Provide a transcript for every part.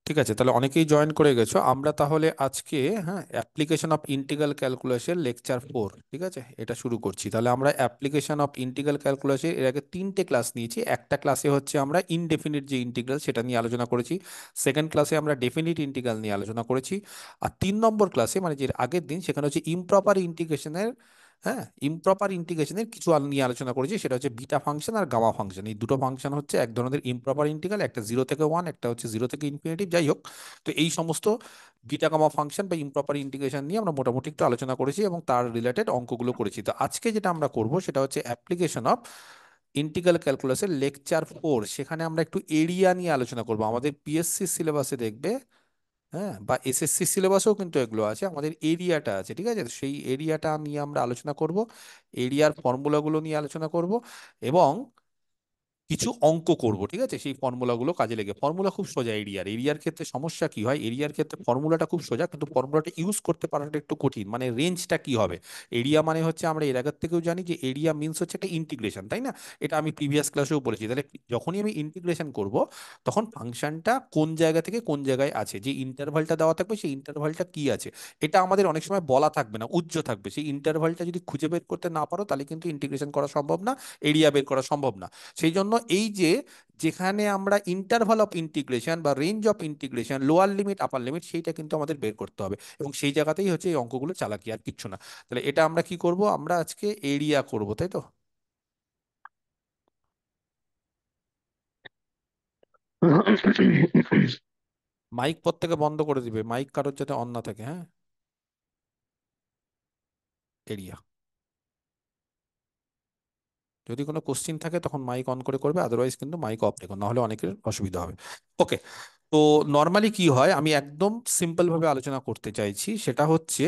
ঠিক আছে, তাহলে অনেকেই জয়েন করে গেছো। আমরা তাহলে আজকে, হ্যাঁ, অ্যাপ্লিকেশন অফ ইন্টিগ্রাল ক্যালকুলাসের লেকচার 4, ঠিক আছে, এটা শুরু করছি। তাহলে আমরা অ্যাপ্লিকেশন অফ ইন্টিগ্রাল ক্যালকুলাসের এর আগে 3টে ক্লাস নিয়েছি। একটা ক্লাসে হচ্ছে আমরা ইনডেফিনিট যে ইন্টিগ্রাল সেটা নিয়ে আলোচনা করেছি। সেকেন্ড ক্লাসে আমরা ডেফিনিট ইন্টিগ্রাল নিয়ে আলোচনা করেছি। আর 3 নম্বর ক্লাসে, মানে যে আগের দিন, সেখানে হচ্ছে ইমপ্রপার ইন্টিগ্রেশনের, হ্যাঁ, ইমপ্রপার ইন্টিগ্রেশনের কিছু নিয়ে আলোচনা করেছি। সেটা হচ্ছে বিটা ফাংশন আর গামা ফাংশন। এই দুটো ফাংশন হচ্ছে এক ধরনের ইমপ্রপার ইন্টিগ্রাল, একটা 0 থেকে 1, একটা হচ্ছে 0 থেকে ইনফিনিটিভ, যাই হোক। তো এই সমস্ত বিটা গামা ফাংশন বা ইমপ্রপার ইন্টিগ্রেশন নিয়ে আমরা মোটামুটি একটু আলোচনা করেছি এবং তার রিলেটেড অঙ্কগুলো করেছি। তো আজকে যেটা আমরা করব সেটা হচ্ছে অ্যাপ্লিকেশন অফ ইন্টিগ্রাল ক্যালকুলাসের লেকচার 4। সেখানে আমরা একটু এরিয়া নিয়ে আলোচনা করব। আমাদের পিএসসি সিলেবাসে দেখবে, হ্যাঁ, বা এসএসসি সিলেবাসেও কিন্তু এগুলো আছে, আমাদের এরিয়াটা আছে, ঠিক আছে। তো সেই এরিয়াটা নিয়ে আমরা আলোচনা করব, এরিয়ার ফর্মুলাগুলো নিয়ে আলোচনা করব এবং কিছু অঙ্ক করব, ঠিক আছে, সেই ফর্মুলাগুলো কাজে লেগে। ফর্মুলা খুব সোজা। এরিয়ার ক্ষেত্রে সমস্যা কি হয়, এরিয়ার ক্ষেত্রে ফর্মুলাটা খুব সোজা, কিন্তু ফর্মুলাটা ইউজ করতে পারাটা একটু কঠিন। মানে রেঞ্জটা কি হবে, এরিয়া মানে হচ্ছে, আমরা এর আগের থেকেও জানি যে এরিয়া মিন্স হচ্ছে একটা ইন্টিগ্রেশন, তাই না? এটা আমি প্রিভিয়াস ক্লাসেও বলেছি। তাহলে যখনই আমি ইন্টিগ্রেশন করব, তখন ফাংশনটা কোন জায়গা থেকে কোন জায়গায় আছে, যে ইন্টারভালটা দেওয়া থাকবে সেই ইন্টারভালটা কি আছে, এটা আমাদের অনেক সময় বলা থাকবে না, উজ্জ্ব থাকবে। সেই ইন্টারভালটা যদি খুঁজে বের করতে না পারো, তাহলে কিন্তু ইন্টিগ্রেশন করা সম্ভব না, এরিয়া বের করা সম্ভব না। সেই জন্য এই যে, যেখানে আমরা ইন্টারভাল অফ ইন্টিগ্রেশন বা range of integration, lower limit upper limit, সেইটা কিন্তু আমাদের বের করতে হবে। এবং সেই জায়গাতেই হচ্ছে এই অঙ্কগুলো চালাকি, আর কিচ্ছু না। তাহলে এটা আমরা কি করব, আমরা আজকে এরিয়া করব, তাই তো? মাইক প্রত্যেকে বন্ধ করে দিবে, মাইক কারোর যাতে অন না থাকে, হ্যাঁ। এরিয়া, যদি কোনো কোশ্চিন থাকে তখন মাইক অন করে করবে, আদারওয়াইজ কিন্তু মাইক অফ রেখো, নাহলে অনেকের অসুবিধা হবে। ওকে। তো নর্মালি কি হয়, আমি একদম সিম্পল ভাবে আলোচনা করতে চাইছি। সেটা হচ্ছে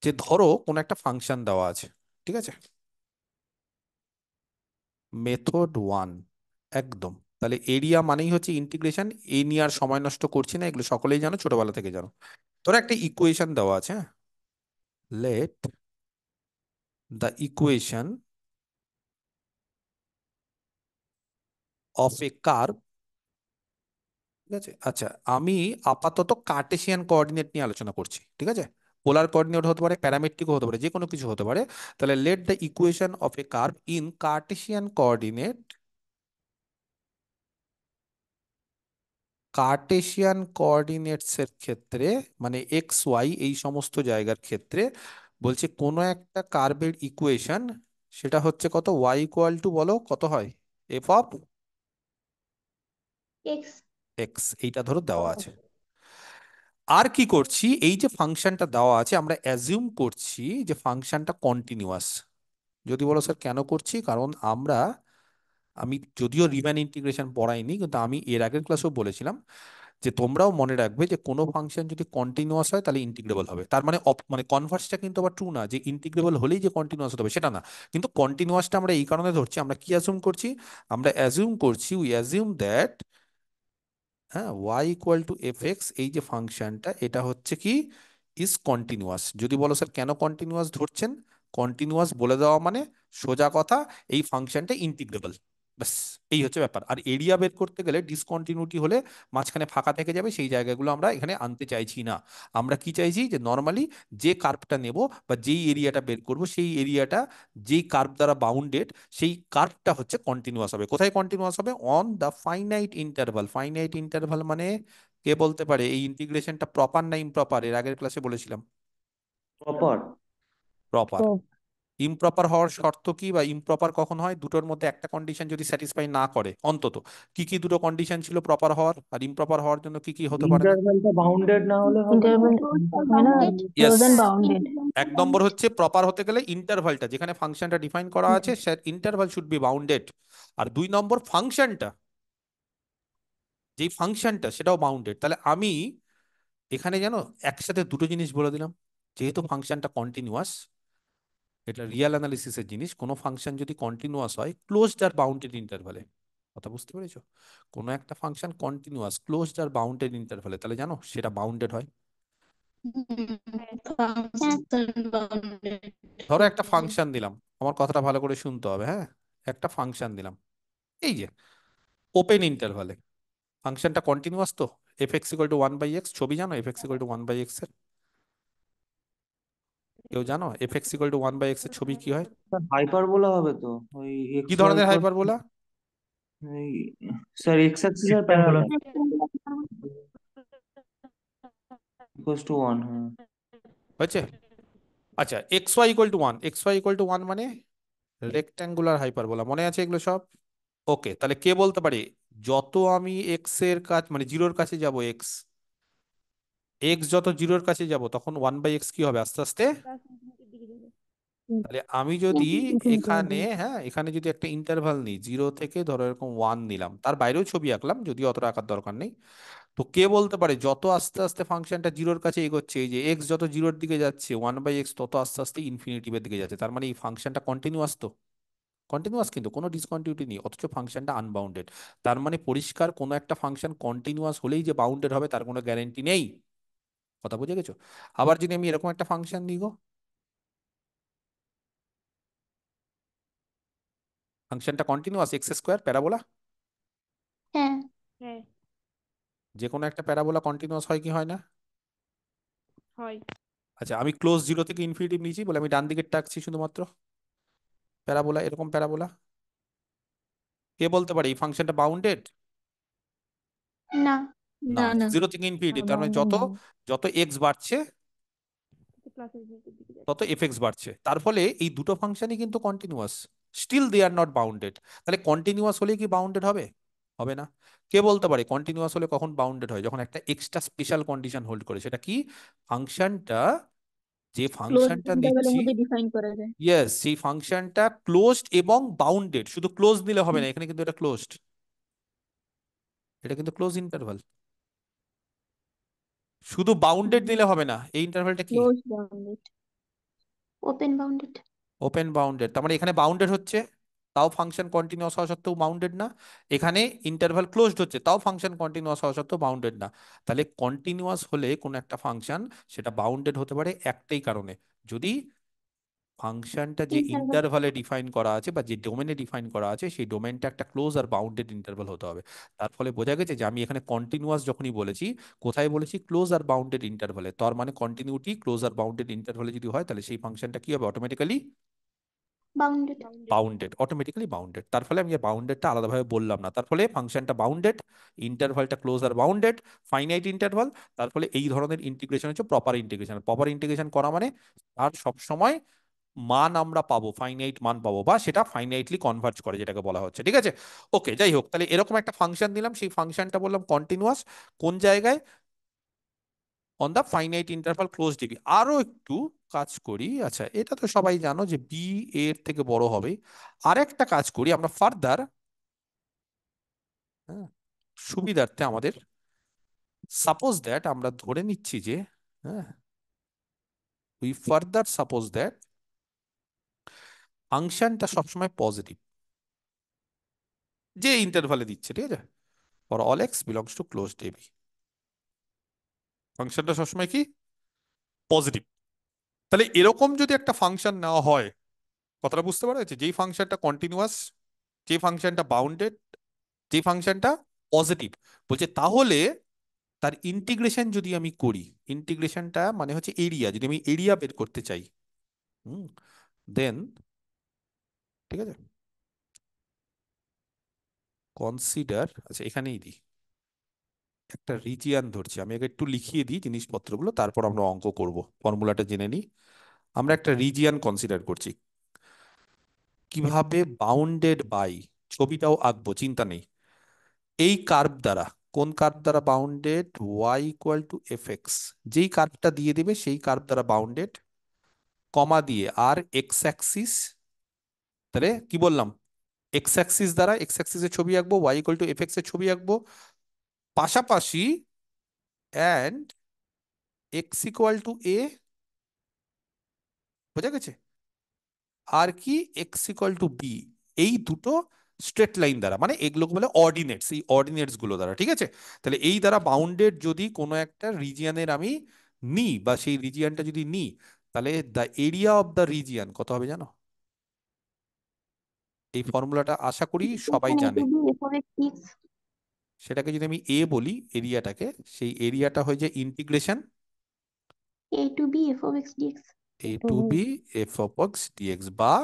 যে, ধরো কোনো একটা ফাংশন দেওয়া আছে, ঠিক আছে, মেথড 1, একদম। তাহলে এরিয়া মানেই হচ্ছে ইন্টিগ্রেশন। এই নিয়ে আর সময় নষ্ট করছি না, এগুলো সকলেই জানো, ছোটবেলা থেকে জানো। ধরো একটা ইকুয়েশন দেওয়া আছে, হ্যাঁ, late the equation of a curve, ঠিক আছে। আচ্ছা, আমি আপাতত কার্টেসিয়ান কোঅর্ডিনেট নিয়ে আলোচনা করছি, ঠিক আছে। পোলার কোঅর্ডিনেট হতে পারে, প্যারামেট্রিকও হতে পারে, যে কোনো কিছু হতে পারে। তাহলে late the equation of a curve in Cartesian coordinate, Cartesian coordinates এর ক্ষেত্রে, মানে এক্স ওয়াই এই সমস্ত জায়গার ক্ষেত্রে, বলছে কোনো একটা কার্ভের ইকুয়েশন, সেটা হচ্ছে কত, ওয়াই ইকুয়াল টু, বলো কত হয়, এফ অফ এক্স। এক্স, এইটা ধরো দেওয়া আছে। আর কি করছি, এই যে ফাংশনটা দেওয়া আছে, আমরা অ্যাজিউম করছি যে ফাংশনটা কন্টিনিউয়াস। যদি বলো স্যার কেন করছি, কারণ আমি যদিও রিম্যান ইন্টিগ্রেশন পড়াইনি, কিন্তু আমি এর আগের ক্লাসেও বলেছিলাম যে তোমরাও মনে রাখবে যে কোনো ফাংশন যদি কন্টিনিউয়াস হয় তাহলে ইন্টিগ্রেবল হবে। তার মানে মানে কনভার্সটা কিন্তু আবার ট্রু না যে ইন্টিগ্রেবল হলেই যে কন্টিনিউয়াস হতে হবে, সেটা না। কিন্তু কন্টিনিউয়াসটা আমরা এই কারণে ধরছি, আমরা কি অ্যাজিউম করছি, আমরা অ্যাজিউম করছি, উই অ্যাজিউম দ্যাট, হ্যাঁ, Y equal to f x, এই যে ফাংশনটা, এটা হচ্ছে কি, ইজ কন্টিনিউয়াস। যদি বলো স্যার কেন কন্টিনিউয়াস ধরছেন, কন্টিনিউয়াস বলে দেওয়া মানে সোজা কথা, এই ফাংশনটা ইন্টিগ্রেবল, ব্যাস। এই হচ্ছে ব্যাপার। আর এরিয়া বের করতে গেলে ডিসকন্টিনিউটি হলে মাঝখানে ফাঁকা থেকে যাবে, সেই জায়গাগুলো আমরা এখানে আনতে চাইছি না। আমরা কি চাইছি, যে নর্মালি যে কার্ভটা নেব বা যেই এরিয়াটা বের করব, সেই এরিয়াটা যেই কার্ভ দ্বারা বাউন্ডেড, সেই কার্ভটা হচ্ছে কন্টিনিউয়াস হবে। কোথায় কন্টিনিউয়াস হবে, on the finite interval. Finite interval মানে, কে বলতে পারে এই ইন্টিগ্রেশনটা প্রপার না ইমপ্রপার, এর আগের ক্লাসে বলেছিলাম। প্রপার। প্রপার। ইমপ্রপার হওয়ার শর্ত কি, বা ইমপ্রপার কখন হয়, দুটোর মধ্যে একটা কন্ডিশন যদি স্যাটিসফাই না করে অন্তত। কি কি দুটো কন্ডিশন ছিল প্রপার হওয়ার, আর ইমপ্রপার হওয়ার জন্য কি কি হতে পারে না? ইন্টারভ্যালটা বাউন্ডেড না হলে হবে না। ইন্টারভেল হয় না, ইয়েস। Close and bounded. এক নম্বর হচ্ছে, প্রপার হতে গেলে ইন্টারভালটা যেখানে ফাংশনটা ডিফাইন করা আছে, সে ইন্টারভাল শুড বি বাউন্ডেড। আর 2 নম্বর, ফাংশনটা, যেই ফাংশনটা সেটাও বাউন্ডেড। তাহলে আমি এখানে জানো একসাথে দুটো জিনিস বলে দিলাম। যেহেতু ফাংশনটা কন্টিনিউয়াস, এটা রিয়েল অ্যানালিসিসের জিনিস, কোনো ফাংশন যদি কন্টিনিউয়াস হয় ক্লোজড আর বাউন্ডেড ইন্টারভালে, কথা বুঝতে পেরেছো? কোনো একটা ফাংশন কন্টিনিউয়াস ক্লোজড আর বাউন্ডেড ইন্টারভালে, তাহলে জানো সেটা বাউন্ডেড হয়। ধরো একটা ফাংশন দিলাম, আমার কথাটা ভালো করে শুনতে হবে, হ্যাঁ। একটা ফাংশন দিলাম, এই যে ওপেন ইন্টারভালে, ফাংশনটা কন্টিনিউয়াস তো, f x equal to one by x, ছবি জানো f x equal to one by x এর? কেউ জানো f x equal to one by x এর ছবি কি হয়? হাইপারবোলা হবে তো, ওই কি এক্স ওয়াই ধরনের ইকুয়াল, হাইপারবোলা? ওই স্যার এক্স অ্যাক্সিস আর rectangular. Parallel equals to one, হ্যাঁ। হয়েছে? আচ্ছা, x y equal to one, x y equal to one মানে রেক্ট্যাঙ্গুলার হাইপারবোলা, মনে আছে এগুলো সব? ওকে, তাহলে কে বলতে পারে যত আমি এক্স এর কাছে মানে জিরোর কাছে যাব, এক্স এক্স যত জিরোর কাছে যাব তখন ওয়ান বাই এক্স কি হবে আস্তে আস্তে? তাহলে আমি যদি ইনফিনিটি এখানে, হবে। হ্যাঁ এখানে যদি একটা ইন্টারভাল নিই, জিরো থেকে ধরো এরকম ওয়ান নিলাম, তার বাইরেও ছবি আঁকলাম, যদি অতটা আঁকার দরকার নেই, তো কে বলতে পারে যত আস্তে আস্তে ফাংশনটা জিরোর কাছে এগোচ্ছে, এই যে এক্স যত জিরোর দিকে যাচ্ছে ওয়ান বাই এক্স তত আস্তে আস্তে ইনফিনিটিভের দিকে যাচ্ছে, তার মানে এই ফাংশনটা কন্টিনিউয়াস তো? কন্টিনিউয়াস, কিন্তু কোনো ডিসকন্টিনিউটি নেই, অথচ ফাংশনটা আনবাউন্ডেড। তার মানে পরিষ্কার কোনো একটা ফাংশন কন্টিনিউয়াস হলেই যে বাউন্ডেড হবে তার কোনো গ্যারেন্টি নেই। কথা বুঝে গেছো? আবার যদি আমি এরকম একটা ফাংশন নিই গো, ফাংশনটা কন্টিনিউয়াস, এক্স স্কোয়ার প্যারাবোলা, হ্যাঁ, হ্যাঁ, যে কোনো একটা প্যারাবোলা কন্টিনিউয়াস হয় কি হয় না? হয়। আচ্ছা, আমি ক্লোজ জিরো থেকে ইনফিনিটিভ নিয়েছি বলে আমি ডান দিকে টাকছি শুধুমাত্র, প্যারাবোলা, এরকম প্যারাবোলা, কে বলতে পারে এই ফাংশনটা বাউন্ডেড? না, না, না, না, জিরো থেকে ইনফিনিটিভ, তার মানে বাউন্ডেড যত নয়। যত এক্স বাড়ছে প্লাসের দিকের দিকে তত যাচ্ছে। এফ এক্স বাড়ছে, তার ফলে এই দুটো ফাংশনই কিন্তু continuous, still they are not bounded. তাহলে কন্টিনিউয়াস হলে কি বাউন্ডেড হবে? হবে না। কে বলতে পারে কন্টিনিউয়াস হলে কখন বাউন্ডেড হয়? যখন একটা এক্সট্রা স্পেশাল কন্ডিশন হোল্ড করে, সেটা কি? ফাংশনটা, যে ক্লোজ ফাংশনটা ইন্টারভ্যালের নিচ্ছি, মধ্যে ডিফাইন করা যায়। ইয়েস, সেই ফাংশনটা ক্লোজড এবং বাউন্ডেড। শুধু ক্লোজ দিলে হবে না, এখানে কিন্তু এটা ক্লোজড, এটা কিন্তু ক্লোজ ইন্টারভাল। শুধু বাউন্ডেড দিলে হবে না, এই ইন্টারভালটা কি? Close bounded, open bounded. Open bounded, তার মানে এখানে বাউন্ডেড হচ্ছে তাও ফাংশন কন্টিনিউয়াস হওয়া সত্ত্বেও বাউন্ডেড না, এখানে ইন্টারভাল ক্লোজড হচ্ছে তাও ফাংশন কন্টিনিউয়াস হওয়া সত্ত্বেও বাউন্ডেড না। তাহলে কন্টিনিউয়াস হলে কোন একটা ফাংশন সেটা বাউন্ডেড হতে পারে একটাই কারণে, যদি ফাংশনটা যে ইন্টারভ্যাল। ইন্টারভালে ডিফাইন করা আছে বা যে ডোমেনে ডিফাইন করা আছে সেই ডোমেনটা একটা ক্লোজ আর বাউন্ডেড ইন্টারভাল হতে হবে। তার ফলে বোঝা গেছে যে আমি এখানে কন্টিনিউয়াস যখনই বলেছি, কোথায় বলেছি? ক্লোজ আর বাউন্ডেড ইন্টারভালে। তার মানে কন্টিনিউটি ক্লোজ আর বাউন্ডেড ইন্টারভালে যদি হয় তাহলে সেই ফাংশনটা কি হবে? Automatically bounded. Bounded, automatically bounded. তার ফলে আমি বাউন্ডেডটা আলাদাভাবে বললাম না, তার ফলে ফাংশনটা বাউন্ডেড, ইন্টারভালটা ক্লোজ আর বাউন্ডেড, ফাইনাইট ইন্টারভাল। তার ফলে এই ধরনের ইন্টিগ্রেশন হচ্ছে প্রপার ইন্টিগ্রেশন। প্রপার ইন্টিগ্রেশন করা মানে আর সব সময় মান আমরা পাবো, ফাইনাইট মান পাবো, বা সেটা ফাইনাইটলি কনভার্জ করে যেটাকে বলা হচ্ছে, ঠিক আছে? ওকে, যাই হোক, তাহলে এরকম একটা ফাংশন দিলাম, সেই ফাংশনটা বললাম কন্টিনিউয়াস, কোন জায়গায়? On the finite interval close DB. আরো একটু কাজ করি, আচ্ছা এটা তো সবাই জানো যে বি এর থেকে বড় হবে। আরেকটা কাজ করি আমরা ফার্দার, হ্যাঁ, সুবিধার্থে আমাদের, সাপোজ দ্যাট আমরা ধরে নিচ্ছি যে, হ্যাঁ, উই ফার্দার সাপোজ দ্যাট ফাংশনটা সবসময় পজিটিভ, যে ইন্টারভালে দিচ্ছে, ঠিক আছে? For all x belongs to close DB, ফাংশনটা সবসময় কি? পজিটিভ। তাহলে এরকম যদি একটা ফাংশন নেওয়া হয়, কথাটা বুঝতে পারা যাচ্ছে? যেই ফাংশনটা কন্টিনিউয়াস, যে ফাংশনটা বাউন্ডেড, যে ফাংশনটা পজিটিভ, বলছে তাহলে তার ইন্টিগ্রেশন যদি আমি করি, ইন্টিগ্রেশনটা মানে হচ্ছে এরিয়া, যদি আমি এরিয়া বের করতে চাই, হুম, দেন, ঠিক আছে, কনসিডার, আচ্ছা এখানেই দিই, একটা রিজিয়ান ধরছি, আমি আগে একটু লিখিয়ে দিই জিনিসপত্রগুলো, তারপর আমরা অঙ্ক করব, ফর্মুলাটা জেনে নিই। আমরা একটা রিজিয়ান কনসিডার করছি, কিভাবে বাউন্ডেড বাই, ছবিটাও আঁকবো, চিন্তা নেই, এই কার্ভ দ্বারা, কোন কার্ভ দ্বারা bounded? Y equal to f x, যেই কার্ভটা দিয়ে দেবে সেই কার্ভ দ্বারা বাউন্ডেড, কমা দিয়ে আর এক্স অ্যাক্সিস, তাহলে কি বললাম? এক্স অ্যাক্সিস দ্বারা এক্স অ্যাক্সিসের ছবি আঁকবো, y equal to f x এর ছবি আঁকবো, পাশাপাশি and x equal to a, বোঝা গেছে? আর কি? এক্স ইকুয়াল টু বি, এই দুটো স্ট্রেট লাইন দ্বারা, মানে এগুলোকে বলে অর্ডিনেটস, এই অর্ডিনেটস গুলো দ্বারা, ঠিক আছে? তাহলে এই দ্বারা বাউন্ডেড যদি কোনো একটা রিজিয়নের আমি নিই, বা সেই রিজিয়নটা যদি নিই, তাহলে the area of the region কত হবে জানো? এই ফর্মুলাটা আশা করি সবাই এখানে জানে। To b f of x. সেটাকে যদি আমি এ বলি এরিয়াটাকে, সেই এরিয়াটা হয়ে যায় integration a to b f of x dx. A to b f of x dx, বা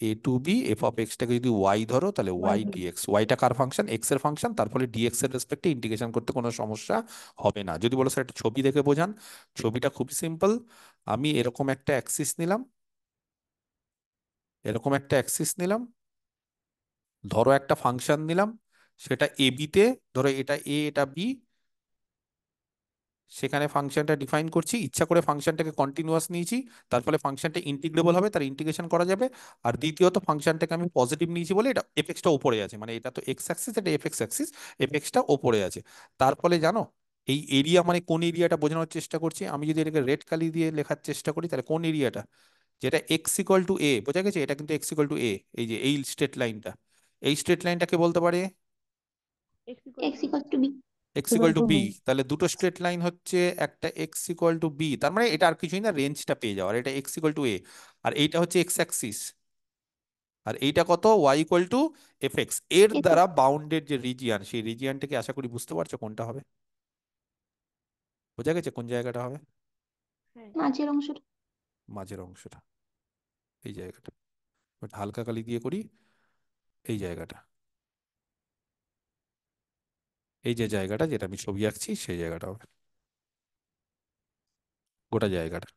a to b f of এক্সটাকে যদি ওয়াই ধরো তাহলে ওয়াই ডিএক্স। ওয়াইটা কার ফাংশন? এক্স এর ফাংশন, তার ফলে ডিএক্স এর রেসপেক্টে ইন্টিগ্রেশন করতে কোনো সমস্যা হবে না। যদি বলো স্যার একটা ছবি দেখে বোঝান, ছবিটা খুবই সিম্পল। আমি এরকম একটা অ্যাক্সিস নিলাম, এরকম একটা অ্যাক্সিস নিলাম, ধরো একটা ফাংশন নিলাম, সেটা এ বিতে, ধরো এটা এ এটা বি, সেখানে ফাংশনটা ডিফাইন করছি, ইচ্ছা করে ফাংশনটাকে কন্টিনিউয়াস নিয়েছি, তার ফলে ফাংশনটা ইন্টিগ্রেবল হবে, তার ইন্টিগ্রেশন করা যাবে। আর দ্বিতীয়ত ফাংশনটাকে আমি পজিটিভ নিয়েছি বলে এটা এফএক্সটা ওপরে আছে, মানে এটা তো এক্স অ্যাক্সিস, এটা এফএক্স অ্যাক্সিস, এফএক্সটা ওপরে আছে। তার ফলে জানো এই এরিয়া মানে কোন এরিয়াটা বোঝানোর চেষ্টা করছি? আমি যদি এটাকে রেড কালি দিয়ে লেখার চেষ্টা করি তাহলে কোন এরিয়াটা, যেটা এক্স ইকুয়াল টু এ, বোঝা গেছে? এটা কিন্তু এক্স ইকুয়াল টু এ, এই যে এই স্ট্রেট লাইনটা, এই স্ট্রেট লাইনটাকে বলতে পারে x equal x to equals to b. X equal to b. তাহলে দুটো স্ট্রেট লাইন হচ্ছে একটা এক্স ইকুয়াল টু বি, তার মানে এটা আর কিছুই না, রেঞ্জটা পেয়ে যাওয়ার, এটা এক্স ইকুয়াল টু এ, আর এইটা হচ্ছে এক্স অ্যাক্সিস, আর এইটা কত? Y equal to f x. এর f দ্বারা of বাউন্ডেড যে রিজিয়ান, সেই রিজিয়ানটাকে আশা করি বুঝতে পারছো কোনটা হবে। বোঝা গেছে কোন জায়গাটা হবে? হ্যাঁ মাঝের অংশটা। মাঝের অংশটা, এই জায়গাটা। ওটা হালকা কালি দিয়ে করি, এই জায়গাটা, এই যে জায়গাটা যেটা আমি ছবি আঁকছি সেই জায়গাটা হবে, গোটা জায়গাটা,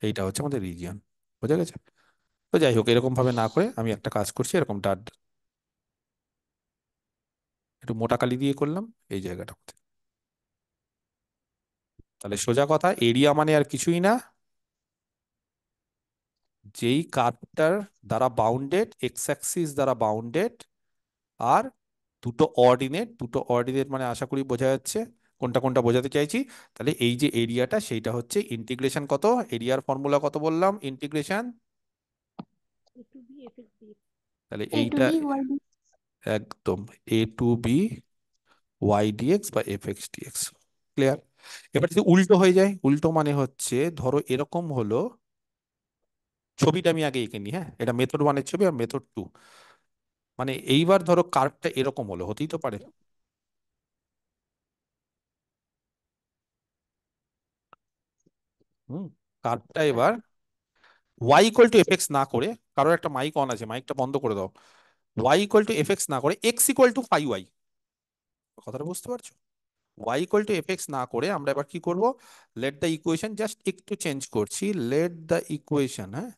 এইটা হচ্ছে আমাদের রিজিয়ন। বোঝা গেছে? তো যাই হোক, এরকম ভাবে না করে আমি একটা কাজ করছি, এরকম ডাট একটু মোটা কালি দিয়ে করলাম এই জায়গাটা। তাহলে সোজা কথা, এরিয়া মানে আর কিছুই না, যেই কার্ভটার দ্বারা বাউন্ডেড, এক্স অ্যাক্সিস দ্বারা বাউন্ডেড, আর দুটো অর্ডিনেট, দুটো অর্ডিনেট মানে আশা করি বোঝা যাচ্ছে কোনটা কোনটা বোঝাতে চাইছি। তাহলে এই যে এরিয়াটা, সেইটা হচ্ছে ইন্টিগ্রেশন কত, এরিয়ার ফর্মুলা কত বললাম, integration, a to b fx dx. তাহলে a to এইটা b y d. একদম এ টু বি ওয়াই ডিএক্স বা এফ এক্স ডিএক্স। ক্লিয়ার? এবার যদি উল্টো হয়ে যায়, উল্টো মানে হচ্ছে ধরো এরকম হলো, ছবিটা আমি আগে এঁকে নিই, হ্যাঁ, এটা মেথড ওয়ানের ছবি আর মেথড টু। মানে এইবার ধরো কার্ভটা এরকম হলো, হতেই তো পারে, হুম, কার্ভটা এবার y equal to f x না করে, কারোর একটা মাইক অন আছে, মাইকটা বন্ধ করে দাও, y equal to f x না করে x equal to phi y, কথাটা বুঝতে পারছো? Y equal to f x না করে আমরা এবার কি করব, লেট দ্য ইকুয়েশন, জাস্ট একটু চেঞ্জ করছি, লেট দ্য ইকুয়েশন, হ্যাঁ,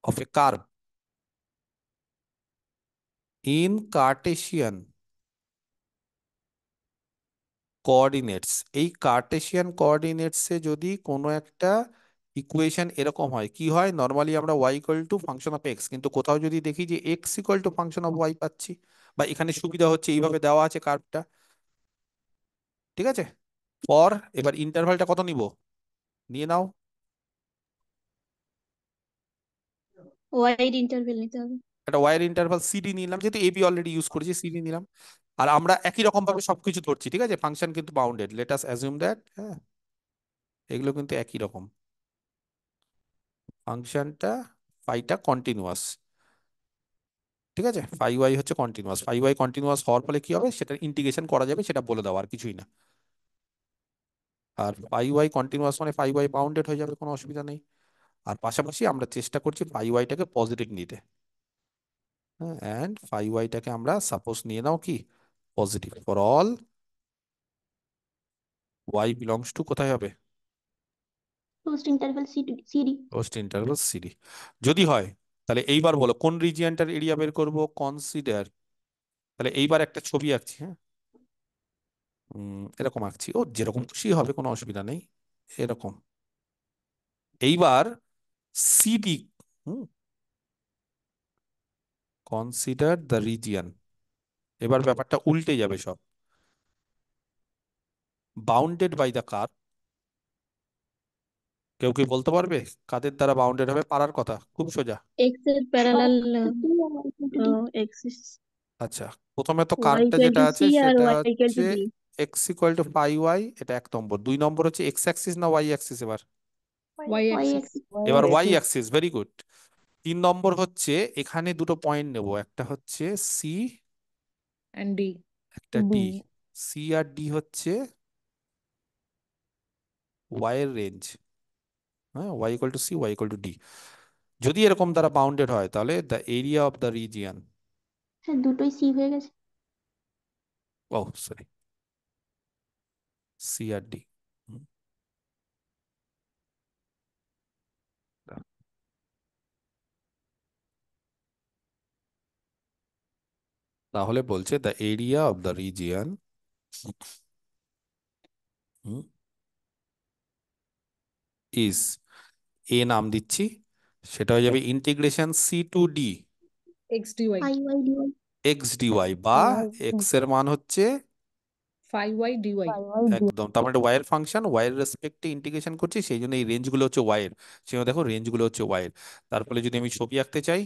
of a curve in Cartesian coordinates. এই কার্টেসিয়ান কোঅর্ডিনেটসে যদি কোনো একটা ইকুয়েশন এরকম হয়, কি হয় নর্মালি আমরা y equal to function of x, কিন্তু কোথাও যদি দেখি যে x equal to function of y পাচ্ছি, বা এখানে সুবিধা হচ্ছে এইভাবে দেওয়া আছে কার্ভটা, ঠিক আছে? ফর, এবার ইন্টারভালটা কত নিব, নিয়ে নাও, ওয়াইড ইন্টারভেল নিতে হবে। একটা ওয়াইয়ের ইন্টারভাল সিডি নিলাম, যেহেতু এবি অলরেডি ইউজ করেছি, সিডি নিলাম। আর আমরা একই রকম ভাবে সবকিছু ধরছি, ঠিক আছে? ফাংশন কিন্তু bounded, let us assume that, হ্যাঁ, এগুলো কিন্তু একই রকম, ফাংশনটা ফাইটা কন্টিনিউয়াস, ঠিক আছে? ফাই ওয়াই হচ্ছে কন্টিনিউয়াস, ফাই ওয়াই কন্টিনিউয়াস হওয়ার ফলে কি হবে সেটা ইন্টিগ্রেশন করা যাবে, সেটা বলে দাও, আর কিছুই না। আর ফাই ওয়াই কন্টিনিউয়াস মানে ফাই ওয়াই বাউন্ডেড হয়ে যাবে, কোনো অসুবিধা নেই। আর পাশাপাশি আমরা চেষ্টা করছি ফাই ওয়াইটাকে পজিটিভ নিতে, হ্যাঁ, অ্যান্ড ফাই ওয়াইটাকে আমরা সাপোজ নিয়ে নাও কি positive for all y belongs to, কোথায় হবে, post interval cd. Post interval CD. যদি হয় তাহলে এইবার বলো কোন রিজিয়নটার এরিয়া বের করব, কনসিডার, তাহলে এইবার একটা ছবি আঁকছি, হ্যাঁ, এরকম আঁকছি, ও যেরকম খুশি হবে কোনো অসুবিধা নেই, এরকম। এইবার CD, hmm, consider the region, এবার ব্যাপারটা উল্টে যাবে সব, বাউন্ডেড বাই দ্য কার, কেউ কি বলতে পারবে কাদের দ্বারা বাউন্ডেড হবে? পারার কথা, খুব সোজা। x এর প্যারালাল এক্সিস। আচ্ছা, প্রথমে তো y কার্ভটা ইকুয়াল যেটা টু আছে c আর সেটা y ইকুয়াল হচ্ছে টু d. X equal to phi y, এটা এক নম্বর। দুই নম্বর হচ্ছে এক্স অ্যাক্সিস না ওয়াই অ্যাক্সিস? এবার y y axis. axis. এবার ওয়াই অ্যাক্সিস, ভেরি গুড। তিন নম্বর হচ্ছে এখানে দুটো পয়েন্ট নেব, একটা হচ্ছে সি, and D. একটা D. ডি। সি আর ডি হচ্ছে ওয়াই এর রেঞ্জ। হ্যাঁ, Y equal to C, Y equal to D. যদি এরকম দ্বারা বাউন্ডেড হয় তাহলে the area of the region, sir দুটোই সি হয়ে গেছে। ও সরি, সি আর ডি। তাহলে বলছে the area of the region is, A নাম দিচ্ছি, সেটা হয়ে যাবে integration C to D X dy. Pi Y D Y. X DY, বা এক্স এর মান হচ্ছে Phi y dy. একদম, তার মানে ওয়াই এর ফাংশন, ওয়াই এর রেসপেক্টে ইন্টিগ্রেশন করছি, সেই জন্য এই রেঞ্জ গুলো হচ্ছে ওয়াই এর। সেই দেখো রেঞ্জ গুলো হচ্ছে ওয়াই এর। তারপরে যদি আমি ছবি আঁকতে চাই,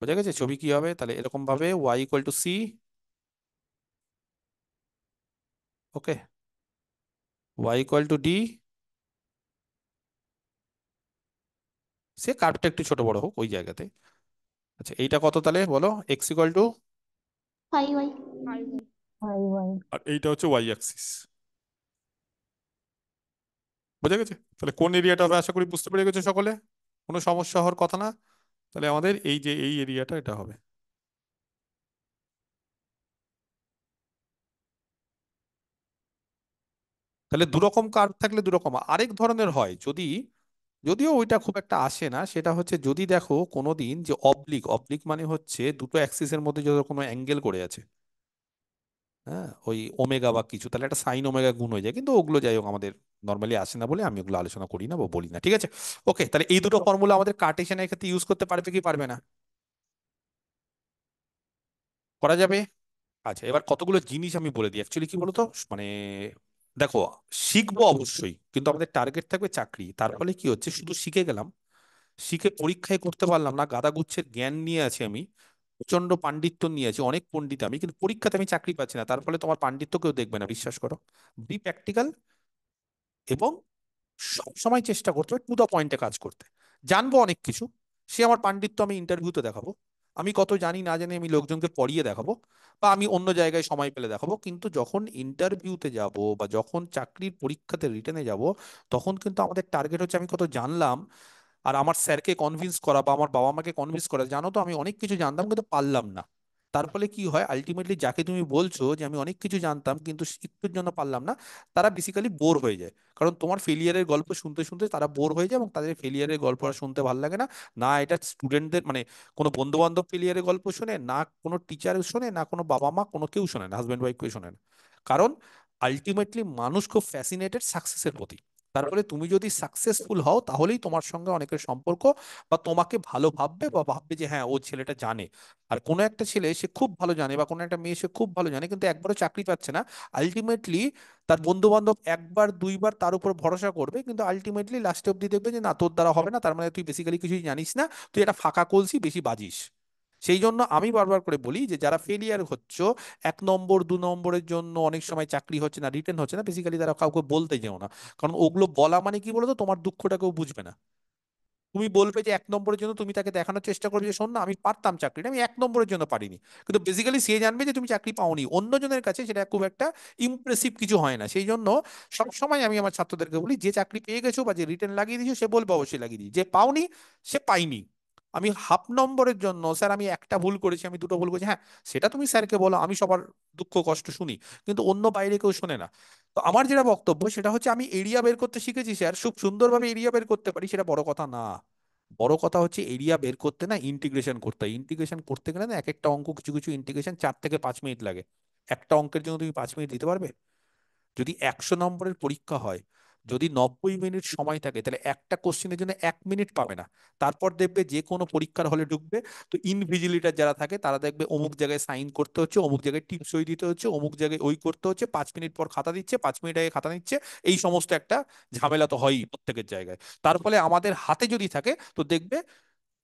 বোঝা গেছে ছবি কি হবে? তাহলে এরকম ভাবে Y equal to C, okay, Y equal to D, সে কার্ভটা একটু ছোট বড় হোক ওই জায়গাতে। আচ্ছা এইটা কত তাহলে বলো? X equal to, phi y. Phi y. আর এইটা হচ্ছে ওয়াই অ্যাক্সিস। বোঝা গেছে? তাহলে কোন এরিয়াটা হবে আশা করি বুঝতে পেরে গেছো সকলে, কোনো সমস্যা হওয়ার কথা না। তাহলে আমাদের এই যে এই এরিয়াটা এটা হবে। তাহলে দুরকম কার্ভ থাকলে দুরকম আরেক ধরনের হয় যদি, যদিও ওইটা খুব একটা আসে না, সেটা হচ্ছে যদি দেখো কোনোদিন যে অবলিক, অবলিক মানে হচ্ছে দুটো অ্যাক্সিসের মধ্যে যদি কোনো অ্যাঙ্গেল করে আছে, হ্যাঁ ওই ওমেগা বা কিছু, তাহলে একটা সাইন ওমেগা গুণ হয়ে যায়, কিন্তু ওগুলো যাই হোক আমাদের নর্মালি আসে না বলে আমি ওগুলো আলোচনা করি না বা বলি না, ঠিক আছে? ওকে, তাহলে এই দুটো ফর্মুলা আমাদের কার্টেশিয়ানের ক্ষেত্রে ইউজ করতে পারবে কি পারবে না? করা যাবে। আচ্ছা এবার কতগুলো জিনিস আমি বলে দিই, অ্যাকচুয়ালি কি বলতো, মানে দেখো শিখবো অবশ্যই, কিন্তু আমাদের টার্গেট থাকবে চাকরি। তার ফলে কি হচ্ছে, শুধু শিখে গেলাম, শিখে পরীক্ষায় করতে পারলাম না, গাদা গুচ্ছের জ্ঞান নিয়ে আছি আমি, প্রচন্ড পাণ্ডিত্য নিয়ে আছি, অনেক পণ্ডিত আমি, কিন্তু পরীক্ষাতে আমি চাকরি পাচ্ছি না। তার ফলে তোমার পাণ্ডিত্য কেউ দেখবে না, বিশ্বাস করো। বি প্র্যাকটিক্যাল এবং সবসময় চেষ্টা করতে হবে টু দ্য পয়েন্টে কাজ করতে। জানবো অনেক কিছু, সে আমার পাণ্ডিত্য আমি ইন্টারভিউতে দেখাবো, আমি কত জানি না জানি আমি লোকজনকে পড়িয়ে দেখাবো, বা আমি অন্য জায়গায় সময় পেলে দেখাবো, কিন্তু যখন ইন্টারভিউতে যাব বা যখন চাকরির পরীক্ষাতে রিটেনে যাব, তখন কিন্তু আমাদের টার্গেট হচ্ছে আমি কত জানলাম। আর আমার স্যারকে কনভিন্স করা বা আমার বাবা মাকে কনভিন্স করা, জানো তো আমি অনেক কিছু জানতাম কিন্তু পারলাম না। তার ফলে কি হয়, আলটিমেটলি যাকে তুমি বলছো যে আমি অনেক কিছু জানতাম কিন্তু একটুর জন্য পারলাম না, তারা বেসিক্যালি বোর হয়ে যায়। কারণ তোমার ফেলিয়ারের গল্প শুনতে শুনতে তারা বোর হয়ে যায় এবং তাদের ফেলিয়ারের গল্প আর শুনতে ভালো লাগে না। না এটা স্টুডেন্টদের মানে কোনো বন্ধু বান্ধব ফেলিয়ারের গল্প শোনে না, কোনো টিচার শোনে না, কোনো বাবা মা কোনো কেউ শোনে না, হাজব্যান্ড ওয়াইফ কেউ শোনে না। কারণ আলটিমেটলি মানুষ খুব ফ্যাসিনেটেড সাকসেসের প্রতি। তারপরে তুমি যদি সাকসেসফুল হও তাহলেই তোমার সঙ্গে অনেকের সম্পর্ক, বা তোমাকে ভালো ভাববে বা ভাববে যে হ্যাঁ ও ছেলেটা জানে। আর কোনো একটা ছেলে সে খুব ভালো জানে বা কোনো একটা মেয়ে সে খুব ভালো জানে কিন্তু একবারও চাকরি পাচ্ছে না, আলটিমেটলি তার বন্ধু বান্ধব একবার দুইবার তার উপর ভরসা করবে, কিন্তু আলটিমেটলি লাস্টে অব্দি দেখবে যে না তোর দ্বারা হবে না, তার মানে তুই বেসিক্যালি কিছুই জানিস না, তুই এটা ফাঁকা কলসি, বেশি বাজিস। সেই জন্য আমি বারবার করে বলি যে যারা ফেলিয়ার হচ্ছে 1 নম্বর 2 নম্বরের জন্য অনেক সময় চাকরি হচ্ছে না, রিটেন হচ্ছে না, বেসিক্যালি তারা কাউকে বলতে যেও না। কারণ ওগুলো বলা মানে কি বলতো, তোমার দুঃখটা কেউ বুঝবে না। তুমি বলবে যে 1 নম্বরের জন্য তুমি তাকে দেখানোর চেষ্টা করবে যে শোন না আমি পারতাম চাকরিটা, আমি 1 নম্বরের জন্য পারিনি, কিন্তু বেসিক্যালি সে জানবে যে তুমি চাকরি পাওনি, অন্যজনের কাছে সেটা খুব একটা ইমপ্রেসিভ কিছু হয় না। সেই জন্য সবসময় আমি আমার ছাত্রদেরকে বলি যে চাকরি পেয়ে গেছো বা যে রিটেন লাগিয়ে দিয়েছো সে বলবে অবশ্যই লাগিয়ে দিই, যে পাওনি সে পাইনি। আমি 1/2 নম্বরের জন্য স্যার আমি একটা ভুল করেছি, আমি দুটো ভুল করেছি, হ্যাঁ সেটা তুমি স্যারকে বলো, আমি সবার দুঃখ কষ্ট শুনি, কিন্তু অন্য বাইরে কেউ শোনে না। তো আমার যেটা বক্তব্য সেটা হচ্ছে আমি এরিয়া বের করতে শিখেছি স্যার, খুব সুন্দরভাবে এরিয়া বের করতে পারি, সেটা বড় কথা না। বড় কথা হচ্ছে এরিয়া বের করতে না ইন্টিগ্রেশন করতে হয়। ইন্টিগ্রেশন করতে গেলে না এক একটা অঙ্ক, কিছু কিছু ইন্টিগ্রেশন 4 থেকে 5 মিনিট লাগে। একটা অঙ্কের জন্য তুমি 5 মিনিট দিতে পারবে? যদি 100 নম্বরের পরীক্ষা হয়, যদি 90 মিনিট সময় থাকে, তাহলে একটা কোশ্চেনের জন্য 1 মিনিট পাবে না। তারপর দেখবে যে কোনো পরীক্ষার হলে ঢুকবে, তো ইনভিজিলেটর যারা থাকে তারা দেখবে অমুক জায়গায় সাইন করতে হচ্ছে, অমুক জায়গায় টিপ সই দিতে হচ্ছে, অমুক জায়গায় ওই করতে হচ্ছে, 5 মিনিট পর খাতা দিচ্ছে, 5 মিনিট আগে খাতা নিচ্ছে, এই সমস্ত একটা ঝামেলা তো হয়ই প্রত্যেকের জায়গায়। তার ফলে আমাদের হাতে যদি থাকে তো দেখবে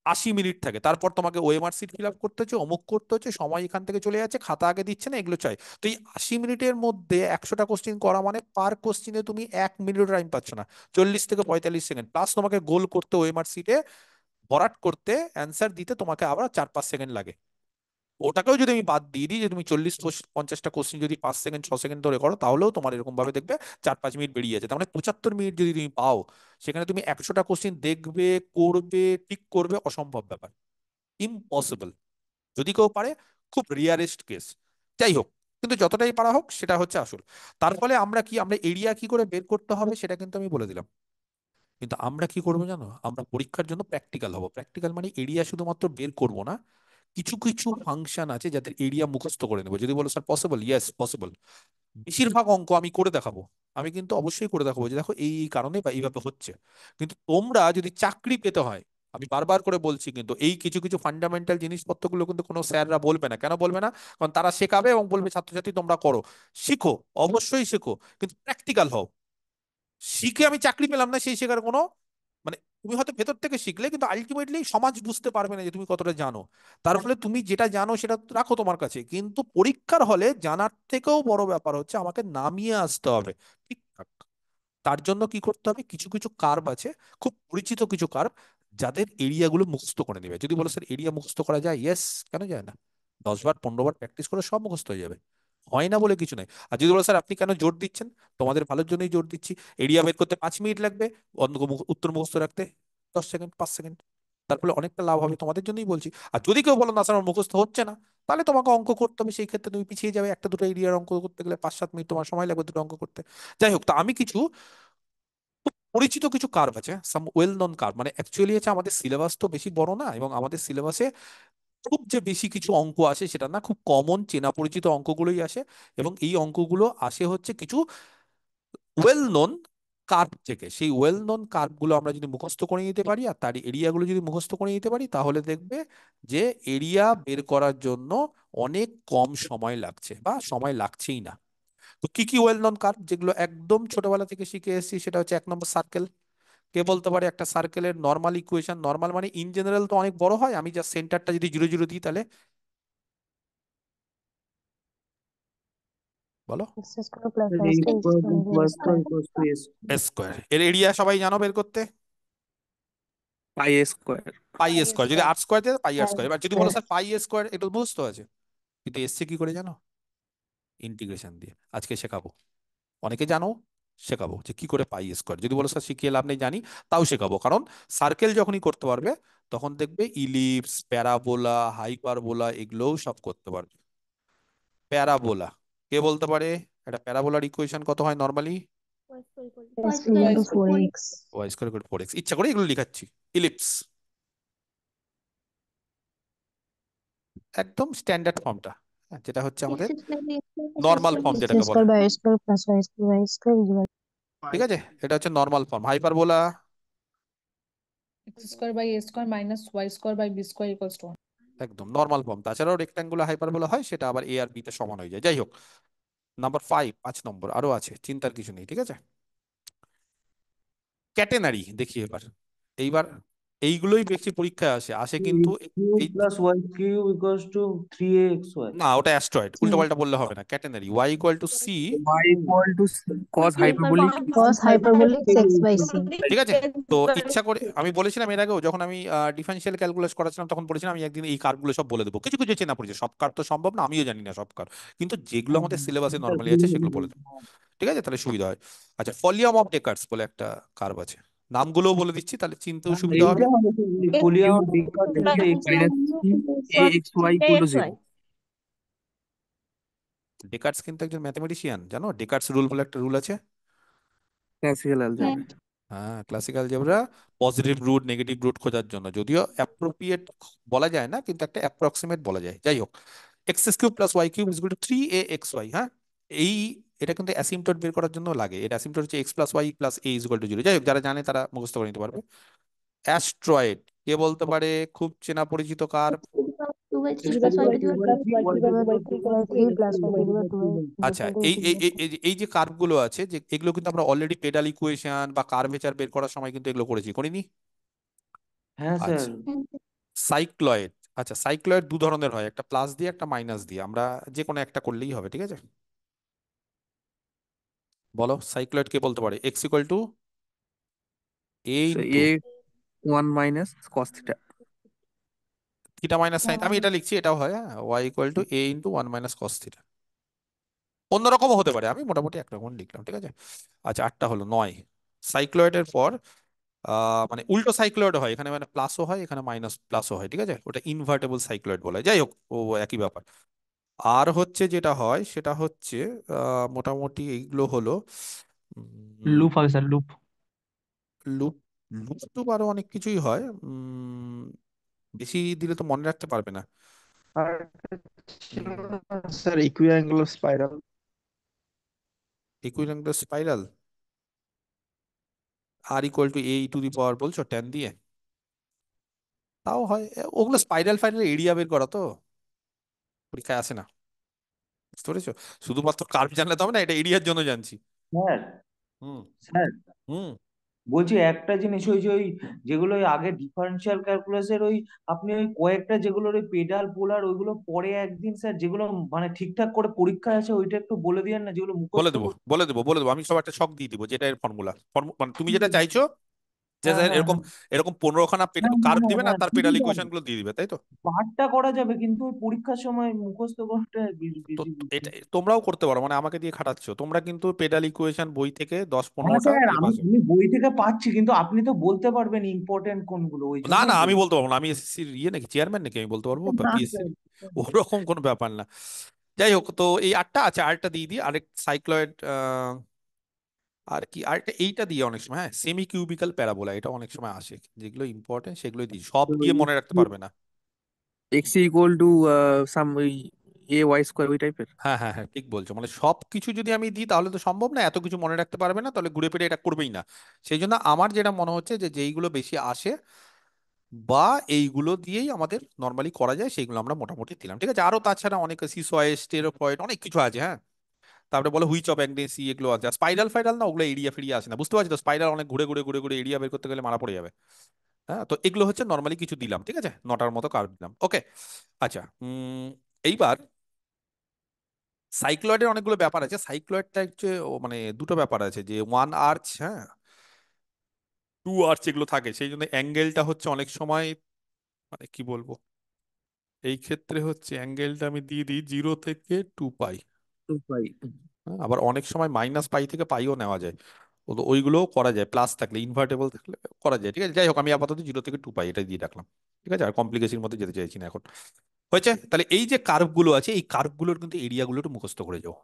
80 মিনিট থাকে, তারপর তোমাকে ওএমআর সিট ফিল আপ করতে হচ্ছে, অমুক করতে হচ্ছে, সময় এখান থেকে চলে যাচ্ছে, খাতা আগে দিচ্ছে না, এগুলো চাই। তো এই 80 মিনিটের মধ্যে 100টা কোশ্চিন করা মানে পার কোশ্চিনে তুমি 1 মিনিট টাইম পাচ্ছ না, 40 থেকে 45 সেকেন্ড, প্লাস তোমাকে গোল করতে ওএমআর সিটে ভরাট করতে অ্যান্সার দিতে তোমাকে আবার 4-5 সেকেন্ড লাগে। ওটাকেও যদি আমি বাদ দিয়ে দিই যে তুমি 40-50টা কোশ্চেন যদি 5 সেকেন্ড 6 সেকেন্ড ধরে করো, তাহলেও তোমার এরকম ভাবে দেখবে 4-5 মিনিট বেরিয়ে যাচ্ছে। তার মানে 75 মিনিট যদি তুমি পাও, সেখানে তুমি 100টা কোশ্চেন দেখবে, করবে, ঠিক করবে, অসম্ভব ব্যাপার, ইম্পসিবল। যদি কেউ পারে, খুব রিয়ারেস্ট কেস। যাই হোক, কিন্তু যতটাই পারা হোক সেটা হচ্ছে আসল। তার ফলে আমরা এরিয়া কি করে বের করতে হবে সেটা কিন্তু আমি বলে দিলাম। কিন্তু আমরা কি করবো জানো, আমরা পরীক্ষার জন্য প্র্যাকটিক্যাল হব। প্র্যাকটিক্যাল মানে এরিয়া শুধুমাত্র বের করব না, কিছু কিছু ফাংশন আছে যাদের এরিয়া মুখস্থ করে নেবো। যদি বলো স্যার পসিবল, ইয়েস পসিবল। বেশিরভাগ অঙ্ক আমি করে দেখাবো। আমি কিন্তু অবশ্যই করে দেখাবো যে দেখো এই এই কারণে বা এইভাবে হচ্ছে। কিন্তু তোমরা যদি চাকরি পেতে হয়, আমি বারবার করে বলছি, কিন্তু এই কিছু কিছু ফান্ডামেন্টাল জিনিসপত্রগুলো কিন্তু কোনো স্যাররা বলবে না। কেন বলবে না? কারণ তারা শেখাবে এবং বলবে ছাত্রছাত্রী তোমরা করো। শিখো, অবশ্যই শেখো, কিন্তু প্র্যাকটিক্যাল হও। শিখে আমি চাকরি পেলাম না, সেই শেখার কোনো মানে, তুমি হয়তো ভেতর থেকে শিখলে কিন্তু আলটিমেটলি সমাজ বুঝতে পারবে না যে তুমি কতটা জানো। তার ফলে তুমি যেটা জানো সেটা রাখো তোমার কাছে, কিন্তু পরীক্ষার হলে জানার থেকেও বড় ব্যাপার হচ্ছে আমাকে নামিয়ে আসতে হবে ঠিকঠাক। তার জন্য কি করতে হবে, কিছু কিছু কার্ভ আছে, খুব পরিচিত কিছু কার্ভ, যাদের এরিয়াগুলো মুখস্থ করে নেবে। যদি বলো স্যার এরিয়া মুখস্থ করা যায়, ইয়েস, কেন যায় না? 10 বার 15 বার প্র্যাকটিস করে সব মুখস্থ হয়ে যাবে। হয় না বলে কিছু নাই। আর যদি বলো স্যার আপনি কেন জোর দিচ্ছেন, তোমাদের ভালোর জন্যই জোর দিচ্ছি। এরিয়া বের করতে 5 মিনিট লাগবে, উত্তর মুখস্থ রাখতে 10 সেকেন্ড 5 সেকেন্ড। তার ফলে অনেকটা লাভ হবে, তোমাদের জন্যই বলছি। আর যদি কেউ বলো না স্যার আমার মুখস্থ হচ্ছে না, তাহলে তোমাকে অঙ্ক করতে হবে। সেই ক্ষেত্রে তুমি পিছিয়ে যাবে, একটা দুটো এরিয়ার অঙ্ক করতে গেলে 5-7 মিনিট তোমার সময় লাগবে দুটো অঙ্ক করতে। যাই হোক, তা আমি কিছু পরিচিত কিছু কার্ভ আছে, সাম ওয়েল নন কার্ভ, মানে অ্যাকচুয়ালি হচ্ছে আমাদের সিলেবাস তো বেশি বড় না, এবং আমাদের সিলেবাসে খুব যে বেশি কিছু অঙ্ক আসে সেটা না, খুব কমন চেনা পরিচিত অঙ্কগুলোই আসে। এবং এই অঙ্কগুলো আসে হচ্ছে কিছু ওয়েল নোন কার্ভ থেকে। সেই ওয়েল নোন কার্ভগুলো আমরা যদি মুখস্থ করে নিতে পারি আর তার এরিয়াগুলো যদি মুখস্থ করে নিতে পারি, তাহলে দেখবে যে এরিয়া বের করার জন্য অনেক কম সময় লাগছে বা সময় লাগছেই না। তো কি কি ওয়েল নন কার্ভ যেগুলো একদম ছোটবেলা থেকে শিখে এসেছি, সেটা হচ্ছে 1 নম্বর সার্কেল। কে বলতে পারে একটা সার্কেলের নর্মাল ইকুয়েশন? নর্মাল মানে ইন জেনারেল তো অনেক বড় হয়, আমি জাস্ট সেন্টারটা যদি 0 0 দিই তাহলে, বলো। X square plus sir y a square is square equal plus to y a square square. equals to a square. Square এর এরিয়া সবাই জানো বের করতে? Pi a square. Pi Pi square, যদি square. আর স্কোয়ার দিয়ে পাই আর Y স্কোয়ার। এবার যদি বলো square. স্যার পাই স্কোয়ার, এটা বুঝতে আছে, কিন্তু এসছে কি করে জানো? ইন্টিগ্রেশন দিয়ে। আজকে শেখাবো, অনেকে জানো, শেখাবো যে কি করে পাই স্কোয়ার। যদি বলো স্যার শিখিয়ে লাভ নেই, জানি, তাও শেখাবো। কারণ সার্কেল যখনই করতে পারবে, তখন দেখবে ইলিপস, প্যারাবোলা, হাইপারবোলা এগুলোও সব করতে পারবে। প্যারাবোলা কে বলতে পারে? একটা প্যারাবোলার ইকুয়েশন কত হয় normally? S y square into equal to 4x 4x. Y square equal 4x। ইচ্ছা করে এগুলো লিখাচ্ছি। ইলিপস একদম স্ট্যান্ডার্ড ফর্মটা, যেটা হচ্ছে x আমাদের square by x square plus y normal square form plus X যেটাকে বলে। square by y square plus y square. Y square is equal. ঠিক আছে, এটা হচ্ছে normal form. Hyperbola X square by a square minus y square by b square equals to 1. একদম normal form. তাছাড়াও rectangular hyperbola হয়, সেটা আবার এ আর B তে সমান হয়ে যায়। যাই হোক, নাম্বার 5, 5 নম্বর আরো আছে, চিন্তার কিছু নেই, ঠিক আছে। ক্যাটেনারি দেখি এবার। এইবার এইগুলোই বেশি পরীক্ষায় আসে আসে A কিন্তু cube এই, plus y cube equals to 3axy. না ওটা অ্যাস্ট্রয়েড, উল্টো পাল্টা বললে হবে না। Catenary y equal to c, Y equal to cos hyperbolic Cos hyperbolic x by c. ঠিক আছে। তো ইচ্ছা করে আমি বলেছিলাম এর আগেও, যখন আমি ডিফারেন্সিয়াল ক্যালকুলাস করাছিলাম, তখন বলেছিলাম আমি একদিন এই কার্ভগুলো সব বলে দেবো। কিছু কিছু চেনা পড়েছে, সব কার্ভ তো সম্ভব না, আমিও জানি না সব কার্ভ, কিন্তু যেগুলো আমাদের সিলেবাসে নর্মালি আছে সেগুলো বলে দেবো। ঠিক আছে, তাহলে সুবিধা হয়। আচ্ছা, ফলিয়াম অফ ডেকার্টস বলে একটা কার্ভ আছে, নামগুলোও বলে দিচ্ছি, তাহলে চিনতেও সুবিধা হবে। এইটা হবে ফুলিয়া ডিকাট হচ্ছে x minus a x y equal to 0. ডেকার্টস কিন্তু একজন ম্যাথমেটিশিয়ান, জানো ডেকার্টস রুল বলে একটা রুল আছে। Classical হ্যাঁ algebra. হ্যাঁ, classical algebra, positive root negative root খোঁজার জন্য, যদিও অ্যাপ্রোপ্রিয়েট বলা যায় না, কিন্তু একটা অ্যাপ্রক্সিমেট বলা যায়। যাই হোক, x cube plus y cube is equal to 3aXy। হ্যাঁ, এই এটা কিন্তু অ্যাসিম্পটোট বের করার জন্য লাগে। এর অ্যাসিম্পটোট হচ্ছে x plus y plus a is equal to 0। যাই হোক, যারা জানে তারা মুখস্থ করে নিতে পারবে। অ্যাস্ট্রয়েড কে বলতে পারে? খুব চেনা পরিচিত curve. 2/3 X plus y equal to to the y power cube, y X to the by power 2 plus 3 3 x plus y equal to the to 2 2. আচ্ছা, equal to এই এই 0. এই এই যে এই যে কার্ভগুলো আছে, যে এগুলো কিন্তু আমরা অলরেডি পেডাল ইকুয়েশন বা কার্ভেচার বের করার সময় কিন্তু এগুলো করেছি, করিনি? হ্যাঁ স্যার। আচ্ছা, সাইক্লয়েড। আচ্ছা, সাইক্লয়েড দু ধরনের হয়, একটা প্লাস দিয়ে একটা মাইনাস দিয়ে, আমরা যে কোনো একটা করলেই হবে, ঠিক আছে। বলো সাইক্লয়েড কে বলতে পারে? X equal to A So into, a one minus cos theta. Theta minus sine, আমি এটা লিখছি, এটাও হয়, হ্যাঁ, Y equal to A into one minus cos theta. অন্যরকমও হতে পারে, আমি মোটামুটি একরকম লিখলাম, ঠিক আছে। আচ্ছা, আটটা হলো। নয়, সাইক্লয়েডের পর মানে উল্টো সাইক্লয়েড হয়, এখানে মানে প্লাসও হয়, এখানে মাইনাস প্লাসও হয়, ঠিক আছে, ওটা ইনভার্টেবল সাইক্লয়েড বলে, যাই হোক ও একই ব্যাপার। আর হচ্ছে যেটা হয় সেটা হচ্ছে মোটামুটি এইগুলো হলো লুপ হবে স্যার, লুপ। লুপ। লুপ টুপ আরো অনেক কিছুই হয়, বেশি দিলে তো মনে রাখতে পারবে না। আর ছিল হুম, না sir equiangular spiral? Equiangular spiral, R equal to A to the power বলছো ট্যান দিয়ে, তাও হয়। ওগুলো স্পাইরাল ফাইনাল এরিয়া বের করা তো, পরীক্ষায় আসে না, বুঝতে পেরেছো? শুধুমাত্র কার্ভ জানলে তো হবে না, এটা এরিয়ার জন্য জানছি। স্যার, হুম। স্যার হুম। বলছি একটা জিনিস, ওই যে ওই যেগুলো ওই আগে ডিফারেন্সিয়াল ক্যালকুলাসের ওই আপনি ওই কয়েকটা যেগুলোর ওই পেডাল পোলার ওইগুলো পরে একদিন স্যার যেগুলো মানে ঠিকঠাক করে পরীক্ষায় আছে ওইটা একটু বলে দিয়েন না, যেগুলো বলে মুখস্থ দেবো, করতে। বলে দেবো, বলে দেবো, আমি সব একটা ছক দিয়ে দিব, যেটা এর ফর্মুলা, মানে তুমি যেটা চাইছো, যে হ্যাঁ স্যার হ্যাঁ এরকম হ্যাঁ এরকম 15খানা হ্যাঁ হ্যাঁ কার্ভ হ্যাঁ দিবেন আর হ্যাঁ, তার দিয়ে পেডাল যাবে। ইকুয়েশন গুলো দিয়ে দিবে, তাই তো? পাঠটা করা যাবে কিন্তু ওই পরীক্ষার সময় মুখস্থ করাটা তো বেশি বুঝি। এটা তোমরাও করতে পারো, মানে আমাকে দিয়ে খাটাচ্ছ তোমরা, কিন্তু পেডাল ইকুয়েশন বই থেকে দশ হ্যাঁ পনেরোটা স্যার, এই আমি পাশে। আমি বই থেকে পাচ্ছি, কিন্তু আপনি তো বলতে পারবেন ইম্পর্টেন্ট কোনগুলো, ওই না না, জন্যই আমি বলছি। বলতে পারবো না, আমি এসএসসির ইয়ে নাকি, চেয়ারম্যান নাকি আমি বলতে পারবো না পিএসসি? স্যার। ওরকম কোনো ব্যাপার না। যাই হোক, তো এই আটটা আছে, আরেকটা দিয়ে দিই, আরেক সাইক্লয়েড, আর কি আরেকটা এইটা দিয়ে অনেক সময়, হ্যাঁ, সেমি কিউবিক্যাল প্যারাবোলা, এটা অনেক সময় আসে, যেগুলো ইম্পর্টেন্ট সেগুলোই দিই, সব তো দিয়ে মনে রাখতে পারবে না। এক্স ইকুয়াল টু সাম ওই এ ওয়াই স্কোয়ার ওই টাইপের। হ্যাঁ হ্যাঁ হ্যাঁ, ঠিক বলছো, মানে সব কিছু যদি আমি দিই তাহলে তো সম্ভব না, এত কিছু মনে রাখতে পারবে না, তাহলে ঘুরে ফিরে এটা করবেই না। সেই জন্য আমার যেটা মনে হচ্ছে যে যেইগুলো বেশি আসে বা এইগুলো দিয়েই আমাদের নর্মালি করা যায়, সেইগুলো আমরা মোটামুটি দিলাম, ঠিক আছে। আরো তাছাড়া অনেক সিসয়েড স্টেরোফয়েড অনেক কিছু আছে, হ্যাঁ। তারপরে বলে হুইচ অফ অ্যাংনেসি, এগুলো আছে। স্পাইরাল ফাইরাল না, ওগুলো এরিয়া ফেরিয়া আসে না, বুঝতে পারছি তো, স্পাইরাল অনেক ঘুরে ঘুরে ঘুরে ঘুরে এরিয়া বের করতে গেলে মারা পড়ে যাবে। হ্যাঁ, তো এগুলো হচ্ছে নর্মালি কিছু দিলাম, ঠিক আছে, নটার মতো কার্ভ দিলাম, ওকে। আচ্ছা, এইবার সাইক্লয়েডের অনেকগুলো ব্যাপার আছে। সাইক্লয়েডটা হচ্ছে মানে দুটো ব্যাপার আছে, যে ওয়ান আর্চ, হ্যাঁ, টু আর্চ এগুলো থাকে, সেই জন্য অ্যাঙ্গেলটা হচ্ছে অনেক সময়, মানে কি বলবো, এই ক্ষেত্রে হচ্ছে অ্যাঙ্গেলটা আমি দিয়ে দিই 0 থেকে 2 পাই। টু পাই। হ্যাঁ, আবার অনেক সময় মাইনাস পাই থেকে পাইও নেওয়া যায়, তো ওইগুলোও করা যায়, প্লাস থাকলে ইনভার্টেবল থাকলে করা যায়, ঠিক আছে। যাই হোক, আমি আপাতত 0 থেকে 2 পাই এটা দিয়ে রাখলাম, ঠিক আছে, আর কমপ্লিকেশনের মধ্যে যেতে চাইছি না এখন। হয়েছে, তাহলে এই যে কার্ভ গুলো আছে, এই কার্ভ গুলোর কিন্তু এরিয়া গুলো একটু মুখস্থ করে যাও,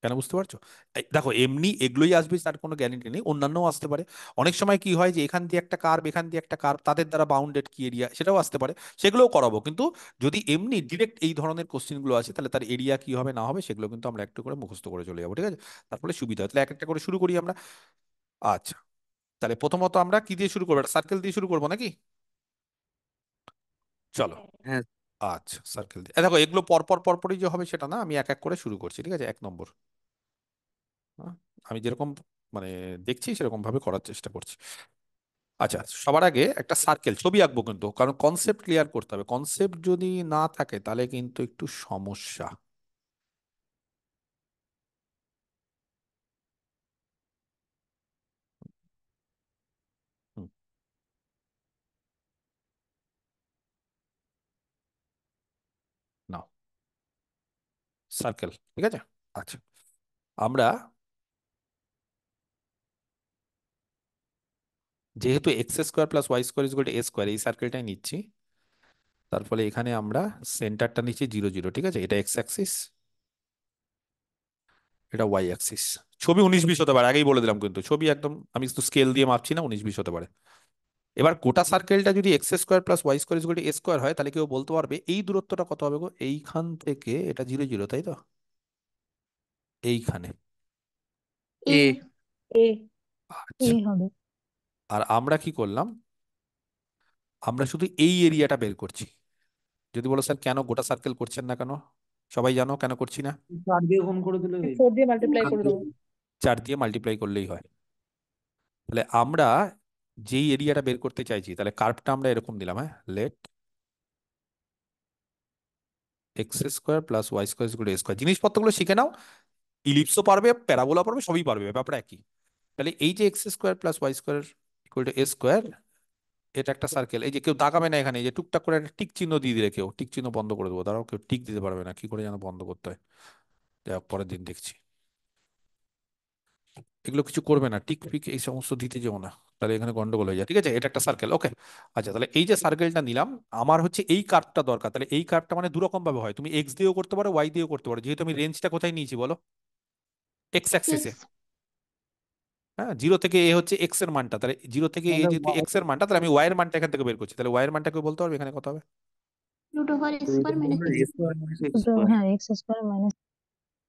কেন বুঝতে পারছো? এই দেখো, এমনি এগুলোই আসবে তার কোনো গ্যারান্টি নেই, অন্যান্যও আসতে পারে। অনেক সময় কি হয় যে এখান দিয়ে একটা কার্ভ, এখান দিয়ে একটা কার্ভ, তাদের দ্বারা বাউন্ডেড কি এরিয়া, সেটাও আসতে পারে, সেগুলোও করাবো। কিন্তু যদি এমনি ডিরেক্ট এই ধরনের কোশ্চেন গুলো আছে, তাহলে তার এরিয়া কি হবে না হবে সেগুলো কিন্তু আমরা একটু করে মুখস্থ করে চলে যাবো, ঠিক আছে। তারপরে সুবিধা হয়, তাহলে এক একটা করে শুরু করি আমরা। আচ্ছা, তাহলে প্রথমত আমরা কি দিয়ে শুরু করবো, একটা সার্কেল দিয়ে শুরু করবো নাকি? চলো। হ্যাঁ। আচ্ছা, সার্কেল দিয়ে দেখো, এগুলো পরপর পরপরই যে হবে সেটা না, আমি এক এক করে শুরু করছি, ঠিক আছে। 1 নম্বর, হ্যাঁ, আমি যেরকম মানে দেখছি সেরকম ভাবে করার চেষ্টা করছি। আচ্ছা, সবার আগে একটা সার্কেল ছবি আঁকবো, কিন্তু কারণ কনসেপ্ট ক্লিয়ার করতে হবে, কনসেপ্ট যদি না থাকে তাহলে কিন্তু একটু সমস্যা। হুম, নাও সার্কেল, ঠিক আছে। আচ্ছা, আমরা যেহেতু x square plus Y square is a square, এই সার্কেলটাই নিচ্ছি, তার ফলে এখানে আমরা সেন্টারটা নিচ্ছি 0 0, ঠিক আছে, এটা এক্স অ্যাক্সিস, এটা ওয়াই অ্যাক্সিস। ছবি 19 20 হতে পারে, আগেই বলে দিলাম, কিন্তু ছবি একদম আমি তো স্কেল দিয়ে মাপছি না, 19 20 হতে পারে। এবার গোটা সার্কেলটা যদি x square plus Y square is a square হয়, তাহলে কেউ বলতে পারবে এই দূরত্বটা কত হবে গো, এইখান থেকে এটা 0 0, তাই তো, এইখানে। এ এ। এ এ আচ্ছা, হবে। আর আমরা কি করলাম, আমরা শুধু এই এরিয়াটা বের করছি। যদি বলো স্যার কেন গোটা সার্কেল করছেন না কেন, সবাই জানো কেন করছি না? 4 দিয়ে গুণ করে দিলে হয়ে 4 দিয়ে মাল্টিপ্লাই করে দেবো। 4 দিয়ে মাল্টিপ্লাই করলেই হয়। তাহলে আমরা যেই এরিয়াটা বের করতে চাইছি, তাহলে কার্ভটা আমরা এরকম দিলাম, হ্যাঁ, let x square plus Y square is a square. জিনিসপত্রগুলো শিখে নাও, ইলিপসও পারবে, প্যারাবোলা পারবে, সবই পারবে, ব্যাপারটা একই। তাহলে এই যে x square plus Y square equal to a square, এটা একটা সার্কেল, এই যে কেউ দাগাবে না এখানে, এই যে টুকটাক করে একটা টিক চিহ্ন দিয়ে দিলে, কেউ টিক চিহ্ন বন্ধ করে দেবো, দাঁড়াও, কেউ টিক দিতে পারবে না, কি করে যেন বন্ধ করতে হয়, যাই হোক, পরের দিন দেখছি। এগুলো কিছু করবে না, টিক ফিক এই সমস্ত দিতে যেও না, তাহলে এখানে গন্ডগোল হয়ে যায়, ঠিক আছে? এটা একটা সার্কেল, ওকে। আচ্ছা, তাহলে এই যে সার্কেলটা নিলাম, আমার হচ্ছে এই কার্ভটা দরকার, তাহলে এই কার্ভটা মানে দু রকম ভাবে হয়, তুমি এক্স দিয়েও করতে পারো, ওয়াই দিয়েও করতে পারো, যেহেতু আমি রেঞ্জটা কোথায় নিয়েছি বলো, এক্স অ্যাক্সিসে। Yes. হ্যাঁ, জিরো থেকে এ হচ্ছে এক্স এর মানটা, তাহলে জিরো থেকে এ তাহলে যেহেতু এক্স এর মানটা, তাহলে আমি ওয়াই এর মানটা এখান থেকে বের করছি, তাহলে ওয়াই এর মানটা কেউ বলতে পারবে এখানে কত হবে? Root over x root square minus over x a square minus x দুটো square, হ্যাঁ x square minus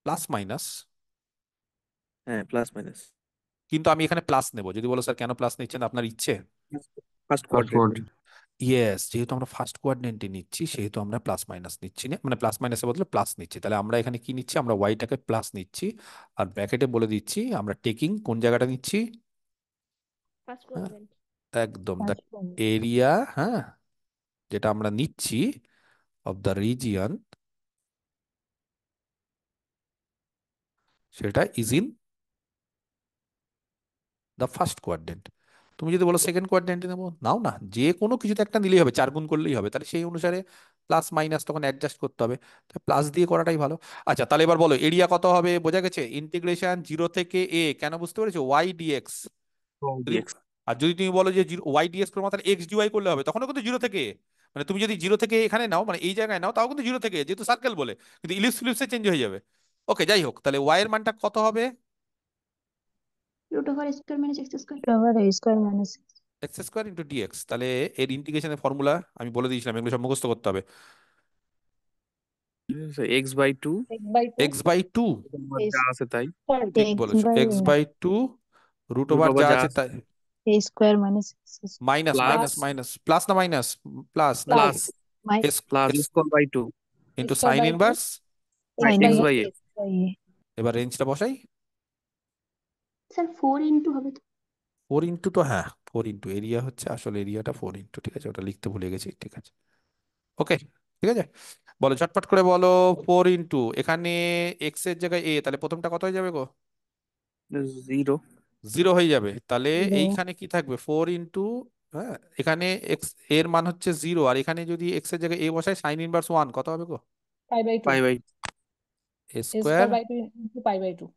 plus minus, হ্যাঁ প্লাস মাইনাস কিন্তু আমি এখানে প্লাস নেব, যদি বলো স্যার কেন প্লাস নিচ্ছেন, আপনার ইচ্ছে? First quadrant. ইয়েস, যেহেতু আমরা ফার্স্ট কোয়াড্রেন্টে নিচ্ছি, সেহেতু আমরা প্লাস মাইনাস নিচ্ছি না, মানে প্লাস মাইনাসের বদলে প্লাস নিচ্ছি, তাহলে আমরা এখানে কি নিচ্ছি, আমরা ওয়াইটাকে প্লাস নিচ্ছি, আর ব্র্যাকেটে বলে দিচ্ছি আমরা টেকিং কোন জায়গাটা নিচ্ছি। first হ্যাঁ, quadrant. একদম, দ্য ফার্স্ট এরিয়া, হ্যাঁ, যেটা আমরা নিচ্ছি অফ দ্য রিজিয়ন, সেটা is in the first quadrant. তুমি যদি বলো সেকেন্ড কোয়াড্রেন্টে নেবো, নাও না, যে কোনো কিছুতে একটা নিলেই হবে, 4 গুণ করলেই হবে, তাহলে সেই অনুসারে প্লাস মাইনাস তখন অ্যাডজাস্ট করতে হবে, তাই প্লাস দিয়ে করাটাই ভালো। আচ্ছা, তাহলে এবার বলো এরিয়া কত হবে, বোঝা গেছে? ইন্টিগ্রেশন জিরো থেকে এ, কেন বুঝতে পেরেছো, ওয়াই ডিএক্স। যদি, dx আর যদি তুমি বলো যে ওয়াই ডিএক্স করবো, তাহলে এক্স ডিওয়াই করলে হবে, তখনও কিন্তু জিরো থেকে A। মানে তুমি যদি জিরো থেকে এখানে নাও, মানে এই জায়গায় নাও, তাও কিন্তু জিরো থেকে A, যেহেতু সার্কেল বলে, কিন্তু ইলিপস ফিলিপসে চেঞ্জ হয়ে যাবে। ওকে, যাই হোক, তাহলে ওয়াই এর মানটা কত হবে? Root over x square minus x square. Over A square minus X square into DX, তাহলে এর ইন্টিগ্রেশনের ফর্মুলা আমি বলে দিয়েছিলাম, এগুলো সব মুখস্থ করতে হবে। x/2 X by two X by two, যা আছে তাই, সরি ঠিক এক্স বলেছো, by X by two root root over over যা যা আছে আছে তাই, A square minus minus plus minus minus, plus না মাইনাস, প্লাস নাকি, plus plus S, plus S square by 2 into square sine by two inverse, X sine by x A by a। X by A এবার রেঞ্জটা বসাই, Sir, 4 into হবে তো। 4 into, তো হ্যাঁ 4 into, area হচ্ছে আসলে এরিয়াটা 4 ইন্টু, ঠিক আছে, ওটা লিখতে ভুলে গেছি, ঠিক আছে, ওকে, ঠিক আছে। বলো ঝটপট করে বলো, 4 ইন্টু এখানে এক্স এর জায়গায় এ, তাহলে প্রথমটা কত হয়ে যাবে গো? 0 জিরো হয়ে যাবে, তাহলে জিরো এইখানে কি থাকবে, 4 ইন্টু, হ্যাঁ, এখানে এক্স এর মান হচ্ছে জিরো, আর এখানে যদি এক্স এর জায়গায় এ বসায় সাইন ইনভার্স 1, কত হবে গো? Pi by two pi by A A square square by two into pi by two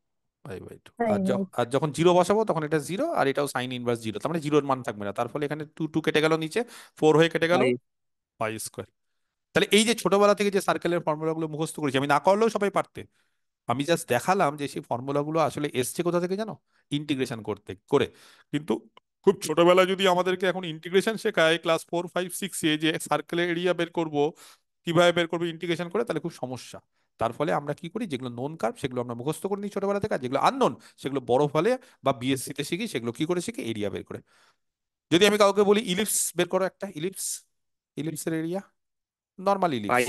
pi by two, pi R by R যখন জিরো বসাবো তখন এটা জিরো, আর এটাও সাইন ইনভার্স জিরো, তার মানে জিরোর মান থাকবে না, তার ফলে এখানে টু টু কেটে গেল, নিচে 4 হয়ে কেটে গেল, পাই পাই স্কোয়ার। তাহলে এই যে ছোটবেলা থেকে যে সার্কেলের ফর্মুলাগুলো মুখস্থ করেছি, আমি না করলেও সবাই পারতে, আমি জাস্ট দেখালাম যে সেই ফর্মুলাগুলো আসলে এসছে কোথা থেকে জানো, ইন্টিগ্রেশন করতে করে। কিন্তু খুব ছোটবেলায় যদি আমাদেরকে এখন ইন্টিগ্রেশন শেখায় ক্লাস 4 5 6-এ, যে সার্কেলের এরিয়া বের করব, কিভাবে বের করবো ইন্টিগ্রেশন করে, তাহলে খুব সমস্যা। তার ফলে আমরা কি করি, যেগুলো নোন কার্ভ সেগুলো আমরা মুখস্থ করে নিই ছোটবেলা থেকে, আর যেগুলো আননোন সেগুলো বড় ফলে বা বিএসসি তে শিখি, সেগুলো কি করে শিখি, এরিয়া বের করে। যদি আমি কাউকে বলি ইলিপস বের করো, একটা ইলিপস, ইলিপসের এরিয়া, নর্মাল পাই ইলিপস,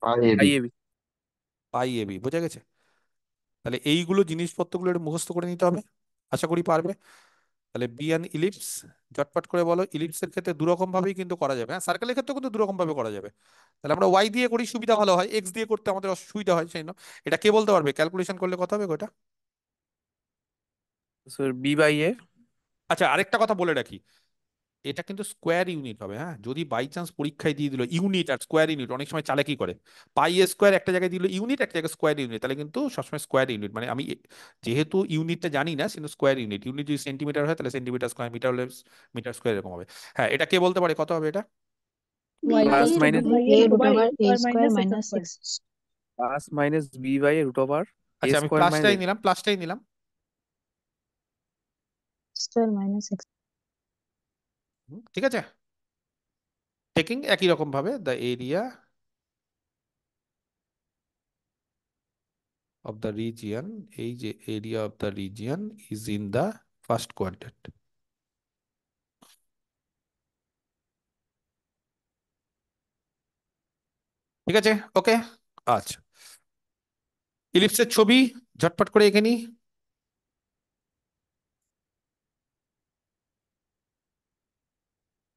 পাই এবি পাই এবি, বোঝা গেছে? তাহলে এইগুলো জিনিসপত্রগুলো একটু মুখস্থ করে নিতে হবে, আশা করি পারবে। তাহলে বি অ্যান ইলিপস, ঝটপট করে বলো, ইলিপসের ক্ষেত্রে দু রকম ভাবেই কিন্তু করা যাবে, হ্যাঁ, সার্কেলের ক্ষেত্রে কিন্তু দু রকম ভাবে করা যাবে। তাহলে আমরা ওয়াই দিয়ে করি, সুবিধা ভালো হয়, এক্স দিয়ে করতে আমাদের অসুবিধা হয়, সেই জন্য। এটা কে বলতে পারবে ক্যালকুলেশন করলে কত হবে গো এটা? স্যার বি বাই এ। আচ্ছা, আরেকটা কথা বলে রাখি, এটা কিন্তু স্কোয়ার ইউনিট হবে, হ্যাঁ, যদি বাই চান্স পরীক্ষায় দিয়ে দিল ইউনিট আর স্কোয়ার ইউনিট, অনেক সময় চালাকি করে, পাই এ স্কোয়ার একটা জায়গায় দিল ইউনিট, একটা জায়গায় স্কোয়ার ইউনিট, তাহলে কিন্তু সবসময় স্কোয়ার ইউনিট, মানে আমি যেহেতু ইউনিটটা জানি না, কিন্তু স্কোয়ার ইউনিট, ইউনিট যদি সেন্টিমিটার হয় তাহলে সেন্টিমিটার স্কোয়ার, মিটার হলে মিটার স্কোয়ার, এরকম হবে। হ্যাঁ, এটা কে বলতে পারে কত হবে এটা? b Y by plus a root minus over A A root root over A over A square square minus X minus square X plus minus B by A root over A আচ্ছা, আমি square প্লাসটাই minus নিলাম, প্লাসটাই নিলাম, square minus x ঠিক আছে, taking একই রকম ভাবে the area of the region, এই যে area of the region is in the first quadrant, ঠিক আছে, ওকে। আচ্ছা, ইলিপসের ছবি ঝটপট করে এঁকে নিই,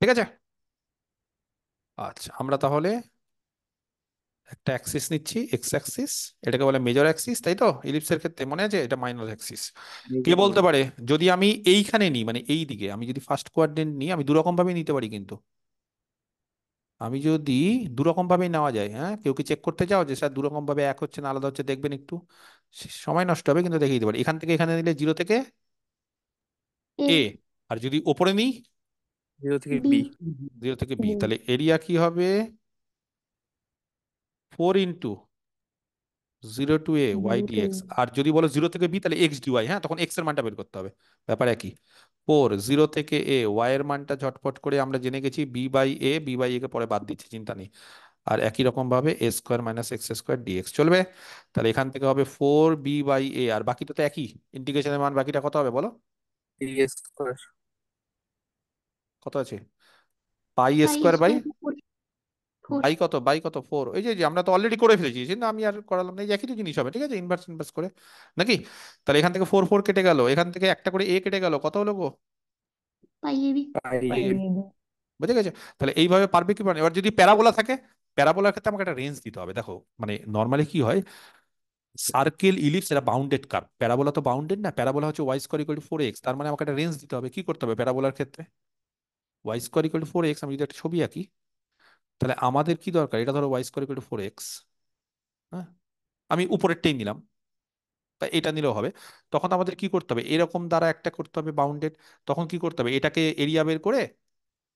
ঠিক আছে। আচ্ছা, আমরা তাহলে একটা অ্যাক্সিস নিচ্ছি, এক্স অ্যাক্সিস, এটাকে বলে মেজর অ্যাক্সিস, তাই তো? ইলিপসের ক্ষেত্রে মনে আছে এটা মাইনর অ্যাক্সিস। কে মেজর বলতে পারে যদি আমি এইখানে নিই, মানে এই দিকে আমি যদি ফার্স্ট কোয়াড্রেন্ট নিই, আমি দু রকম ভাবে নিতে পারি কিন্তু। আমি যদি দু রকম ভাবেই নেওয়া যায়, হ্যাঁ, কেউ কি চেক করতে চাও যে স্যার দু রকম ভাবে এক হচ্ছে না আলাদা হচ্ছে? দেখবেন একটু, সময় নষ্ট হবে কিন্তু দেখিয়ে দিতে পারি। এখান থেকে এখানে নিলে জিরো থেকে এ এ, আর যদি ওপরে নিই 0 থেকে বি বি। জিরো থেকে বি, B তাহলে এরিয়া কি হবে? 4 zero to A Y 0 D to X. আর যদি বলো জিরো থেকে বি, তাহলে এক্স ডি ওয়াই, হ্যাঁ, তখন এক্স এর মানটা বের করতে হবে। ব্যাপার একই। 4 থেকে এ ওয়াই এর মানটা ঝটপট করে আমরা জেনে গেছি, B by A, B by A কে পরে বাদ দিচ্ছি, চিন্তা নেই। আর একই রকম ভাবে A square minus X square DX চলবে। তাহলে এখান থেকে হবে 4 বি বাই এ, আর বাকিটা তো একই, ইন্টিগ্রেশনের মান বাকিটা কত হবে বলো? B square. কত আছে? Pi pi square by, square four four by কত 4, ওই যে যে আমরা তো অলরেডি করে ফেলেছি, না আমি আর করালাম না, এই একই তো জিনিস হবে, ঠিক আছে, ইনভার্স ইনভার্স করে নাকি? তাহলে এখান থেকে 4 কেটে গেল, এখান থেকে একটা করে এ কেটে গেল, কত হলো গো? পাই এ বি পাই পাই এ এ, বুঝে গেছে? তাহলে এইভাবে পারবে কি পারবে? এবার যদি প্যারাবোলা থাকে, প্যারাবোলার ক্ষেত্রে আমাকে একটা রেঞ্জ দিতে হবে। দেখো মানে নর্মালি কি হয়, সার্কেল ইলিপস এটা বাউন্ডেড কার্ভ, প্যারাবোলা তো বাউন্ডেড না, প্যারাবোলা হচ্ছে Y square equal to 4x, তার মানে আমাকে একটা রেঞ্জ দিতে হবে। কি করতে হবে প্যারাবোলার ক্ষেত্রে? Y square equal to 4x, আমি যদি একটা ছবি আঁকি, তাহলে আমাদের কি দরকার? এটা ধরো Y square equal to 4x, হ্যাঁ, আমি উপরেরটাই নিলাম, তা এটা নিলেও হবে। তখন আমাদের কি করতে হবে? এরকম দ্বারা একটা করতে হবে বাউন্ডেড। তখন কি করতে হবে? এটাকে এরিয়া বের করে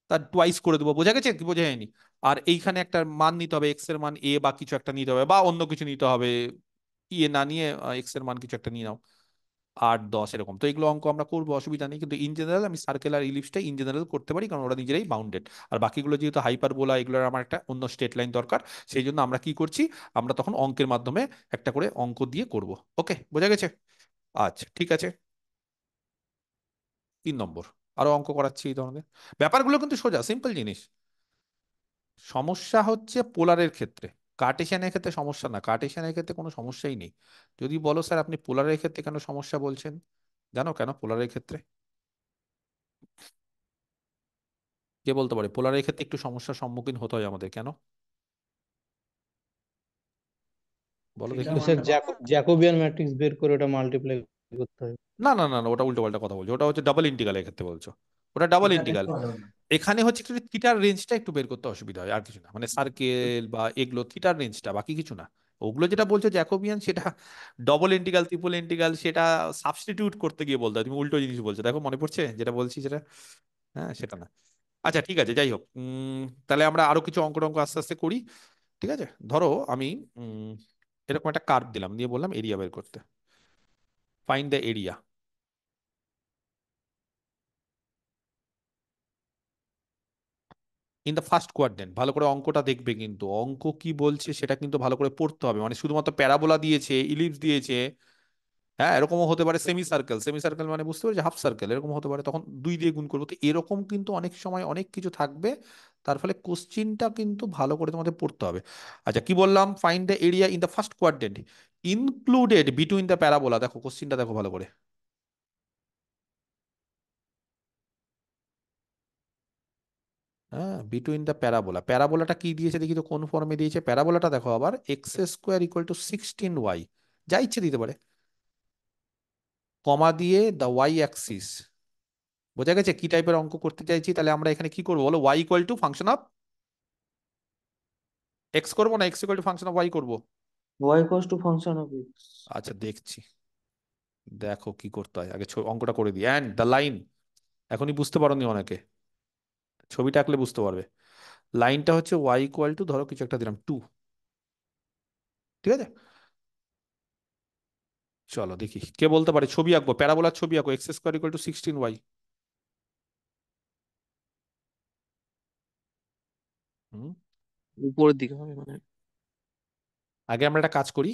তার টুয়াইস করে দেবো। বোঝা গেছে কি বোঝা যায়নি? আর এইখানে একটা মান নিতে হবে, এক্স এর মান এ বা কিছু একটা নিতে হবে, বা অন্য কিছু নিতে হবে, ইয়ে না নিয়ে এক্স এর মান কিছু একটা নিয়ে নাও, 8 10 এরকম। তো এগুলো অঙ্ক আমরা করবো, অসুবিধা নেই, কিন্তু ইন জেনারেল আমি সার্কেল আর ইলিপসটা ইন জেনারেল করতে পারি, কারণ ওরা নিজেরাই বাউন্ডেড। আর বাকিগুলো যেহেতু হাইপারবোলা, এগুলোর আমার একটা অন্য স্ট্রেট লাইন দরকার। সেই জন্য আমরা কি করছি, আমরা তখন অঙ্কের মাধ্যমে একটা করে অঙ্ক দিয়ে করব। ওকে, বোঝা গেছে? আচ্ছা ঠিক আছে। 3 নম্বর, আরো অঙ্ক করাচ্ছি এই ধরনের। ব্যাপারগুলো কিন্তু সোজা, সিম্পল জিনিস। সমস্যা হচ্ছে পোলারের ক্ষেত্রে, কার্টেশিয়ানের ক্ষেত্রে সমস্যা না, কার্টেশিয়ানের ক্ষেত্রে কোনো সমস্যাই নেই। যদি বলো স্যার আপনি পোলারের ক্ষেত্রে কেন সমস্যা বলছেন, জানো কেন পোলারের ক্ষেত্রে? কে বলতে পারে পোলারের ক্ষেত্রে একটু সমস্যার সম্মুখীন হতে হয় আমাদের, কেন? বলো দেখি। তো স্যার জ্যাকোবিয়ান ম্যাট্রিক্স বের করে ওটা মাল্টিপ্লাই করতে হয়। না না না না, ওটা উল্টো পাল্টা কথা বলছো, ওটা হচ্ছে ডাবল ইন্টিগ্রালের ক্ষেত্রে বলছো। ওটা ডাবল ইন্টিগ্রাল। এখানে হচ্ছে একটু থিটার রেঞ্জটা একটু বের করতে অসুবিধা হয়, আর কিছু না, মানে সার্কেল বা এগুলো থিটার রেঞ্জটা, বাকি কিছু না। ওগুলো যেটা বলছো জ্যাকোবিয়ান, সেটা ডবল ইন্টিগ্রাল ট্রিপল ইন্টিগ্রাল, সেটা সাবস্টিটিউট করতে গিয়ে বলতে হয়, তুমি উল্টো জিনিস বলছো, দেখো মনে পড়ছে যেটা বলছি যেটা, হ্যাঁ সেটা না। আচ্ছা ঠিক আছে, যাই হোক, তাহলে আমরা আরো কিছু অঙ্ক টঙ্ক আস্তে আস্তে করি। ঠিক আছে, ধরো আমি উম, এরকম একটা কার্ভ দিলাম, দিয়ে বললাম এরিয়া বের করতে, find the area in the first quadrant. ভালো করে অঙ্কটা দেখবে, কিন্তু অঙ্ক কি বলছে সেটা কিন্তু ভালো করে পড়তে হবে। মানে শুধুমাত্র প্যারাবোলা দিয়েছে, ইলিপস দিয়েছে, হ্যাঁ, এরকমও হতে পারে সেমি সার্কেল, সেমি সার্কেল মানে বুঝতে পারছি হাফ সার্কেল, এরকম হতে পারে, তখন 2 দিয়ে গুণ করবো। তো এরকম কিন্তু অনেক সময় অনেক কিছু থাকবে, তার ফলে কোশ্চিনটা কিন্তু ভালো করে তোমাদের পড়তে হবে। আচ্ছা কি বললাম? Find the area in the first quadrant included between the parabola. দেখো কোশ্চিনটা দেখো ভালো করে, হ্যাঁ, বিটুইন দ্য প্যারাবোলা। প্যারাবোলাটা কি দিয়েছে দেখি তো, কোন ফর্মে দিয়েছে প্যারাবোলাটা? দেখো আবার x square equal two 16y, যা ইচ্ছে দিতে পারে, কমা দিয়ে দ্য ওয়াই অ্যাক্সিস। বোঝা গেছে কি টাইপের অঙ্ক করতে চাইছি? তাহলে আমরা এখানে কি করবো বলো? Y equal to function of X করবো, না X equal to function of Y করবো? Y cos to function of X. আচ্ছা দেখছি, দেখো কি করতে হয়, আগে অঙ্কটা করে দিই। অ্যান্ড দ্য লাইন, এখনই বুঝতে পারোনি অনেকে, ছবিটা আঁকলে বুঝতে পারবে। লাইনটা হচ্ছে ওয়াই ইকুয়াল টু, ধরো কিছু একটা দিলাম 2, ঠিক আছে? চলো দেখি কে বলতে পারে, ছবি আঁকবো, প্যারাবোলার ছবি আঁকো, x square equal two 16y। হুম, উপরের দিকে হবে মানে। আগে আমরা একটা কাজ করি,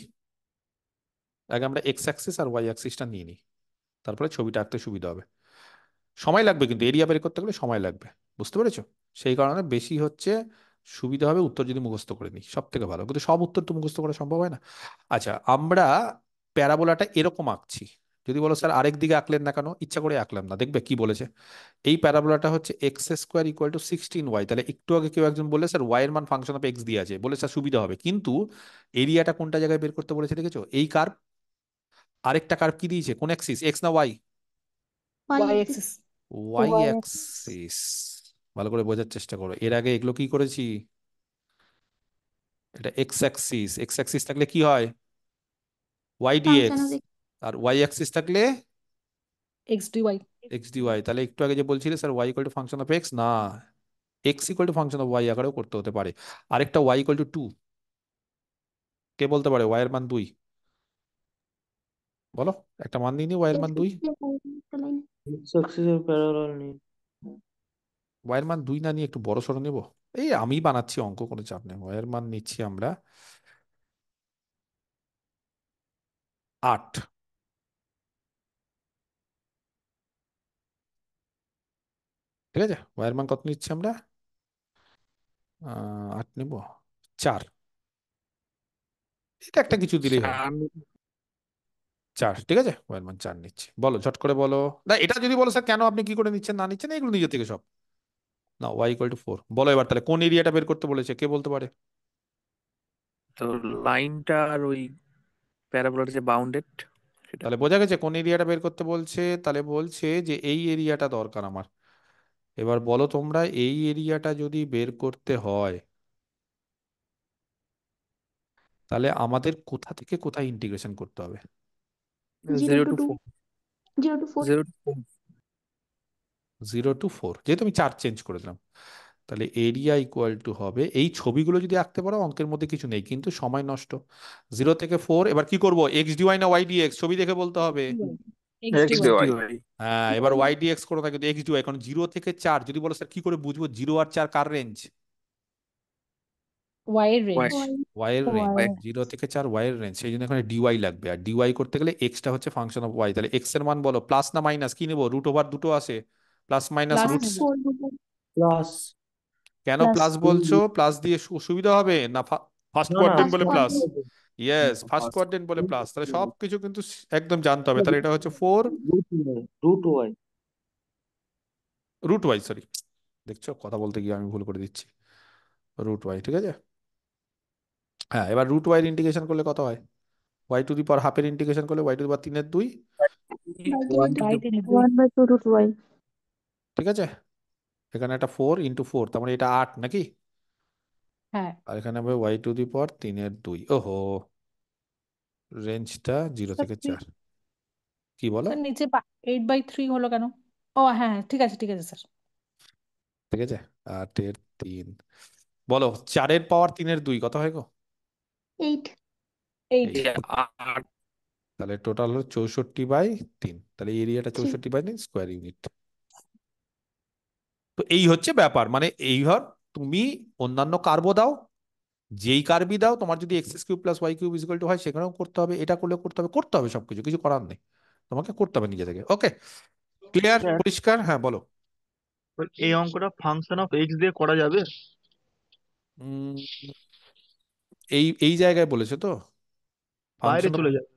আগে আমরা এক্স অ্যাক্সিস আর ওয়াই অ্যাক্সিসটা নিয়ে নিই, তারপরে ছবিটা আঁকতে সুবিধা হবে। সময় লাগবে কিন্তু, এরিয়া বের করতে গেলে সময় লাগবে, বুঝতে পেরেছো? সেই কারণে বেশি হচ্ছে সুবিধা হবে উত্তর যদি মুখস্থ করে নিই, সব থেকে ভালো, কিন্তু সব উত্তর তো মুখস্থ করা সম্ভব হয় না। আচ্ছা আমরা প্যারাবোলাটা এরকম আঁকছি, যদি বলো স্যার আরেক দিকে আঁকলেন না কেন, ইচ্ছা করে আঁকলাম না, দেখবে কি বলেছে। এই প্যারাবোলাটা হচ্ছে X square equal two 16y, তাহলে একটু আগে কেউ একজন বললে স্যার ওয়াই এর মান ফাংশন অফ এক্স দিয়ে আছে, বলে স্যার সুবিধা হবে, কিন্তু এরিয়াটা কোনটা জায়গায় বের করতে বলেছে দেখেছো, এই কার্ভ, আরেকটা কার্ভ কি দিয়েছে, কোন অ্যাক্সিস, এক্স না y? Y y axis. axis y Y axis. Axis. ভালো করে বোঝার চেষ্টা করো, এর আগে এগুলো কি করেছি, এটা এক্স অ্যাক্সিস, এক্স অ্যাক্সিস থাকলে কি হয়, ওয়াই ফাংশন ডিএক্স, অফ আর ওয়াই অ্যাক্সিস থাকলে x dy এক্স ডিওয়াই। তাহলে একটু আগে যে বলছিলে sir Y equal to function of X, না, X equal to function of Y আকারেও করতে হতে পারে। আরেকটা ওয়াই ইকুয়াল টু 2, কে বলতে পারে ওয়াই এর মান 2? বলো, একটা মান নিয়ে নি ওয়াই এর মান 2, একটা লাইন। এক্স অ্যাক্সিসের প্যারালাল নেই। ওয়াই এর মান 2 না নিয়ে একটু বড় সড়ো নেবো, এই আমি বানাচ্ছি অঙ্ক, কোনো চাপ নেই, ওয়াই এর মান নিচ্ছি আমরা 8, ঠিক আছে, ওয়াই এর মান কত নিচ্ছি আমরা, 8 নেবো, 4, এটা একটা কিছু দিলেই হবে, 4, ঠিক আছে, ওয়াই এর মান 4 নিচ্ছি, বলো ঝট করে বলো। না এটা যদি বলো স্যার কেন আপনি কি করে নিচ্ছেন না নিচ্ছেন, এগুলো নিজে থেকে সব, না ওয়াই ইকুয়াল টু 4, বলো এবার তাহলে কোন এরিয়াটা বের করতে বলেছে, কে বলতে পারে? তো লাইনটা আর ওই প্যারাবোলার যে বাউন্ডেড সেটা। তাহলে বোঝা গেছে কোন এরিয়াটা বের করতে বলছে, তাহলে বলছে যে এই এরিয়াটা দরকার আমার। এবার বলো তোমরা, এই এরিয়াটা যদি বের করতে হয় তাহলে আমাদের কোথা থেকে কোথায় ইন্টিগ্রেশন করতে হবে? Zero zero to to to four 0 to 4। 0 to 4 0 to 4, যেহেতু আমি 4 চেঞ্জ করে দিলাম, তাহলে এরিয়া ইকুয়াল টু হবে, এই ছবিগুলো যদি আঁকতে পারো অঙ্কের মধ্যে কিছু নেই, কিন্তু সময় নষ্ট। 0 থেকে 4, এবার কি করবো, এক্স ডিওয়াই না ওয়াই ডিএক্স, ছবি দেখে বলতে হবে। x X dy dy. হ্যাঁ, এবার ওয়াই ডিএক্স করো না, কিন্তু এক্স ডিওয়াই, কারণ 0 থেকে 4 যদি বলো স্যার কি করে বুঝবো 0 আর 4 কার রেঞ্জ, y এর ওয়াই রেঞ্জ ওয়াই এর রেঞ্জ, Y 0 থেকে 4 ওয়াই এর রেঞ্জ, সেই জন্য এখানে ডিওয়াই লাগবে, আর ডিওয়াই করতে গেলে এক্সটা হচ্ছে ফাংশন অফ ওয়াই, তাহলে এক্স এর মান বলো, প্লাস না মাইনাস, কি নেবো, রুট ওভার দুটো আসে, প্লাস মাইনাস প্লাস রুট, নেব প্লাস। কেন plus প্লাস বলছো, প্লাস দিয়ে সুবিধা হবে না, ফার্স্ট না না, কোয়াড্রেন্ট ফার্স্ট বলে plus, quadrant. Yes first quadrant বলে প্লাস, তাহলে সবকিছু কিন্তু একদম জানতে হবে, তাহলে এটা হচ্ছে 4 root y. Root y, sorry, দেখছো কথা বলতে গিয়ে আমি ভুল করে দিচ্ছি, রুট ওয়াই, ঠিক আছে। হ্যাঁ, এবার রুট ওয়াই ইন্টিগ্রেশন করলে কত হয়, ওয়াই টু দি পাওয়ার হাফের ইন্টিগ্রেশন করলে y to the power 3/2, y টেনে 1 by 2 root y. ঠিক আছে, এখানে একটা 4 × 4, তার মানে এটা 8 নাকি, হ্যাঁ আর এখানে হবে ওয়াই টু দি পাওয়ার 3/2, ওহো, রেঞ্জটা 0 থেকে 4, কি বলো, স্যার নিচে 8/3 হলো কেন? ও হ্যাঁ হ্যাঁ ঠিক আছে স্যার। ঠিক আছে, 8/3, বলো 4 এর পাওয়ার 3/2 কত হয় গো, 8। 8 8, আট। তাহলে টোটাল হলো 64/3, তাহলে এরিয়াটা 3। 64/3 স্কোয়ার ইউনিট। তো এই হচ্ছে ব্যাপার, মানে এইবার তুমি অন্যান্য কার্বও দাও, যেই কার্বই দাও, তোমার যদি x³ + y³ হয় সেখানেও করতে হবে, এটা করলে করতে হবে সবকিছু, কিছু করার নেই, তোমাকে করতে হবে নিজে থেকে। ওকে, ক্লিয়ার, স্যার, পরিষ্কার, হ্যাঁ বলো। এই অঙ্কটা ফাংশন অফ এক্স দিয়ে করা যাবে? উম, এই এই জায়গায় বলেছে তো বাইরে ফাংশন, চলে যাবে?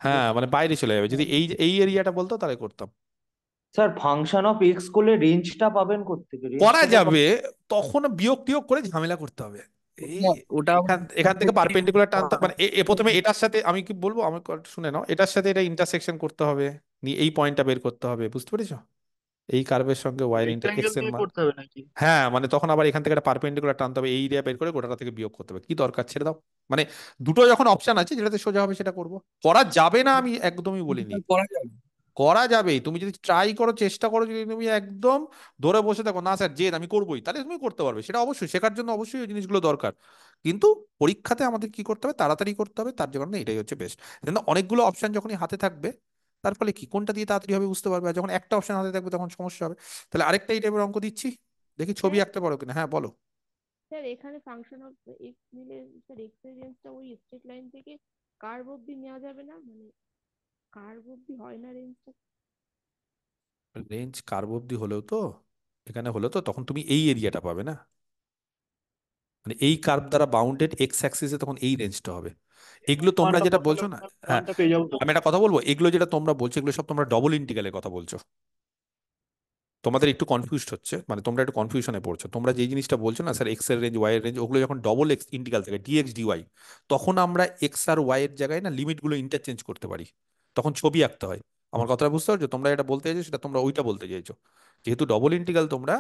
হ্যাঁ মানে বাইরে চলে যাবে, যদি এই এই এরিয়াটা বলতো তাহলে করতাম। স্যার ফাংশন অফ এক্স করলে রেঞ্জটা পাবেন কোত্থেকে, করা রেঞ্জটা তো যাবে, তখন বিয়োগ টিয়োগ করে ঝামেলা করতে হবে, এই ওটা এখান এখান থেকে পারপেন্ডিকুলার টানতে, মানে প্রথমে এটার সাথে আমি কি বলবো, আমি একটু শুনে নাও, এটার সাথে এটা ইন্টারসেকশন করতে হবে, নিয়ে এই পয়েন্টটা বের করতে হবে, বুঝতে পেরেছো, এই কার্ভের সঙ্গে ওয়াইয়ের ইন্টার রেক্টাঙ্গেল এক্স এর দিয়ে মান, করতে হবে নাকি? হ্যাঁ মানে তখন আবার এখান থেকে একটা পারপেন্ডিকুলার টানতে হবে, এই এরিয়া বের করে গোটাটা থেকে বিয়োগ করতে হবে, কি দরকার, ছেড়ে দাও, মানে দুটো যখন অপশন আছে যেটাতে সোজা হবে সেটা করবো, করা যাবে না আমি একদমই বলিনি, করা যাবে। করা যাবে, তুমি যদি ট্রাই করো, চেষ্টা করো, যদি তুমি একদম ধরে বসে থাকো না স্যার জেদ আমি করবোই, তাহলে তুমি করতে পারবে, সেটা অবশ্যই শেখার জন্য অবশ্যই এই জিনিসগুলো দরকার, কিন্তু পরীক্ষাতে আমাদের কি করতে হবে, তাড়াতাড়ি করতে হবে, তার জন্য এটাই হচ্ছে বেস্ট, কিন্তু অনেকগুলো অপশন যখনই হাতে থাকবে তার ফলে কি কোনটা দিয়ে তাড়াতাড়ি হবে বুঝতে পারবে, আর যখন একটা অপশন হাতে থাকবে তখন সমস্যা হবে। তাহলে আরেকটা এই টাইপের অঙ্ক দিচ্ছি, দেখি ছবি স্যার আঁকতে পারো কিনা, হ্যাঁ বলো। স্যার এখানে ফাংশন অফ এক্স নিলে স্যার এক্স এর রেঞ্জটা ওই স্ট্রেট লাইন থেকে কার্ভ অব্দি নেওয়া যাবে না, মানে কার্ভ অব্দি হয় না রেঞ্জটা? রেঞ্জ কার্ভ অব্দি হলেও তো, এখানে হলেও তো তখন তুমি এই এরিয়াটা পাবে না, মানে এই কার্ভ দ্বারা বাউন্ডেড এক্স অ্যাক্সিসে তখন এই রেঞ্জটা হবে, এগুলো তোমরা মানটা যেটা বসালে বলছো না, হ্যাঁ, মানটা পেয়ে যাবো তো। আমি একটা কথা বলবো, এগুলো যেটা তোমরা বলছো এগুলো সব তোমরা ডবল ইন্টিগ্রালের কথা বলছো। তোমাদের একটু কনফিউজড হচ্ছে, মানে তোমরা একটু কনফিউশনে পড়ছো। তোমরা যে জিনিসটা বলছো না স্যার এক্স এর রেঞ্জ ওয়াই এর রেঞ্জ, ওগুলো যখন ডবল এক্স ইন্টিগ্রাল থাকে ডিএক্স ডিওয়াই, তখন আমরা এক্স আর ওয়াই এর জায়গায় না লিমিটগুলো ইন্টারচেঞ্জ করতে পারি, তখন ছবি আঁকতে হয়। আমার কথাটা বুঝতে পারছো? তোমরা এটা বলতে চাইছো সেটা তোমরা ওইটা বলতে চাইছো, যেহেতু ডবল ইন্টিগ্রাল তোমরা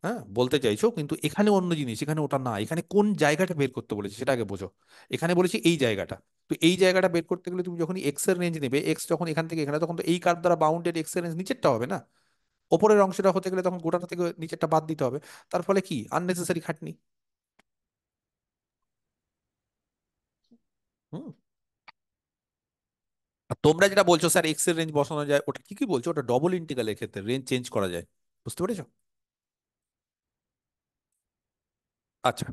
হ্যাঁ বলতে চাইছো, কিন্তু এখানে অন্য জিনিস, এখানে ওটা না। এখানে কোন জায়গাটা বের করতে বলেছি সেটা আগে বোঝো। এখানে বলেছি এই জায়গাটা, তো এই জায়গাটা বের করতে গেলে তুমি যখন এক্স এর রেঞ্জ নেবে, এক্স যখন এখান থেকে এখানে, তখন তো এই কার্ভ দ্বারা বাউন্ডেড এক্স এর রেঞ্জ নিচেরটা হবে না, ওপরের অংশটা হতে গেলে তখন গোটাটা থেকে নিচেরটা বাদ দিতে হবে। তার ফলে কি আননেসেসারি খাটনি। হুম। আর তোমরা যেটা বলছো স্যার এক্স এর রেঞ্জ বসানো যায়, ওটা ঠিকই বলছো, ওটা ডবল ইন্টিগ্রালের ক্ষেত্রে রেঞ্জ চেঞ্জ করা যায়। বুঝতে পেরেছো? আচ্ছা,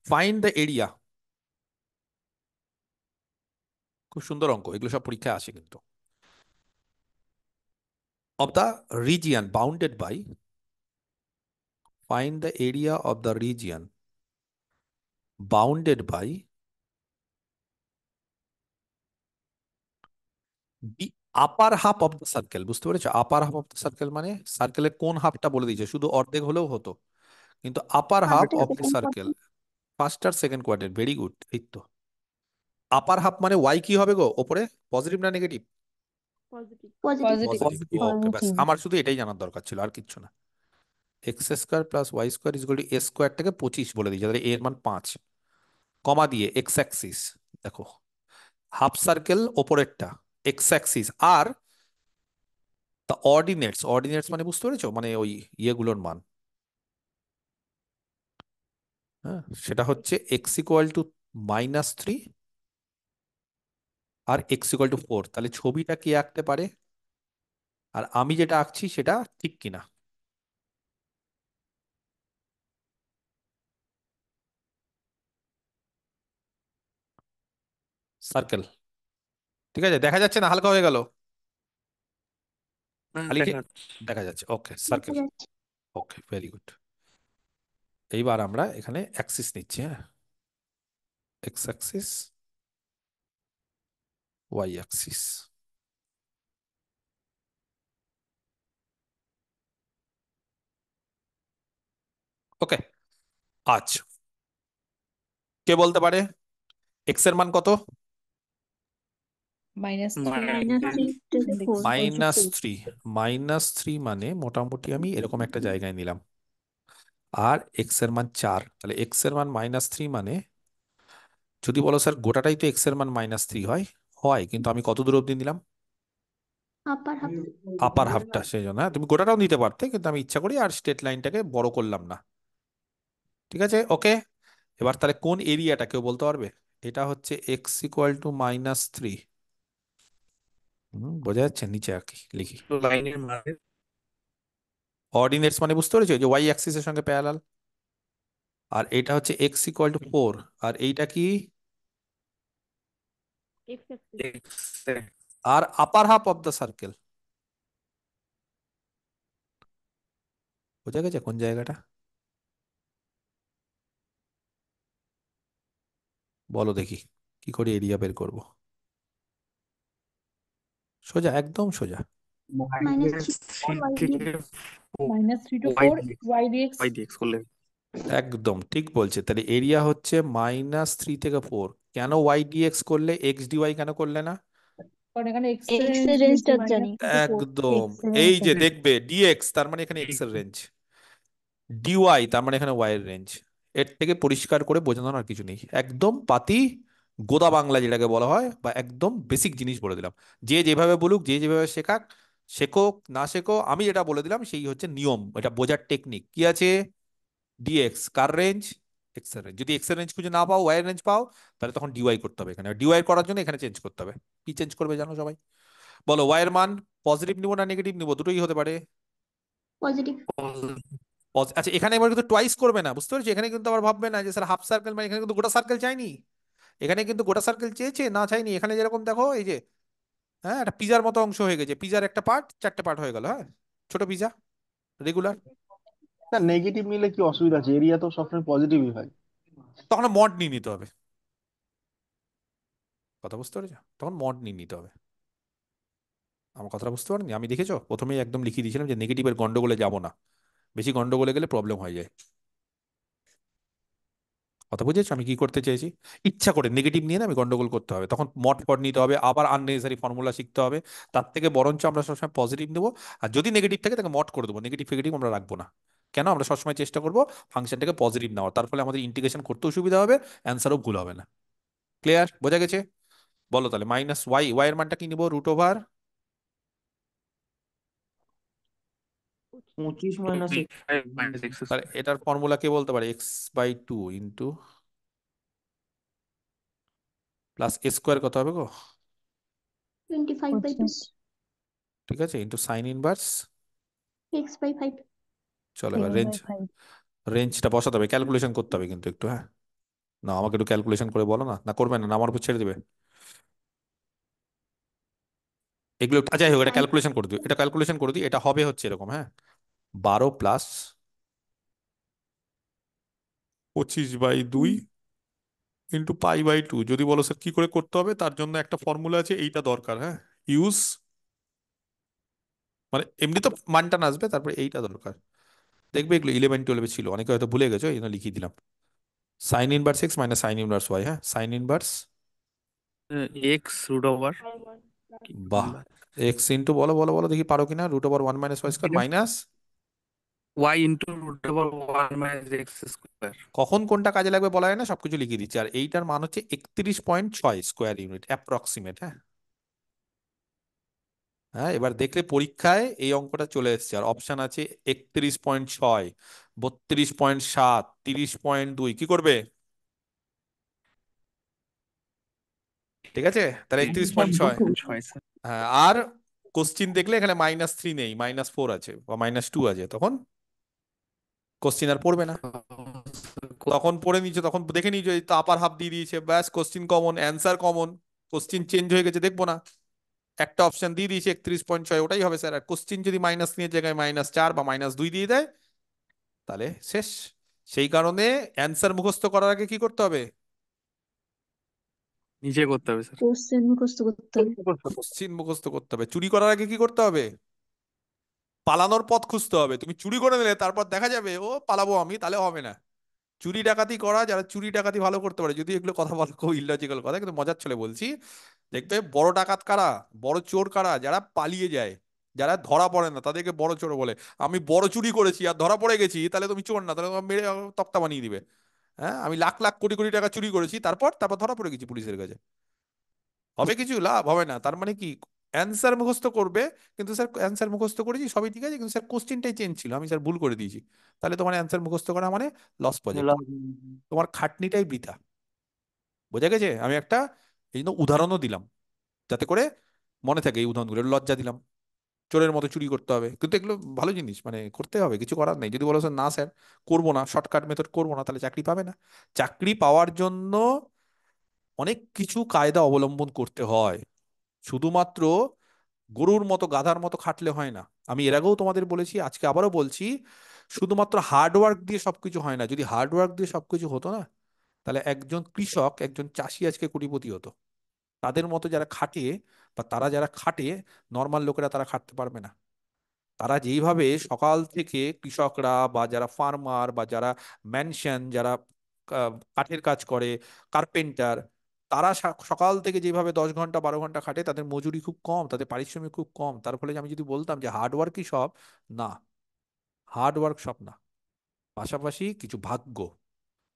ফাইন্ড দ্য এরিয়া। খুব সুন্দর অঙ্ক, এগুলো সব পরীক্ষায় আসে কিন্তু। Of the region bounded by, find the area of the region bounded by the upper half of the circle। বুঝতে পেরেছো? আপার হাফ অফ দ্য সার্কেল মানে সার্কেলের কোন হাফটা বলে দিয়েছে, শুধু অর্ধেক হলেও হতো, কিন্তু আপার হাফ ফার্স্ট আর of the second circle, first আর সেকেন্ড কোয়াড্রেন্ট। ভেরি গুড, এই তো। আপার হাফ মানে ওয়াই কি হবে গো ওপরে, পজিটিভ না negative? Positive. Positive. Positive. Positive. Okay, ব্যাস, Positive. আমার শুধু এটাই জানার দরকার ছিল, আর কিচ্ছু না। X square plus Y square is equal to A স্কোয়ারটাকে 25 বলে দিয়েছে, তাহলে এর মান 5, কমা দিয়ে এক্স অ্যাক্সিস দেখো, হাফ সার্কেল ওপরেরটা এক্স অ্যাক্সিস, আর তা অর্ডিনেটস, অর্ডিনেটস মানে বুঝতে পেরেছো, মানে ওই ইয়েগুলোর মান, হ্যাঁ, সেটা হচ্ছে এক্স ইকুয়াল টু -3 আর এক্স ইকুয়াল টু 4। তাহলে ছবিটা কে আঁকতে পারে, আর আমি যেটা আঁকছি সেটা ঠিক কিনা? সার্কেল। ঠিক আছে, দেখা যাচ্ছে না? হালকা হয়ে গেল খালি দেখা যাচ্ছে। দেখা যাচ্ছে। ওকে, দেখা সার্কেল। যাচ্ছে। ওকে, ভেরি গুড। এইবার আমরা এখানে অ্যাক্সিস নিচ্ছি, হ্যাঁ, এক্স অ্যাক্সিস, ওয়াই অ্যাক্সিস। ওকে, আচ্ছা, কে বলতে পারে এক্স এর মান কত? -3 -3 -3। -3 মানে মোটামুটি আমি এরকম একটা জায়গায় নিলাম, আর এক্স এর মান 4, তাহলে এক্স এর মান -3 মানে, যদি বলো স্যার গোটাটাই তো এক্স এর মান -3 হয়, হয়, কিন্তু আমি কত দূর অব্দি নিলাম? আপার হাফ। আপার হাফটা, সেই জন্য হ্যাঁ, তুমি গোটাটাও নিতে পারতে, কিন্তু আমি ইচ্ছা করি আর স্ট্রেট লাইনটাকে বড় করলাম না। ঠিক আছে, ওকে। এবার তাহলে কোন এরিয়াটা কেউ বলতে পারবে? এটা হচ্ছে এক্স ইকুয়াল টু -3। বোঝা যাচ্ছে? নিচে আর কি লিখি, লাইনের মানে অর্ডিনেটস মানে বুঝতে পেরেছো, যে ওয়াই অ্যাক্সিসের সঙ্গে প্যারালাল। আর এটা হচ্ছে এক্স ইকুয়াল টু 4, আর এইটা কি? X axis. এক্স আর upper half of the circle. বোঝা গেছে কোন জায়গাটা? বলো দেখি, কি করে এরিয়া বের করব? সোজা, একদম সোজা। -3 -3 y থেকে -3 to y 4 y dx। Dx করলে একদম ঠিক বলছে। তাহলে এরিয়া হচ্ছে -3 থেকে 4। কেন ওয়াই ডিএক্স করলে, এক্স ডিওয়াই কেন করলে না? কারণ এখানে x এর X রেঞ্জ এর দিয়েছে রেঞ্জটা জানি। -3 to 4। একদম। X এর এই রেঞ্জটা যে জানি। দেখবে ডিএক্স, তার মানে এখানে এক্স এর রেঞ্জ, ডিওয়াই তার মানে এখানে ওয়াই এর রেঞ্জ। এর থেকে পরিষ্কার করে বোঝানোর আর কিছু নেই, একদম পাতি গোদা বাংলা যেটাকে বলা হয়, বা একদম বেসিক জিনিস বলে দিলাম। যে যেভাবে বলুক, যে যেভাবে শেখাক, শেখো না শেখো, আমি যেটা বলে দিলাম সেই হচ্ছে নিয়ম, এটা বোঝার টেকনিক। কি আছে? ডিএক্স কার রেঞ্জ? এক্স এর রেঞ্জ। যদি এক্স এর রেঞ্জ খুঁজে না পাও, ওয়াই এর রেঞ্জ পাও, তাহলে তখন ডিওয়াই করতে হবে এখানে। ডিওয়াই করার জন্য এখানে চেঞ্জ করতে হবে। কি চেঞ্জ করবে জানো সবাই? বলো, ওয়াই এর মান পজিটিভ নিবো না নেগেটিভ নিবো? দুটোই হতে পারে। পজিটিভ। আচ্ছা, এখানে এবার কিন্তু টোয়াইস করবে না, বুঝতে পারছি? এখানে কিন্তু আবার ভাববে না যে স্যার হাফ সার্কেল, মানে এখানে কিন্তু গোটা সার্কেল চাইনি। এখানে কিন্তু গোটা সার্কেল চেয়েছে না, চাইনি। এখানে যেরকম দেখো এই যে, হ্যাঁ, একটা পিজার মতো অংশ হয়ে গেছে, পিজার একটা পার্ট, 4টে পার্ট হয়ে গেল, হ্যাঁ, ছোট পিজা রেগুলার। না, নেগেটিভ নিলে কি অসুবিধা আছে? এরিয়া তো সবসময় পজিটিভই হয়। তখন মড নিয়ে নিতে হবে। কথা বুঝতে পেরেছো? তখন মড নিয়ে নিতে হবে। আমার কথাটা বুঝতে পারেনি? আমি দেখেছো প্রথমেই একদম লিখিয়ে দিয়েছিলাম যে নেগেটিভের গন্ডগোলে যাব না, বেশি গন্ডগোলে গেলে প্রবলেম হয়ে যায়। কথা বুঝেছো আমি কি করতে চেয়েছি? ইচ্ছা করে নেগেটিভ নিয়ে না আমি গন্ডগোল করতে হবে, তখন মড ফড নিতে হবে, আবার আননেসেসারি ফর্মুলা শিখতে হবে। তার থেকে বরঞ্চ আমরা সবসময় পজিটিভ নেবো, আর যদি নেগেটিভ থাকে তাকে মড করে দেবো, নেগেটিভ ফেগেটিভ আমরা রাখবো না। কেন? আমরা সবসময় চেষ্টা করবো ফাংশনটাকে পজিটিভ নেওয়ার, তার ফলে আমাদের ইন্টিগ্রেশন করতেও সুবিধা হবে, অ্যান্সারও ভুল হবে না। ক্লিয়ার? বোঝা গেছে? বলো তাহলে মাইনাস ওয়াই, ওয়াই এর মানটা কি নিবো? Root over 25 minus x. 5 minus x তাহলে square এটার ফর্মুলা কে বলতে পারে? x/2 ইন্টু প্লাস এ স্কোয়ার কত হবে গো? 25/2 25 ঠিক আছে, ইন্টু সাইন ইনভার্স। x/5 চলো এবার 3/5 রেঞ্জটা বসাতে হবে, ক্যালকুলেশন করতে হবে কিন্তু একটু, হ্যাঁ। না আমাকে একটু ক্যালকুলেশন করে বলো না, না করবে না, না আমার উপর ছেড়ে দেবে এগুলো। যাই হোক, এটা 5 ক্যালকুলেশন করে দিই, এটা ক্যালকুলেশন করে দিই, এটা হবে হচ্ছে এরকম, হ্যাঁ। 12 প্লাস 25/2 ইন্টু পাই/2। যদি বলো স্যার কি করে করতে হবে, তার জন্য একটা ফর্মুলা আছে, এইটা দরকার, হ্যাঁ। ইউজ, মানে এমনি তো মানটা না আসবে, তারপরে এইটা দরকার। দেখবে এগুলো 11-12 ছিল, অনেকে হয়তো ভুলে গেছো, এই জন্য লিখিয়ে দিলাম। Sine inverse X minus sine inverse Y, হ্যাঁ, sine inverse. x root over বাহ, এক্স ইন্টু বলো বলো বলো দেখি পারো কিনা, root over 1 minus Y square minus y into root over 1 minus x square. কখন কোনটা কাজে লাগবে বলা হয় না, সবকিছু লিখিয়ে দিচ্ছি। আর এইটার মান হচ্ছে 31.6 স্কোয়ার ইউনিট অ্যাপ্রক্সিমেট, হ্যাঁ। হ্যাঁ, এবার দেখলে পরীক্ষায় এই অঙ্কটা চলে এসেছে, আর অপশন আছে 31.6, 32.7, 30.2, কি করবে? ঠিক আছে, তাহলে 31.6। 6 স্যার। হ্যাঁ, আর কোশ্চিন দেখলে এখানে -3 নেই, -4 আছে বা -2 আছে, তখন কোশ্চিন আর পড়বে না। তখন পড়ে নিচ্ছে, তখন দেখে নিয়েছো এই তো আপার হাফ দিয়ে দিয়েছে, ব্যাস question common, answer common, question change হয়ে গেছে দেখবো না। একটা অপশন দিয়ে দিয়েছে 31.6, ওটাই হবে স্যার। আর কোশ্চিন যদি -3 জায়গায় -4 বা -2 দিয়ে দেয়, তাহলে শেষ। সেই কারণে অ্যান্সার মুখস্থ করার আগে কি করতে হবে? নিচে করতে হবে স্যার। কোশ্চেন মুখস্থ করতে হবে। কোশ্চিন মুখস্থ করতে হবে। চুরি করার আগে কি করতে হবে? পালানোর পথ খুঁজতে হবে। তুমি চুরি করে নিলে তারপর দেখা যাবে ও পালাবো আমি, তাহলে হবে না। চুরি ডাকাতি করা, যারা চুরি ডাকাতি ভালো করতে পারে, যদি এগুলো কথা বলো খুব ইললজিক্যাল কথা, কিন্তু মজার ছলে বলছি, দেখবে বড় ডাকাত কারা, বড় চোর কারা, যারা পালিয়ে যায়, যারা ধরা পড়ে না, তাদেরকে বড় চোর বলে। আমি বড় চুরি করেছি আর ধরা পড়ে গেছি, তাহলে তুমি চোর না, তাহলে তোমার মেরে তক্তা বানিয়ে দিবে। হ্যাঁ, আমি লাখ লাখ কোটি কোটি টাকা চুরি করেছি, তারপর তারপর ধরা পড়ে গেছি পুলিশের কাছে, হবে কিছু লাভ হবে না। তার মানে কি? অ্যান্সার মুখস্থ করবে, কিন্তু স্যার অ্যান্সার মুখস্থ করেছি সবই ঠিক আছে, কিন্তু স্যার কোশ্চেনটাই চেঞ্জ ছিল, আমি স্যার ভুল করে দিয়েছি, তাহলে তোমার অ্যান্সার মুখস্থ করা মানে লস প্রজেক্ট, তোমার খাটনিটাই বৃথা। বোঝা গেছে? আমি একটা এই জন্য উদাহরণও দিলাম, যাতে করে মনে থাকে, এই উদাহরণগুলো লজ্জা দিলাম। চোরের মতো চুরি করতে হবে, কিন্তু এগুলো ভালো জিনিস, মানে করতে হবে, কিছু করার নেই। যদি বলো স্যার না স্যার করবো না, শর্টকাট মেথড করবো না, তাহলে চাকরি পাবে না। চাকরি পাওয়ার জন্য অনেক কিছু কায়দা অবলম্বন করতে হয়, শুধুমাত্র গরুর মতো গাধার মতো খাটলে হয় না। আমি এর আগেও তোমাদের বলেছি, আজকে আবারও বলছি, শুধুমাত্র হার্ডওয়ার্ক দিয়ে সবকিছু হয় না। যদি হার্ডওয়ার্ক দিয়ে সবকিছু হতো না, তাহলে একজন কৃষক, একজন চাষি আজকে কোটিপতি হতো। তাদের মতো যারা খাটে, বা তারা যারা খাটে, নর্মাল লোকেরা তারা খাটতে পারবে না। তারা যেইভাবে সকাল থেকে কৃষকরা, বা যারা ফার্মার, বা যারা ম্যানশন, যারা কাঠের কাজ করে, কার্পেন্টার, তারা সকাল থেকে যেভাবে 10 ঘন্টা 12 ঘন্টা খাটে, তাদের মজুরি খুব কম, তাদের পারিশ্রমিক খুব কম। তার ফলে আমি যদি বলতাম যে হার্ডওয়ার্কই সব, না, হার্ডওয়ার্ক সব না। পাশাপাশি কিছু ভাগ্য,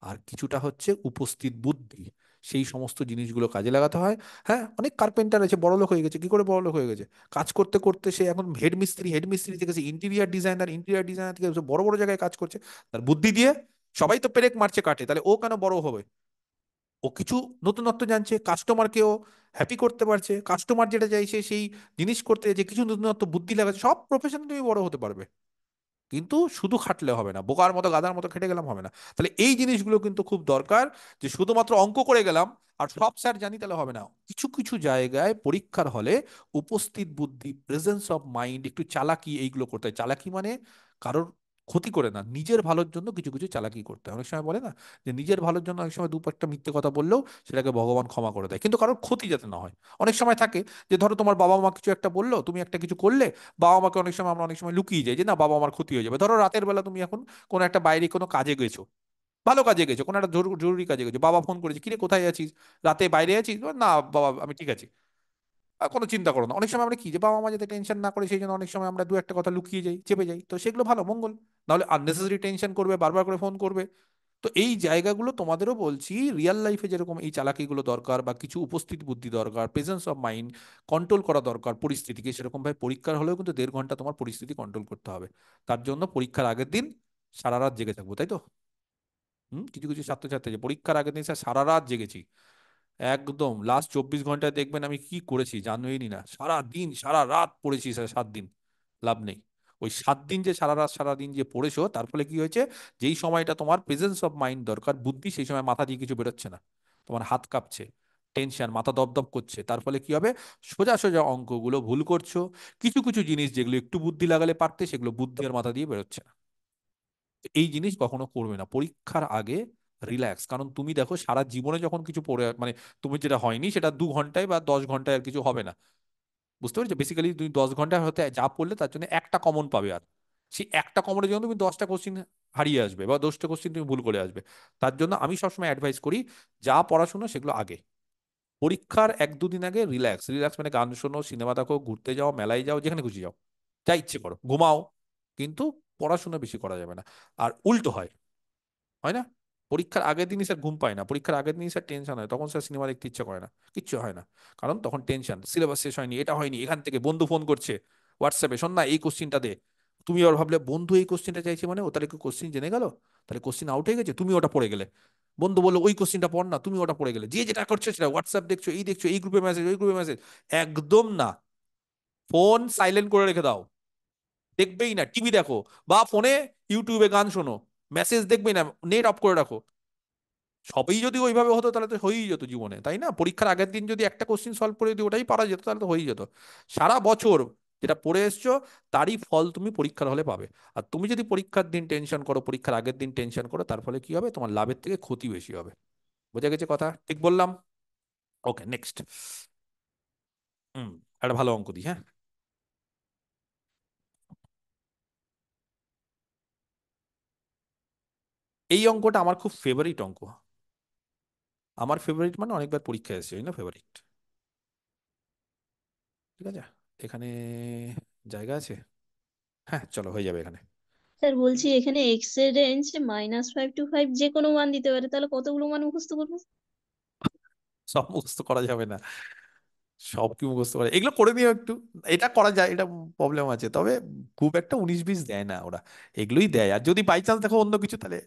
আর কিছুটা হচ্ছে উপস্থিত বুদ্ধি, সেই সমস্ত জিনিসগুলো কাজে লাগাতে হয়। হ্যাঁ, অনেক কার্পেন্টার আছে বড়লোক হয়ে গেছে, কি করে বড়লোক হয়ে গেছে? কাজ করতে করতে সে এখন হেড মিস্ত্রি, হেড মিস্ত্রি থেকে সে ইন্টেরিয়ার ডিজাইনার, ইন্টেরিয়ার ডিজাইনার থেকে সে বড় বড় জায়গায় কাজ করছে, তার বুদ্ধি দিয়ে। সবাই তো পেরেক মারছে কাটে, তাহলে ও কেন বড় হবে? ও কিছু নতুনত্ব জানছে, কাস্টমারকেও হ্যাপি করতে পারছে, কাস্টমার যেটা চাইছে সেই জিনিস করতে, যে কিছু নতুনত্ব বুদ্ধি লাগাচ্ছে। সব প্রফেশনে তুমি বড় হতে পারবে, কিন্তু শুধু খাটলে হবে না, বোকার মতো গাধার মতো খেটে গেলাম হবে না। তাহলে এই জিনিসগুলো কিন্তু খুব দরকার, যে শুধুমাত্র অঙ্ক করে গেলাম আর সব স্যার জানি, তাহলে হবে না। কিছু কিছু জায়গায় পরীক্ষার হলে উপস্থিত বুদ্ধি, প্রেজেন্স অফ মাইন্ড, একটু চালাকি, এইগুলো করতে হয়। চালাকি মানে কারোর ক্ষতি করে না, নিজের ভালোর জন্য কিছু কিছু চালাকি করতে হয়। অনেক সময় বলে না যে নিজের ভালোর জন্য অনেক সময় দু একটা মিথ্যে কথা বললেও সেটাকে ভগবান ক্ষমা করে দেয়, কিন্তু কারোর ক্ষতি যাতে না হয়। অনেক সময় থাকে যে ধরো তোমার বাবা মা কিছু একটা বললো, তুমি একটা কিছু করলে, বাবা মাকে অনেক সময় আমরা অনেক সময় লুকিয়ে যাই যে না বাবা আমার ক্ষতি হয়ে যাবে। ধরো রাতের বেলা তুমি এখন কোনো একটা বাইরে কোনো কাজে গেছো, ভালো কাজে গেছো, কোনো একটা জরুরি কাজে গেছো, বাবা ফোন করেছে, কিরে কোথায় আছিস, রাতে বাইরে আছিস, না বাবা আমি ঠিক আছি। কোনো চিন্তা করো না। অনেক সময় আমরা কি যে বাবা মা যাতে টেনশন না করে সেই জন্য অনেক সময় আমরা দু একটা কথা লুকিয়ে যাই, চেপে যাই, তো সেগুলো ভালো মঙ্গল। নাহলে আননেসেসারি টেনশন করবে, বারবার করে ফোন করবে। তো এই জায়গাগুলো তোমাদেরও বলছি, রিয়েল লাইফে যেরকম এই চালাকিগুলো দরকার বা কিছু উপস্থিত বুদ্ধি দরকার, প্রেজেন্স অফ মাইন্ড, কন্ট্রোল করা দরকার পরিস্থিতিকে, সেরকম ভাবে পরীক্ষার হলেও কিন্তু 1.5 ঘন্টা তোমার পরিস্থিতি কন্ট্রোল করতে হবে। তার জন্য পরীক্ষার আগের দিন সারা রাত জেগে থাকবো, তাই তো? কিছু কিছু ছাত্রছাত্রী যে পরীক্ষার আগের দিন স্যার সারা রাত জেগেছি, একদম লাস্ট 24 ঘন্টায় দেখবেন আমি কি করেছি জানোই না, সারা দিন সারা রাত পড়েছি স্যার 7 দিন। লাভ নেই। ওই 7 দিন যে সারা রাত সারা দিন যে পড়েছো, তার ফলে কি হয়েছে, যেই সময়টা তোমার প্রেজেন্স অফ মাইন্ড দরকার, বুদ্ধি, সেই সময় মাথা দিয়ে কিছু বেরোচ্ছে না, তোমার হাত কাঁপছে, টেনশন, মাথা দপদপ করছে। তার ফলে কি হবে, সোজা সোজা অঙ্কগুলো ভুল করছো। কিছু কিছু জিনিস যেগুলো একটু বুদ্ধি লাগালে পারতে, সেগুলো বুদ্ধি আর মাথা দিয়ে বেরোচ্ছে না। এই জিনিস কখনো করবে না পরীক্ষার আগে। রিল্যাক্স, কারণ তুমি দেখো সারা জীবনে যখন কিছু পড়ে মানে তুমি যেটা হয়নি সেটা 2 ঘন্টায় বা 10 ঘন্টায় আর কিছু হবে না। বুঝতে পারছো? বেসিক্যালি তুমি 10 ঘন্টায় হতে যা পড়লে তার জন্য একটা কমন পাবে, আর সেই একটা কমনের জন্য তুমি 10টা কোশ্চিন হারিয়ে আসবে বা 10টা কোশ্চিন তুমি ভুল করে আসবে। তার জন্য আমি সবসময় অ্যাডভাইস করি, যা পড়াশোনা সেগুলো আগে, পরীক্ষার 1-2 দিন আগে রিল্যাক্স। রিল্যাক্স মানে গান শোনো, সিনেমা দেখো, ঘুরতে যাও, মেলায় যাও, যেখানে খুশি যাও, যা ইচ্ছে করো, ঘুমাও, কিন্তু পড়াশোনা বেশি করা যাবে না। আর উল্টো হয়, হয় না? পরীক্ষার আগের দিনই স্যার ঘুম পায় না, পরীক্ষার আগের দিনই স্যার টেনশন হয়, তখন স্যার সিনেমা দেখতে ইচ্ছে করে না, কিচ্ছু হয় না। কারণ তখন টেনশন, সিলেবাস শেষ হয়নি, এটা হয়নি, এখান থেকে বন্ধু ফোন করছে হোয়াটসঅ্যাপে, শোন না এই কোশ্চিনটা দে। তুমি আবার ভাবলে বন্ধু এই কোশ্চিনটা চাইছে, মানে ও তাহলে কোশ্চিন জেনে গেল, তাহলে কোশ্চিন আউট হয়ে গেছে, তুমি ওটা পড়ে গেলে। বন্ধু বললো ওই কোশ্চিনটা পড় না, তুমি ওটা পড়ে গেলে, যে যেটা করছে সেটা হোয়াটসঅ্যাপ দেখছো, এই দেখছো, এই গ্রুপে মেসেজ, ওই গ্রুপে মেসেজ। একদম না, ফোন সাইলেন্ট করে রেখে দাও, দেখবেই না, টিভি দেখো বা ফোনে ইউটিউবে গান শোনো, মেসেজ দেখবেই না, নেট অফ করে রাখো। সবই যদি ওইভাবে হতো তাহলে তো হয়েই যেত জীবনে, তাই না? পরীক্ষার আগের দিন যদি একটা কোশ্চিন সলভ করে যদি ওটাই পারা যেত তাহলে তো হয়েই যেত। সারা বছর যেটা পড়ে এসছো তারই ফল তুমি পরীক্ষার হলে পাবে। আর তুমি যদি পরীক্ষার দিন টেনশন করো, পরীক্ষার আগের দিন টেনশন করো, তার ফলে কি হবে, তোমার লাভের থেকে ক্ষতি বেশি হবে। বোঝা গেছে কথা? ঠিক বললাম? ওকে, নেক্সট। হুম, একটা ভালো অঙ্ক দিই, হ্যাঁ। এই অঙ্কটা আমার খুব ফেভারিট অঙ্ক। আমার ফেভারিট মানে অনেকবার পরীক্ষায় এসেছে, না ফেভারিট। ঠিক আছে, এখানে জায়গা আছে? হ্যাঁ চলো, হয়ে যাবে এখানে। স্যার বলছি এখানে এক্স এর রেঞ্জ -5 to 5 যে কোনো মান দিতে পারে, তাহলে কতগুলো মান মুখস্থ করবো? সব মুখস্থ করা যাবে না, সব কি মুখস্থ করে, এগুলো করে নিও একটু। এটা করা যায়, এটা প্রবলেম আছে, তবে খুব একটা 19-20 দেয় না ওরা, এগুলোই দেয়। আর যদি বাই চান্স দেখো অন্য কিছু, তাহলে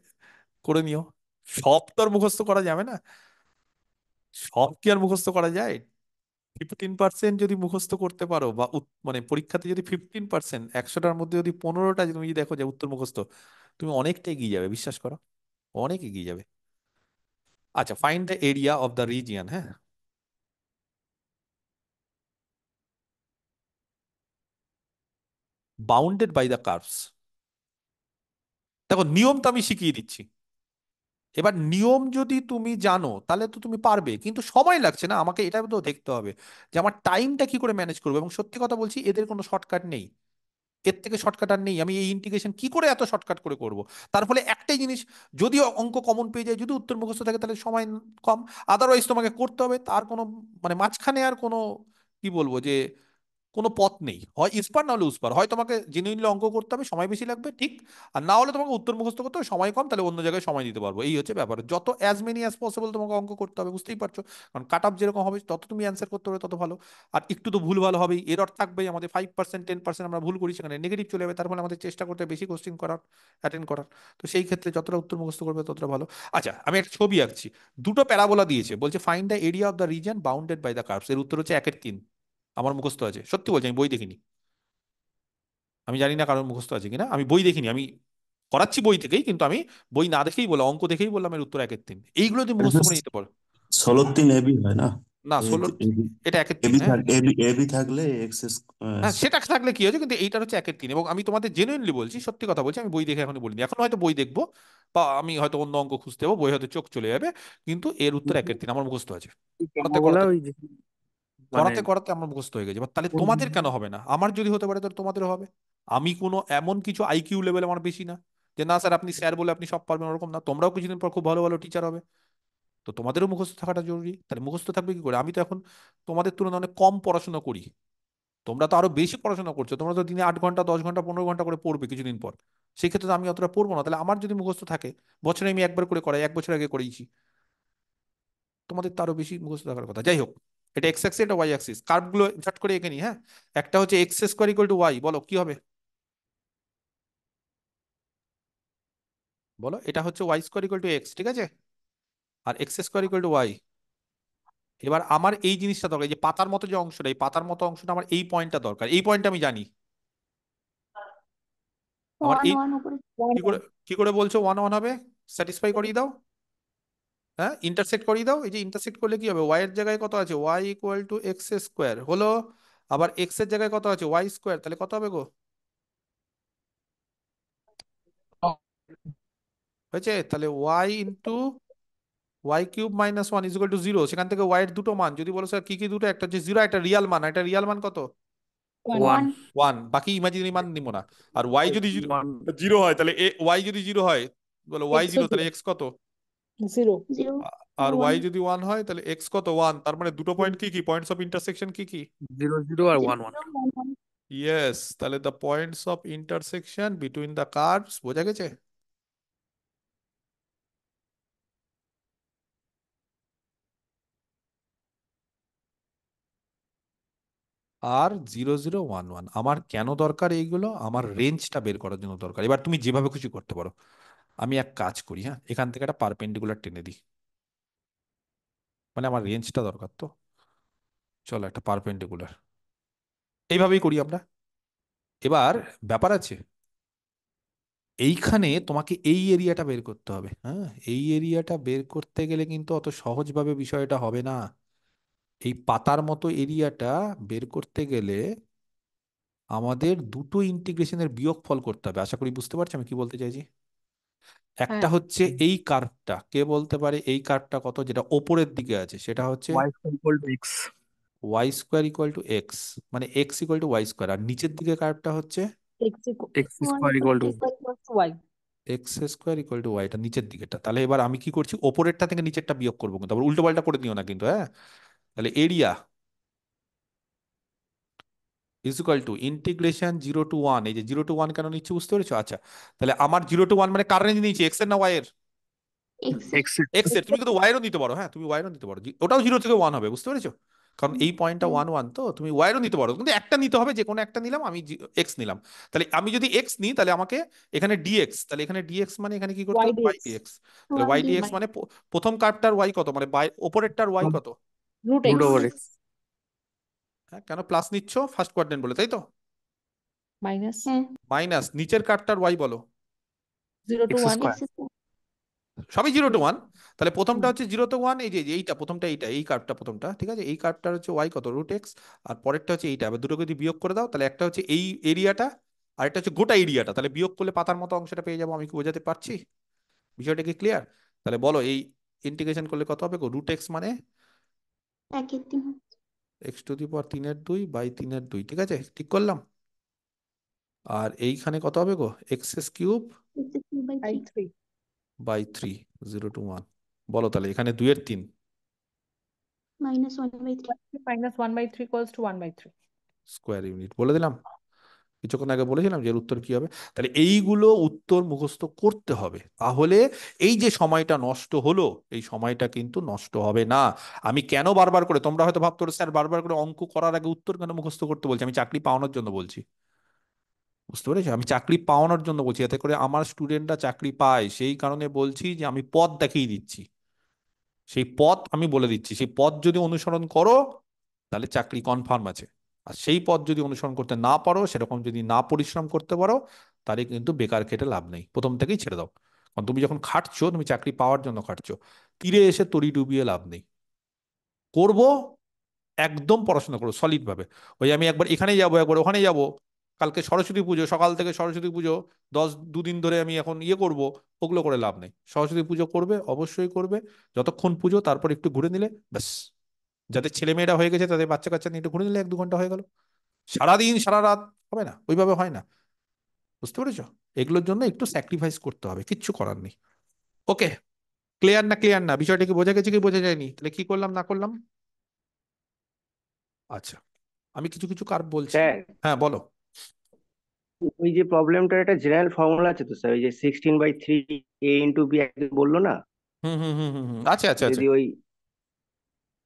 করে নিও। সব তো আর মুখস্থ করা যাবে না, সব কি আর মুখস্থ করা যায়? 15% যদি মুখস্থ করতে পারো বা মানে পরীক্ষাতে যদি 15%, 100টার মধ্যে যদি 15টা তুমি যদি দেখো যে উত্তর মুখস্থ, তুমি অনেকটা এগিয়ে যাবে, বিশ্বাস করো, অনেক এগিয়ে যাবে। আচ্ছা, find the area of the region, হ্যাঁ, বাউন্ডেড বাই দ্য কার্ভস। দেখো নিয়ম তো আমি শিখিয়ে দিচ্ছি, এবার নিয়ম যদি তুমি জানো তাহলে তো তুমি পারবে, কিন্তু সময় লাগছে না, আমাকে এটা তো দেখতে হবে যে আমার টাইমটা কি করে ম্যানেজ করবো। এবং সত্যি কথা বলছি, এদের কোনো শর্টকাট নেই, এর থেকে শর্টকাট আর নেই। আমি এই ইন্টিগ্রেশন কি করে এত শর্টকাট করে করব? তার ফলে একটাই জিনিস, যদি অঙ্ক কমন পেয়ে যায়, যদি উত্তর মুখস্থ থাকে, তাহলে সময় কম। আদারওয়াইজ তোমাকে করতে হবে, তার কোনো মানে মাঝখানে আর কোনো কি বলবো যে কোনো পথ নেই, হয় ইস্পার না হলে উস্পার। হয় তোমাকে জেনুইনলি অঙ্ক করতে হবে, সময় বেশি লাগবে, ঠিক, আর না হলে তোমাকে উত্তর মুখস্থ করতে হবে, সময় কম, তাহলে অন্য জায়গায় সময় দিতে পারবো। এই হচ্ছে ব্যাপার, যত অ্যাজ মেনি অ্যাজ পসিবল তোমাকে অঙ্ক করতে হবে, বুঝতেই পারছো? কারণ কাট অফ যেরকম হবে তত তুমি অ্যান্সার করতে হবে তত ভালো। আর একটু তো ভুল ভালো হবেই, এরর থাকবেই, আমাদের 5% 10% আমরা ভুল করি, সেখানে নেগেটিভ চলে যাবে, তার ফলে আমাদের চেষ্টা করতে হবে বেশি কোশ্চিন করার, অ্যাটেন্ড করার। তো সেই ক্ষেত্রে যতটা উত্তর মুখস্থ করবে ততটা ভালো। আচ্ছা, আমি একটা ছবি আঁকছি, দুটো প্যারাবোলা দিয়েছে, বলছে find the area of the region bounded by the curves. এর উত্তর হচ্ছে 1/3। আমার মুখস্থ আছে, সত্যি বলছি, আমি বই দেখিনি। আমি জানি না কারোর মুখস্থ আছে কিনা, আমি বই দেখিনি, আমি করাচ্ছি বই থেকেই, কিন্তু আমি বই না দেখেই বললাম, অঙ্ক দেখেই বললাম এর উত্তর 1/3। এইগুলো তুমি মুখস্থ করে নিতে পারো। 16 3 এবি হয় না? না ষোলো, এটা একের তিন, হ্যাঁ। এবি থাকলে এক্স। হ্যাঁ সেটা থাকলে কি হয়েছে, কিন্তু এইটার হচ্ছে একের তিন। এবং আমি তোমাদের জেনুইনলি বলছি, সত্যি কথা বলছি, আমি বই দেখে এখনো বলিনি, এখন হয়তো বই দেখবো বা আমি হয়তো অন্য অঙ্ক খুঁজতে যাবো, বই হয়তো চোখ চলে যাবে, কিন্তু এর উত্তর একের তিন আমার মুখস্থ আছে। করাতে সম্ভাবনা করাতে ওই যে মানে করাতে করাতে আমার মুখস্থ হয়ে গেছে। এবার তাহলে তোমাদের কেন হবে না? আমার যদি হতে পারে তাহলে তোমাদেরও হবে। আমি কোনো এমন কিছু আইকিউ লেভেল আমার বেশি না যে না স্যার আপনি স্যার বলে আপনি সব পারবেন, ওরকম না। তোমরাও কিছুদিন পর খুব ভালো ভালো টিচার হবে, তো তোমাদেরও মুখস্থ থাকাটা জরুরি। তাহলে মুখস্থ থাকবে কি করে? আমি তো এখন তোমাদের তুলনায় অনেক কম পড়াশোনা করি, তোমরা তো আরো বেশি পড়াশোনা করছো। তোমরা তো দিনে 8 ঘন্টা 10 ঘন্টা 15 ঘন্টা করে পড়বে কিছুদিন পর, সেই ক্ষেত্রে তো আমি অতটা পড়বো না। তাহলে আমার যদি মুখস্থ থাকে, বছরে আমি একবার করে করাই, 1 বছর আগে করেইছি, তোমাদের তো আরো বেশি মুখস্থ থাকার কথা। যাই হোক, এটা এক্স অ্যাক্সিস, এটা ওয়াই অ্যাক্সিস। কার্ভ গুলো ঝট করে এঁকে নি, হ্যাঁ। একটা হচ্ছে X square equal to Y, বলো কি হবে? বলো, এটা হচ্ছে Y square equal to X, ঠিক আছে, আর X square equal to Y. এবার আমার এই জিনিসটা দরকার, এই যে পাতার মতো যে অংশটা, এই পাতার মতো অংশটা আমার এই পয়েন্টটা দরকার। এই পয়েন্টটা আমি জানি, আমার ওয়ান এই, ওয়ান উপরে কি করে, কি করে বলছো ওয়ান ওয়ান হবে? স্যাটিসফাই করিয়ে দাও, হ্যাঁ, ইন্টারসেক্ট করিয়ে দাও। এই যে ইন্টারসেক্ট করলে কি হবে? ওয়াই এর জায়গায় কত আছে? Y equal to x square হলো, আবার এক্স এর জায়গায় কত আছে? ওয়াই স্কোয়ার, তাহলে কত হবে গো? হয়েছে? তাহলে y into y cube minus one is equal to zero. সেখান থেকে ওয়াই এর দুটো মান যদি বলো স্যার কি কি দুটো, একটা হচ্ছে জিরো, একটা রিয়াল মান। একটা রিয়াল মান কত? ওয়ান। ওয়ান। One one. বাকি ইমাজিনারি মান নিব না। আর ওয়াই যদি ওয়ান জিরো হয় তাহলে ওয়াই যদি জিরো হয়, বলো ওয়াই এক্স জিরো, তাহলে জিরো। এক্স কত? জিরো। জিরো আর ওয়ান ওয়াই যদি ওয়ান হয় তাহলে এক্স কত? ওয়ান। তার মানে দুটো পয়েন্ট কি কি, পয়েন্টস অফ ইন্টারসেকশন কি কি? 0 0 আর জিরো 1 1। ওয়ান ওয়ান ইয়েস, তাহলে the points of intersection between the curves, বোঝা গেছে? আর 0 0 1 1 আমার কেন দরকার এইগুলো? আমার রেঞ্জটা বের করার জন্য দরকার। এবার তুমি যেভাবে খুশি করতে পারো। আমি এক কাজ করি, হ্যাঁ, এখান থেকে একটা পারপেন্ডিকুলার টেনে দিই, মানে আমার রেঞ্জটা দরকার তো। চলো একটা পারপেন্ডিকুলার, এইভাবেই করি আমরা। এবার ব্যাপার আছে, এইখানে তোমাকে এই এরিয়াটা বের করতে হবে, হ্যাঁ। এই এরিয়াটা বের করতে গেলে কিন্তু অত সহজভাবে বিষয়টা হবে না। এই পাতার মতো এরিয়াটা বের করতে গেলে আমাদের দুটো ইন্টিগ্রেশনের বিয়োগফল করতে হবে। আশা করি বুঝতে পারছি আমি কি বলতে চাইছি। একটা হ্যাঁ। হচ্ছে এই কার্ভটা, কে বলতে পারে এই কার্ভটা কত, যেটা ওপরের দিকে আছে? সেটা হচ্ছে y ইকুয়াল টু x। Y square equal to X, মানে X equal to Y square. আর নিচের দিকে কার্ভটা হচ্ছে X x one square equal to Y. X square equal to Y, এটা নিচের দিকেটা। তাহলে এবার আমি কি করছি, ওপরেরটা থেকে নিচেরটা বিয়োগ করবো, কিন্তু আবার উল্টো পাল্টা করে দিও না কিন্তু, হ্যাঁ। তাহলে area is equal two integration 0 to 1। এই যে 0 to 1 কেন নিচ্ছি বুঝতে পেরেছো? আচ্ছা, তাহলে আমার 0 to 1 মানে কার রেঞ্জ নিয়েছি, এক্স এর না ওয়াই এর? X x। এক্স এর। তুমি কিন্তু ওয়াই এরও নিতে পারো, হ্যাঁ, তুমি ওয়াই এরও নিতে পারো, ওটাও 0 থেকে 1 হবে, বুঝতে পেরেছো? কারণ এই পয়েন্টটা 1 1, তো তুমি ওয়াই এরও নিতে পারো, কিন্তু একটা নিতে হবে, যে কোনো একটা নিলাম, আমি এক্স নিলাম। তাহলে আমি যদি এক্স নিই তাহলে আমাকে এখানে ডিএক্স, তাহলে এখানে ডিএক্স মানে এখানে কি করতে ওয়াই হবে? Y dx. ডিএক্স। তাহলে ওয়াই ওয়াই ডি ডিএক্স মানে প্রথম কার্ভটার ওয়াই কত, মানে ওপরেরটার ওয়াই কত? Root root x over root x। হ্যাঁ, কেন প্লাস নিচ্ছ? ফার্স্ট কোয়াড্রেন্ট বলে, তাই তো? মাইনাস হ্যাঁ মাইনাস নিচের কার্ভটার ওয়াই বলো। 0 to x 1। Square. X square সবই 0 to 1। তাহলে প্রথমটা হচ্ছে 0 to 1, এই যে এইটা প্রথমটা, এইটা এই কার্ভটা প্রথমটা, ঠিক আছে। এই কার্ভটার হচ্ছে ওয়াই কত? Root x. আর পরেরটা হচ্ছে এইটা। এবার দুটোকে যদি বিয়োগ করে দাও তাহলে একটা হচ্ছে এই এরিয়াটা, আর একটা হচ্ছে গোটা এরিয়াটা। তাহলে বিয়োগ করলে পাতার মতো অংশটা পেয়ে যাবো। আমি কি বোঝাতে পারছি? বিষয়টা কি ক্লিয়ার? তাহলে বলো এই ইন্টিগ্রেশন করলে কত হবে গো? রুট এক্স মানে একের তিন x⁻³ ঠিক আছে, ঠিক করলাম। আর এইখানে কত হবে গো? x³ by three by 3। By 3, 0 to 1। বলো তাহলে এখানে 2/3 -1/3 minus 1/3 equals to 1/3। Square unit বলে দিলাম। কিছুক্ষণ আগে বলেছিলাম যে এর উত্তর কি হবে। তাহলে এইগুলো উত্তর মুখস্থ করতে হবে, তাহলে এই যে সময়টা নষ্ট হলো, এই সময়টা কিন্তু নষ্ট হবে না। আমি কেন বারবার করে, তোমরা হয়তো ভাবতো স্যার বারবার করে অঙ্ক করার আগে উত্তর কেন মুখস্থ করতে বলছি? আমি চাকরি পাওয়ানোর জন্য বলছি, বুঝতে পেরেছো? আমি চাকরি পাওয়ানোর জন্য বলছি, যাতে করে আমার স্টুডেন্টরা চাকরি পায়। সেই কারণে বলছি যে আমি পথ দেখিয়ে দিচ্ছি, সেই পথ আমি বলে দিচ্ছি। সেই পথ যদি অনুসরণ করো তাহলে চাকরি কনফার্ম আছে। আর সেই পথ যদি অনুসরণ করতে না পারো, সেরকম যদি না পরিশ্রম করতে পারো, তাহলে কিন্তু বেকার খেটে লাভ নেই, প্রথম থেকেই ছেড়ে দাও। কারণ তুমি যখন খাটছো, তুমি চাকরি পাওয়ার জন্য খাটছো, তীরে এসে তরি ডুবিয়ে লাভ নেই। করব, একদম পড়াশোনা করো সলিড ভাবে। ওই আমি একবার এখানে যাব, একবার ওখানে যাব, কালকে সরস্বতী পুজো, সকাল থেকে সরস্বতী পুজো, 2 দিন ধরে আমি এখন করব, ওগুলো করে লাভ নেই। সরস্বতী পুজো করবে, অবশ্যই করবে, যতক্ষণ পুজো, তারপর একটু ঘুরে নিলে ব্যাস। যাদের ছেলে মেয়েরা হয়ে গেছে তাদের বাচ্চা কাচ্চা নিয়ে একটু ঘুরে নিলে 1-2 ঘন্টা হয়ে গেল। সারাদিন সারা রাত হবে না, ওইভাবে হয় না। বুঝতে পেরেছো? এগুলোর জন্য একটু স্যাক্রিফাইস করতে হবে, কিচ্ছু করার নেই। ওকে, ক্লিয়ার না? ক্লিয়ার না? বিষয়টা কি বোঝা গেছে কি বোঝা যায়নি? তাহলে কি করলাম না করলাম? আচ্ছা, আমি কিছু কিছু কার বলছি। স্যার, হ্যাঁ বলো। ওই যে প্রবলেমটার একটা জেনারেল ফর্মুলা আছে তো স্যার, ওই যে 16/3 a × b একজন বললো না, হুম হুম হুম হুম হুম, আচ্ছা আচ্ছা আচ্ছা যদি ওই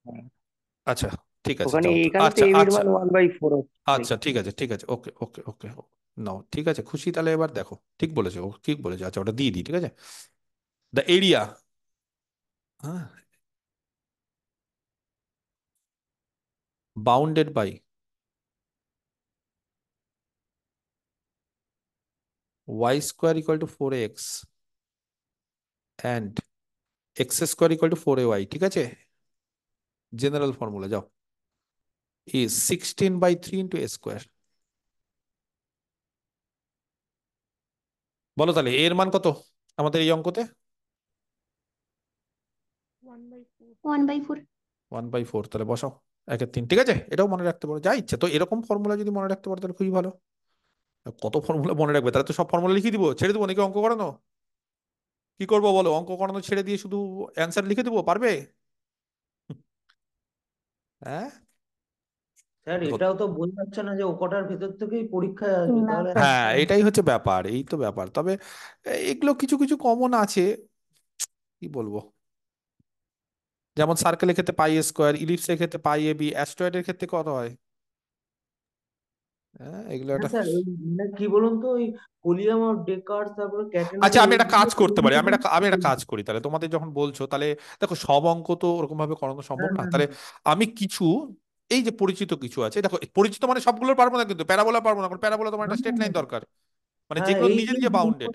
হ্যাঁ, আচ্ছা, ঠিক আছে, ওখানে যাও তো। এখানে তো আচ্ছা এম এর আচ্ছা মান 1/4 আচ্ছা, ঠিক আছে ঠিক আছে, ওকে ওকে ওকে, নাও, ঠিক আছে, খুশি? তাহলে এবার দেখো, ঠিক বলেছে, ও ঠিক বলেছে। আচ্ছা, ওটা দিয়ে দিই, ঠিক আছে। দ্য এরিয়া, হ্যাঁ, bounded by y² = 4x and x² = 4ay, ঠিক আছে। জেনারেল ফর্মুলা যাও, is 16/3 × a²। বলো তাহলে এর মান কত আমাদের এই অঙ্কতে? 1/4। 1/4। 1/4, তাহলে বসাও 1/3, ঠিক আছে। এটাও মনে রাখতে পারো, যা ইচ্ছে। তো এরকম ফর্মুলা যদি মনে রাখতে পারো তাহলে খুবই ভালো। কত ফর্মুলা মনে রাখবে? তাহলে তো সব ফর্মুলা লিখে দিব, ছেড়ে দেবো নাকি অঙ্ক করানো? কি করবো বলো? অঙ্ক করানো ছেড়ে দিয়ে শুধু অ্যান্সার লিখে দেবো? পারবে? হ্যাঁ স্যার দেখো, এটাও তো বোঝা যাচ্ছে না যে ও কটার ভেতর থেকেই পরীক্ষায় আসবে, না তাহলে স্যার। হ্যাঁ এটাই হচ্ছে ব্যাপার, এই তো ব্যাপার। তবে এগুলো কিছু কিছু কমন আছে, কি বলবো। যেমন সার্কেলের ক্ষেত্রে πa², ইলিপসের ক্ষেত্রে πab, অ্যাস্ট্রয়েডের ক্ষেত্রে কত হয়? হ্যাঁ, এগুলো হ্যাঁ একটা। স্যার, ওই মানে কি বলুন তো, ওই কোলিয়াম অফ ডেকার্স, তারপরে আচ্ছা, ক্যাটেনারি, আমি একটা এইগুলো কাজ করতে পারি, আমি একটা না কাজ করি তাহলে, তোমাদের যখন বলছো তাহলে। দেখো, সব অঙ্ক তো ওরকম ভাবে করানো না সম্ভব না, না। তাহলে আমি কিছু, এই যে পরিচিত কিছু আছে, দেখো পরিচিত মানে সবগুলো পারবো না, কিন্তু প্যারাবোলা পারবো না, কারণ প্যারাবোলা তোমার না, একটা স্ট্রেট না, লাইন না। দরকার। মানে হ্যাঁ যেগুলো এই নিজে যে নিজে বাউন্ডেড,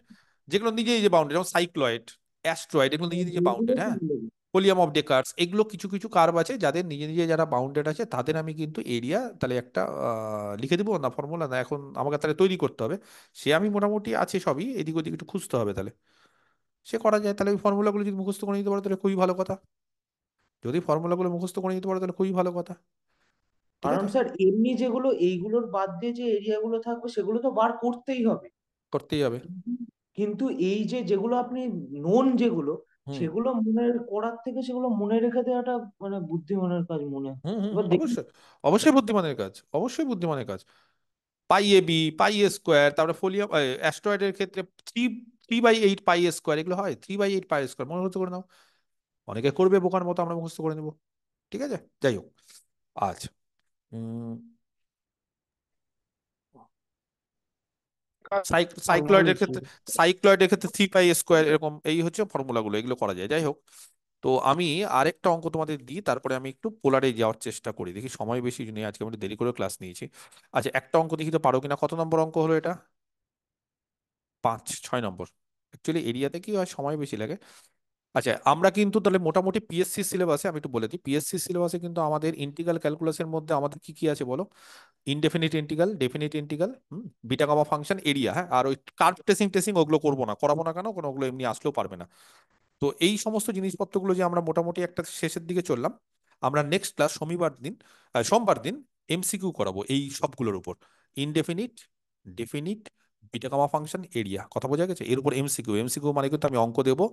যেগুলো নিজে নিজে বাউন্ডেড, যেমন সাইক্লয়েড, অ্যাস্ট্রয়েড, এগুলো নিজে নিজে এইগুলো বাউন্ডেড। তো হ্যাঁ, বলে দিই। কোলিয়াম অফ ডেকার্স, এগুলো কিছু কিছু কার্ভ আছে যাদের নিজে নিজে যারা বাউন্ডেড আছে, তাদের আমি কিন্তু এরিয়া তাহলে একটা লিখে দিব না, ফর্মুলা না, এখন আমাকে তাহলে তৈরি করতে হবে। সে আমি মোটামুটি আছে সবই, এদিক ওদিক একটু খুঁজতে হবে তাহলে। সে করা যায়, তাহলে ওই ফর্মুলাগুলো যদি মুখস্থ করে নিতে পারো তাহলে খুবই ভালো কথা। যদি ফর্মুলাগুলো মুখস্থ করে নিতে পারো তাহলে খুবই ভালো কথা, ঠিক কারণ আছে। স্যার এমনি যেগুলো এইগুলোর বাদ দিয়ে যে এরিয়াগুলো থাকবে সেগুলো তো বার করতেই হবে। করতেই হবে। কিন্তু এই যে যেগুলো আপনি নোন যেগুলো, হুম সেগুলো মনে করার থেকে সেগুলো মনে রেখে দেওয়াটা মানে বুদ্ধিমানের কাজ মনে হয়। হুম হুম এবার হুম, দেখুন। অবশ্যই, অবশ্যই বুদ্ধিমানের কাজ, অবশ্যই বুদ্ধিমানের কাজ। πab, πa², তারপরে ফোলিয়াম অ্যাস্ট্রয়েডের ক্ষেত্রে 3/8 πa², এগুলো হয় 3/8 πa², মনে করে নাও। অনেকে করবে বোকার মতো, আমরা মুখস্থ করে নেবো, ঠিক আছে। যাই হোক, আচ্ছা। উম আমরা সাইক্লয়েডের লিখছি। ক্ষেত্রে, সাইক্লয়েডের ক্ষেত্রে 3πa², এরকম এই হচ্ছে ফর্মুলাগুলো, এগুলো করা যায়। যাই হোক, তো আমি আরেকটা অঙ্ক তোমাদের দিই, তারপরে আমি একটু পোলারে যাওয়ার চেষ্টা করি, দেখি সময় বেশি নেই আজকে, আমি একটু দেরি করে ক্লাস নিয়েছি। আচ্ছা, একটা অঙ্ক দেখি তো পারো কিনা। কত নম্বর অঙ্ক হলো এটা? 6 নম্বর। অ্যাকচুয়ালি এরিয়াতে কি হয়, সময় বেশি লাগে। আচ্ছা, আমরা কিন্তু তাহলে মোটামুটি পিএসসি সিলেবাসে, আমি একটু বলে দিই, পিএসসি সিলেবাসে কিন্তু আমাদের ইন্টিগ্রাল ক্যালকুলাসের মধ্যে আমাদের কি কি আছে বলো? Indefinite integral, definite integral, beta gamma function, area. হ্যাঁ, আর ওই কার্ভ টেসিং টেসিং ওগুলো করবো না, করাবো না, কেন? কোনো ওগুলো এমনি আসলেও পারবে না। তো এই সমস্ত জিনিসপত্রগুলো যে আমরা মোটামুটি একটা শেষের দিকে চললাম, আমরা নেক্সট ক্লাস শনিবার দিন, সোমবার দিন এমসিকিউ করাবো এই সবগুলোর উপর। Indefinite, definite, beta gamma function, area, কথা বোঝা গেছে? এর উপর এমসিকিউ। এমসিকিউ মানে কিন্তু আমি অঙ্ক দেবো,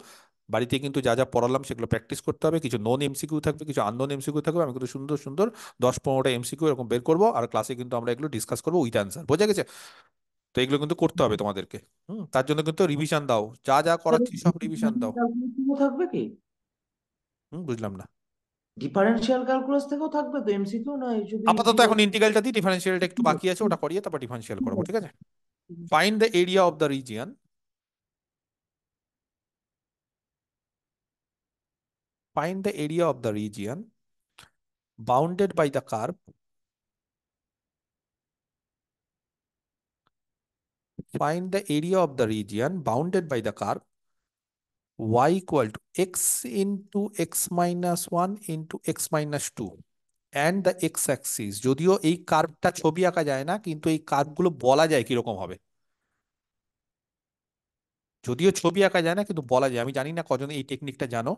বাড়িতে কিন্তু যা যা পড়ালাম সেগুলো প্র্যাকটিস করতে হবে। কিছু নন এমসিকিউ থাকবে, কিছু আননোন এমসিকিউ থাকবে। আমি কিন্তু সুন্দর সুন্দর 10-15টা এমসিকিউ এরকম বের করবো, আর ক্লাসে কিন্তু আমরা এগুলো ডিসকাস করবো উইথ অ্যান্সার, বোঝা গেছে? তো এগুলো কিন্তু করতে হবে তোমাদেরকে। তার জন্য কিন্তু রিভিশন দাও, যা যা স্যার করাচ্ছি সব রিভিশন দাও। ক্যালকুলাস থাকবে কি? বুঝলাম না। ডিফারেন্সিয়াল ক্যালকুলাস থেকেও থাকবে তো এমসিকিউ, না এই শুধু আপাতত ইন্টিগ্রাল? এখন ইন্টিগ্রালটা দিই, ডিফারেন্সিয়ালটা একটু বাকি আছে, ওটা করিয়ে তারপর ডিফারেন্সিয়াল করাবো, ঠিক আছে। Find the area of the region, find the area of the region bounded by the curve, find the area of the region bounded by the curve y equal to x into x minus one into x minus two and the x axis. যদিও এই কার্ভটা ছবি আঁকা যায় না, কিন্তু এই কার্ভগুলো বলা যায় কিরকম হবে। যদিও ছবি আঁকা যায় না, কিন্তু বলা যায়। আমি জানি না কজন এই টেকনিকটা জানো।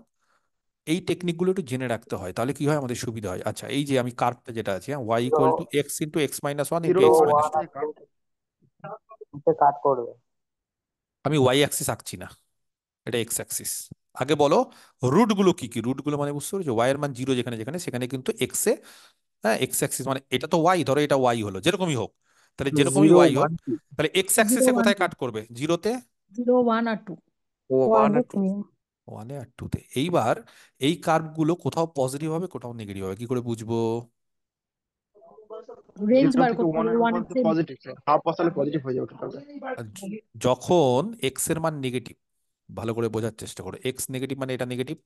এই টেকনিকগুলো একটু জেনে রাখতে হয়, তাহলে কি হয় আমাদের সুবিধা হয়। আচ্ছা, এই যে আমি কার্ভটা যেটা আছে, y equal to x into x minus one into x minus two, cut করবে। আমি y অ্যাক্সিস আঁকছি না, এটা এক্স অ্যাক্সিস। আগে বলো রুট গুলো কি কি। রুট গুলো মানে বুঝতে পেরেছো, y এর মান জিরো যেখানে যেখানে, সেখানে কিন্তু এক্স এ, হ্যাঁ এক্স অ্যাক্সিস মানে এটা তো y, ধরো এটা y হলো, যেরকমই হোক, তাহলে যেরকমই জিরো y হোক, ওয়ান টু তাহলে এক্স জিরো অ্যাক্সিসে ওয়ান কোথায় টু কাট করবে? জিরোতে, 0 1 আর 2 ও ওয়ান আর টু। ওয়ানে আর টুতে। এইবার এই কার্ভ গুলো কোথাও পজিটিভ হবে, কোথাও নেগেটিভ হবে, কি করে বুঝবো? রেঞ্জ জিরো বার থেকে করতে হবে ওয়ানের ওয়ান উপর এর তো চেয়ে পজিটিভ, হাফ আসলে পজিটিভ হয়ে যাবে টোটালটা। আর যখন এক্স এর মান নেগেটিভ, ভালো করে বোঝার চেষ্টা করো, এক্স নেগেটিভ মানে এটা নেগেটিভ,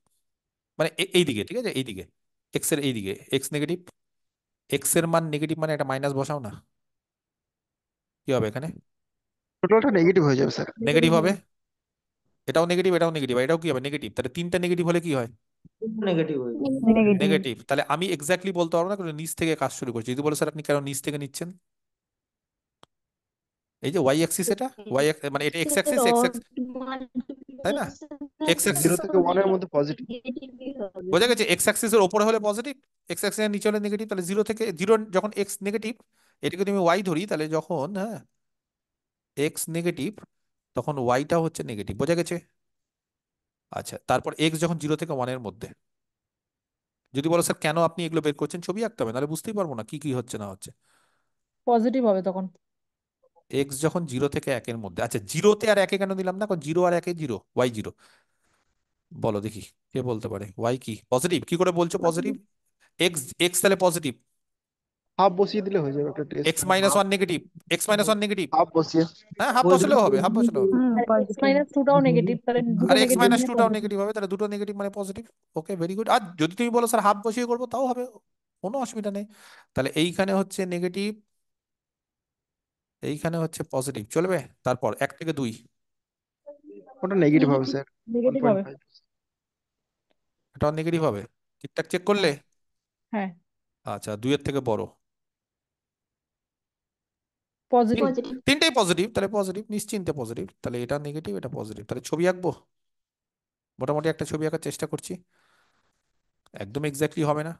মানে এই দিকে, ঠিক আছে, এই দিকে, এক্স এর এই দিকে এক্স নেগেটিভ। এক্স এর মান নেগেটিভ মানে এটা মাইনাস বসাও না, কি হবে এখানে? টোটালটা নেগেটিভ হয়ে যাবে স্যার। নেগেটিভ নেগেটিভ হবে। হবে। এটাও নেগেটিভ, এটাও নেগেটিভ, এটাও কি হবে? নেগেটিভ। তাহলে তিনটা নেগেটিভ হলে কি হয়? নেগেটিভ হয়ে যাবে। নেগেটিভ। নেগেটিভ। তাহলে আমি এক্স্যাক্টলি বলতে পারবো না, কারণ নিচ থেকে কাজ শুরু করছি। যদি বলো স্যার আপনি কেন নিচ থেকে নিচ্ছেন, এই যে ওয়াই অ্যাক্সিস, এটা ওয়াই মানে এটা X axis, x dot x, তাই না? এক্স মাল্টিপ্লিকেশন অ্যাক্সিস, জিরো থেকে ওয়ানের মধ্যে পজিটিভ। নেগেটিভই হবে। বোঝা গেছে? এক্স অ্যাক্সিসের ওপরে হলে পজিটিভ, এক্স অ্যাক্সিসের নিচে হলে নেগেটিভ। তাহলে জিরো থেকে জিরো, যখন এক্স নেগেটিভ, এটাকে তুমি ওয়াই ধরি, তাহলে যখন হ্যাঁ এক্স নেগেটিভ, তখন ওয়াইটা হচ্ছে নেগেটিভ। বোঝা গেছে? আচ্ছা, তারপর এক্স যখন জিরো থেকে ওয়ানের মধ্যে। যদি বলো স্যার কেন আপনি এগুলো বের করছেন, ছবি আঁকতে হবে, নাহলে বুঝতেই পারবো না কি কি হচ্ছে না হচ্ছে। পজিটিভ হবে তখন। এক্স যখন জিরো থেকে একের মধ্যে, আচ্ছা জিরোতে আর একে কেন দিলাম না, কারণ জিরো আর একে জিরো, ওয়াই জিরো। বলো দেখি, কে বলতে পারে ওয়াই কি পজিটিভ? কি করে বলছো পজিটিভ? এক্স, এক্স তাহলে পজিটিভ, হাফ বসিয়ে দিলে হয়ে যাবে একটা test. X minus one negative, x minus one negative. Half বসিয়ে। হ্যাঁ হাফ বসালেও হবে, হাফ বসালেও হবে। আর এক্স পজিটিভ। মাইনাস টুটাও নেগেটিভ, তাহলে দুটো আর এক্স নেগেটিভ মাইনাস মানে টুটাও পজিটিভ। নেগেটিভ হবে, তাহলে দুটো নেগেটিভ মানে পজিটিভ। ওকে, ভেরি গুড। আর যদি তুমি বলো স্যার হাফ বসিয়ে করবো, তাও হবে, কোনো অসুবিধা নেই। তাহলে এইখানে হচ্ছে নেগেটিভ, এইখানে হচ্ছে পজিটিভ, চলবে। তারপর এক থেকে দুই, ওটা নেগেটিভ হবে negative sir, one negative point হবে। ফাইভ এটাও নেগেটিভ হবে। ঠিকঠাক চেক করলে? হ্যাঁ, আচ্ছা, দুইয়ের থেকে বড়, তিন, পজিটিভ। পজিটিভ তিনটেই পজিটিভ, তাহলে পজিটিভ, নিশ্চিন্তে পজিটিভ। তাহলে এটা নেগেটিভ, এটা পজিটিভ। তাহলে ছবি আঁকবো, মোটামুটি একটা ছবি আঁকার চেষ্টা করছি। একদম এক্স্যাক্টলি হবে না,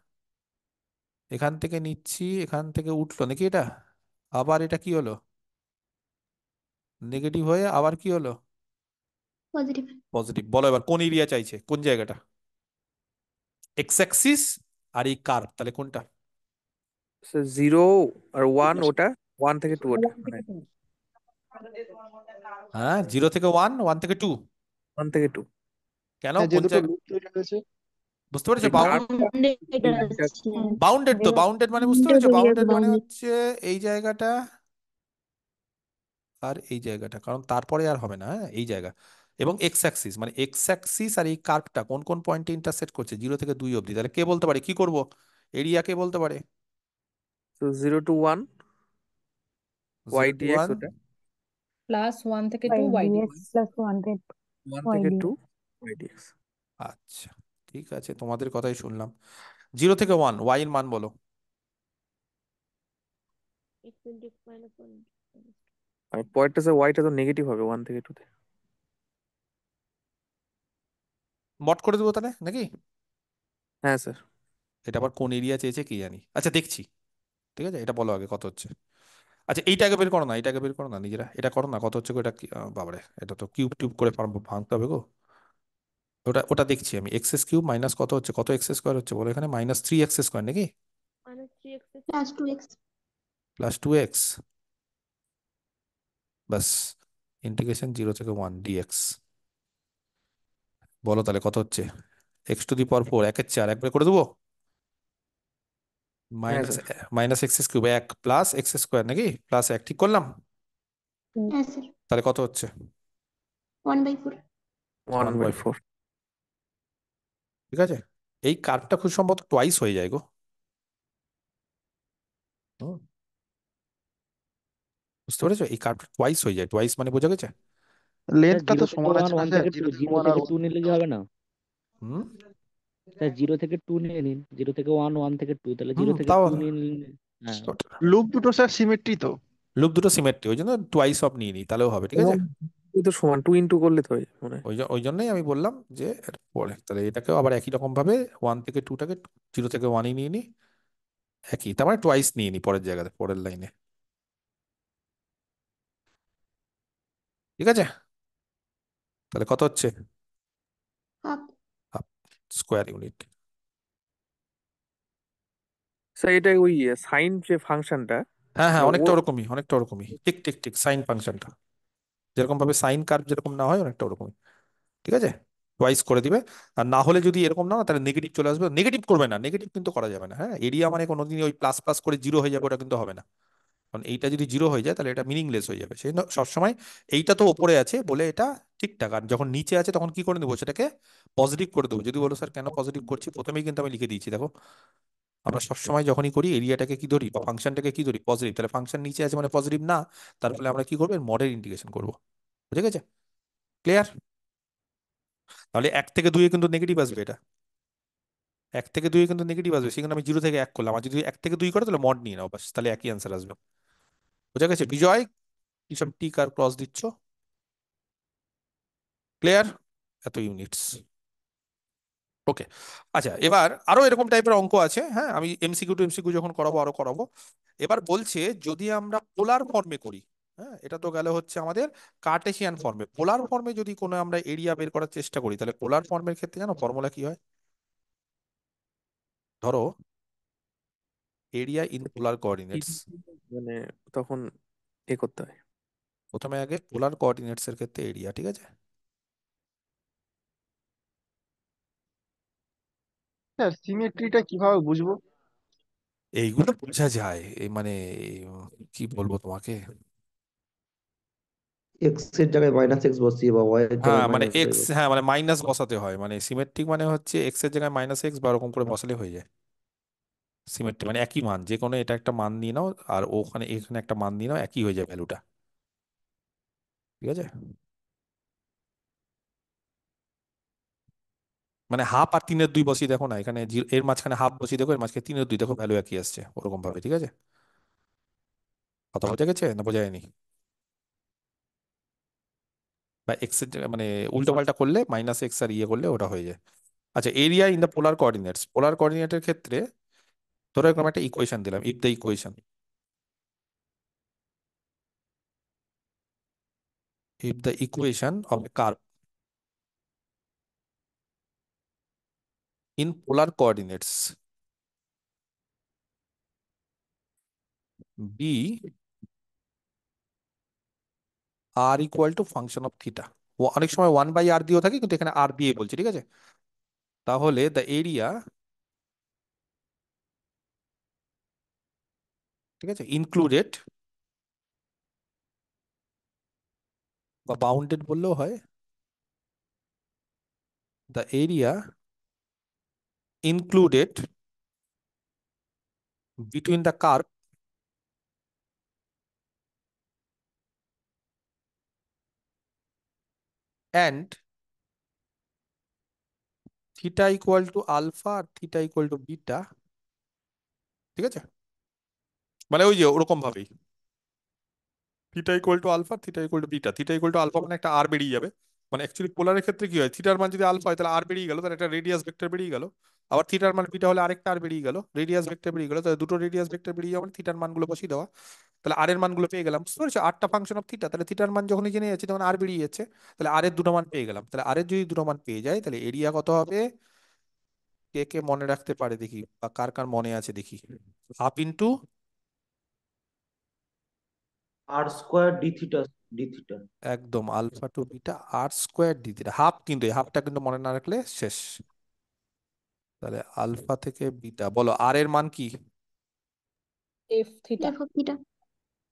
এখান থেকে নিচ্ছি, এখান থেকে উঠলো নাকি এটা, আবার এটা কি হলো, নেগেটিভ হয়ে আবার কি হলো, পজিটিভ পজিটিভ। বলো এবার কোন এরিয়া চাইছে, কোন জায়গাটা? এক্স অ্যাক্সিস আর এই কার্ভ, তাহলে কোনটা? জিরো আর ওয়ান, ওটা ওয়ান থেকে টু, ওটা ওয়ান মানে থেকে টু। হ্যাঁ জিরো থেকে ওয়ান, ওয়ান থেকে টু। ওয়ান থেকে টু। কেন, হ্যাঁ, যে কোন দুটো জায়গা? লুপ তৈরি হয়েছে বুঝতে পেরেছো? ওই কার্ভটা, বাউন্ডেড ওই দুটা। আছে। বাউন্ডেড তো, বাউন্ডেড মানে বুঝতে পেরেছো, বাউন্ডেড মানে বাউন্ডেড হচ্ছে এই জায়গাটা আর এই জায়গাটা, কারণ তারপরে আর হবে না, হ্যাঁ এই জায়গা। এবং এক্স অ্যাক্সিস মানে এক্স অ্যাক্সিস আর এই কার্ভটা কোন কোন পয়েন্টে ইন্টারসেক্ট করছে, জিরো থেকে দুই অবধি। তাহলে কে বলতে পারে, কি করব? এরিয়া কে বলতে পারে? তো zero to one, y zero to dx one, ওটা, প্লাস ওয়ান থেকে to y y dx plus 100 one y থেকে টু, ডিএক্স। Y dx. আচ্ছা ঠিক আছে, তোমাদের কথাই শুনলাম। জিরো থেকে ওয়ান, ওয়াই এর মান বলো। X into x minus one. আর পরেরটা স্যার ওয়াইটা তো নেগেটিভ হবে ওয়ান থেকে টুতে। মট করে দেবো তাহলে নাকি? হ্যাঁ স্যার। এটা আবার কোন এরিয়া চেয়েছে কি জানি। আচ্ছা দেখছি, ঠিক আছে, এটা বলো আগে কত হচ্ছে। আচ্ছা এইটা আগে বের করো না, এটা আগে বের করো না নিজেরা, এটা করো না, কত হচ্ছে গো এটা বাবারে, এটা তো কিউব টিউব করে ভাঙতে হবে গো। ওটা ওটা দেখছি আমি, এক্স এস কিউব মাইনাস কত হচ্ছে, কত এক্স স্কোয়ার হচ্ছে বলো এখানে, মাইনাস থ্রি এক্স স্কোয়ার নাকি, minus three X plus 2x plus two X, বাস। ইন্টিগ্রেশন জিরো থেকে ওয়ান ডিএক্স। বলো তাহলে কত হচ্ছে, X to the power four, একের চার, একবারে করে দেবো, হ্যাঁ minus, sir. Minus X cube এক প্লাস এক্স স্কোয়ার নাকি, প্লাস এক, ঠিক করলাম? হ্যাঁ স্যার তাহলে কত হচ্ছে? 1/4 one one by by four. ঠিক আছে। এই কার্ভটা খুব সম্ভবত টোয়াইস হয়ে যায় গো। হুম, বুঝতে পেরেছো, এই কার্ভটা টোয়াইস হয়ে যায়, টোয়াইস মানে বোঝা গেছে। লেন্থটা তো জিরো থেকে সমান ওয়ান, আছে না ওয়ান স্যার, থেকে টু, জিরো থেকে জিরো ওয়ান আর থেকে ওয়ান টু নিলে কি হবে না? হুম স্যার জিরো থেকে টু নিয়ে নিন, জিরো থেকে ওয়ান, ওয়ান থেকে টু, তাহলে হুম জিরো থেকে তাও টু নিয়ে নিন। হ্যাঁ, লুপ দুটো স্যার সিমেট্রি তো। লুপ দুটো সিমেট্রি, ওই জন্য টুয়াইস অফ নিয়ে নিই, তাহলেও হবে, ঠিক এবং আছে। এই তো সমান 2 ইন্টু করলে তো হয় মানে। ওই জন্যই আমি বললাম যে এর পরে তাহলে এটাকেও আবার একই রকম ভাবে 1 থেকে 2টাকে 0 থেকে 1-ই নিয়ে নিই, একই, তার মানে টুয়াইস নিয়ে নিই পরের জায়গাতে, পরের লাইনে, ঠিক আছে। তাহলে কত হচ্ছে? Half. Half square unit. Sir এটা ওই সাইন যে ফাংশনটা, হ্যাঁ হ্যাঁ, মানে অনেকটা ওর ওরকমই, অনেকটা ওরকমই, ঠিক ঠিক ঠিক, সাইন ফাংশনটা যেরকম ভাবে সাইন কার্ভ যেরকম না হয়, অনেকটা ওরকমই, ঠিক আছে। টুয়াইস করে দিবে। আর না হলে যদি এরকম না হয়, তাহলে নেগেটিভ চলে আসবে, নেগেটিভ করবে না, নেগেটিভ কিন্তু করা যাবে না, হ্যাঁ, এরিয়া মানে কোনোদিন ওই প্লাস প্লাস করে 0 হয়ে যাবে, ওটা কিন্তু হবে না। কারণ এইটা যদি 0 হয়ে যায় তাহলে এটা মিনিংলেস হয়ে যাবে, সেই জন্য সবসময় এইটা তো ওপরে আছে বলে এটা ঠিকঠাক, আর যখন নিচে আছে তখন কি করে দেবো, সেটাকে পজিটিভ করে দেবো। যদি বলো স্যার কেন পজিটিভ করছি, প্রথমেই কিন্তু আমি লিখে দিয়েছি, দেখো আমরা সবসময় যখনই করি এরিয়াটাকে কি ধরি বা ফাংশনটাকে কি ধরি, পজিটিভ, তাহলে ফাংশন নিচে আছে মানে পজিটিভ না, তার ফলে আমরা কি করবো, মডেল ইন্টিগ্রেশন করবো, বুঝে গেছে, ক্লিয়ার। তাহলে 1 থেকে 2-এ কিন্তু নেগেটিভ আসবে, এটা 1 থেকে 2-এ কিন্তু নেগেটিভ আসবে, সেখানে আমি 0 থেকে 1 করলাম, আর যদি 1 থেকে 2 করে তাহলে মড নিয়ে নাও, বাস, তাহলে একই অ্যান্সার আসবে, বুঝা গেছে। বিজয় কি সব টিক আর ক্রস দিচ্ছ, ক্লিয়ার, এত ইউনিটস, ওকে। আচ্ছা, এবার আরো এরকম টাইপের অঙ্ক আছে, হ্যাঁ, আমি এমসিকিউ টু এমসিকিউ যখন করাবো আরো করাবো। এবার বলছে যদি আমরা পোলার ফর্মে করি, হ্যাঁ, এটা তো গেল হচ্ছে আমাদের কার্টেসিয়ান ফর্মে, পোলার ফর্মে যদি কোনো আমরা এরিয়া বের করার চেষ্টা করি, তাহলে পোলার ফর্মের ক্ষেত্রে জানো ফর্মুলা কি হয়? ধরো এরিয়া ইন পোলার কোঅর্ডিনেটস, মানে তখন এ করতে হয়। প্রথমে আগে পোলার কোঅর্ডিনেটস এর ক্ষেত্রে এরিয়া, ঠিক আছে। স্যার সিমেট্রিটা কিভাবে বুঝবো? এইগুলো বোঝা যায়, এই মানে কি বলবো তোমাকে, এক্স এর জায়গায় -x বসিয়ে বা ওয়াই এর হ্যাঁ জায়গায় মানে -y এক্স, বসিয়ে। হ্যাঁ মানে মাইনাস বসাতে হয়, মানে সিমেট্রিক মানে হচ্ছে এক্স এর জায়গায় -x বা ওরকম করে বসালে হয়ে যায় সিমেট্রিক, মানে একই মান, যে কোনো এটা একটা মান নিয়ে নাও আর ওখানে এখানে একটা মান নিয়ে নাও, একই হয়ে যায় ভ্যালুটা, ঠিক আছে। মানে হাফ আর 3-এর 2 বসিয়ে দেখো না, এখানে এর মাঝখানে হাফ বসিয়ে দেখো, এর মাঝখানে 3-এর 2, দেখো ভ্যালু একই আসছে, ওরকম ভাবে, ঠিক আছে। কথা বোঝা গেছে না বোঝা যায়নি? বা এক্স এর মানে উল্টো পাল্টা করলে -x আর ইয়ে করলে ওটা হয়ে যায়। আচ্ছা, area in the polar coordinates, polar কোঅর্ডিনেটের ক্ষেত্রে ধরো এরকম একটা ইকুয়েশন দিলাম, if the equation, if the equation of a curve in polar coordinates be r equal to function of theta, অনেক সময় 1/r দিয়েও থাকে কিন্তু এখানে r দিয়ে বলছি, ঠিক আছে। তাহলে দ্য এরিয়া, ঠিক আছে, ইনক্লুডেড বা বাউন্ডেড বললেও হয়, the area included between the curve and theta equal to alpha আর থিটা ইকুয়াল টু বিটা, ঠিক আছে। মানে ওই যে ওরকম ভাবেই theta equal to alpha, theta equal to beta, theta equal to alpha মানে একটা আর বেরিয়ে যাবে, মানে অ্যাকচুয়ালি পোলারের ক্ষেত্রে কি হয়, থিটার মান যদি আলফা হয় তাহলে আর বেরিয়ে গেল, তাহলে একটা রেডিয়াস ভেক্টর বেরিয়ে গেল, আবার থিটার মান বিটা হলে আরেকটা আর বেরিয়ে গেল, রেডিয়াস ভেক্টর বেরিয়ে গেল, তাহলে দুটো রেডিয়াস ভেক্টর বেরিয়ে যাবে, থিটার মানগুলো বসিয়ে দেওয়া, তাহলে আর এর মানগুলো পেয়ে গেলাম, বুঝতে পারছো, আটটা ফাংশন অফ থিটা, তাহলে থিটার মান যখনই জেনে যাচ্ছে তখন আর বেরিয়ে যাচ্ছে, তাহলে আর এর দুটো মান পেয়ে গেলাম, তাহলে আর এর যদি দুটো মান পেয়ে যায় তাহলে এরিয়া কত হবে, কে কে মনে রাখতে পারে দেখি, বা কার কার মনে আছে দেখি, half into r² d theta. একদম alpha to beta r² d theta, half, কিন্তু এই হাফটা কিন্তু মনে না রাখলে শেষ। তাহলে আলফা থেকে বিটা, বলো আর এর মান কি, F theta. F of theta.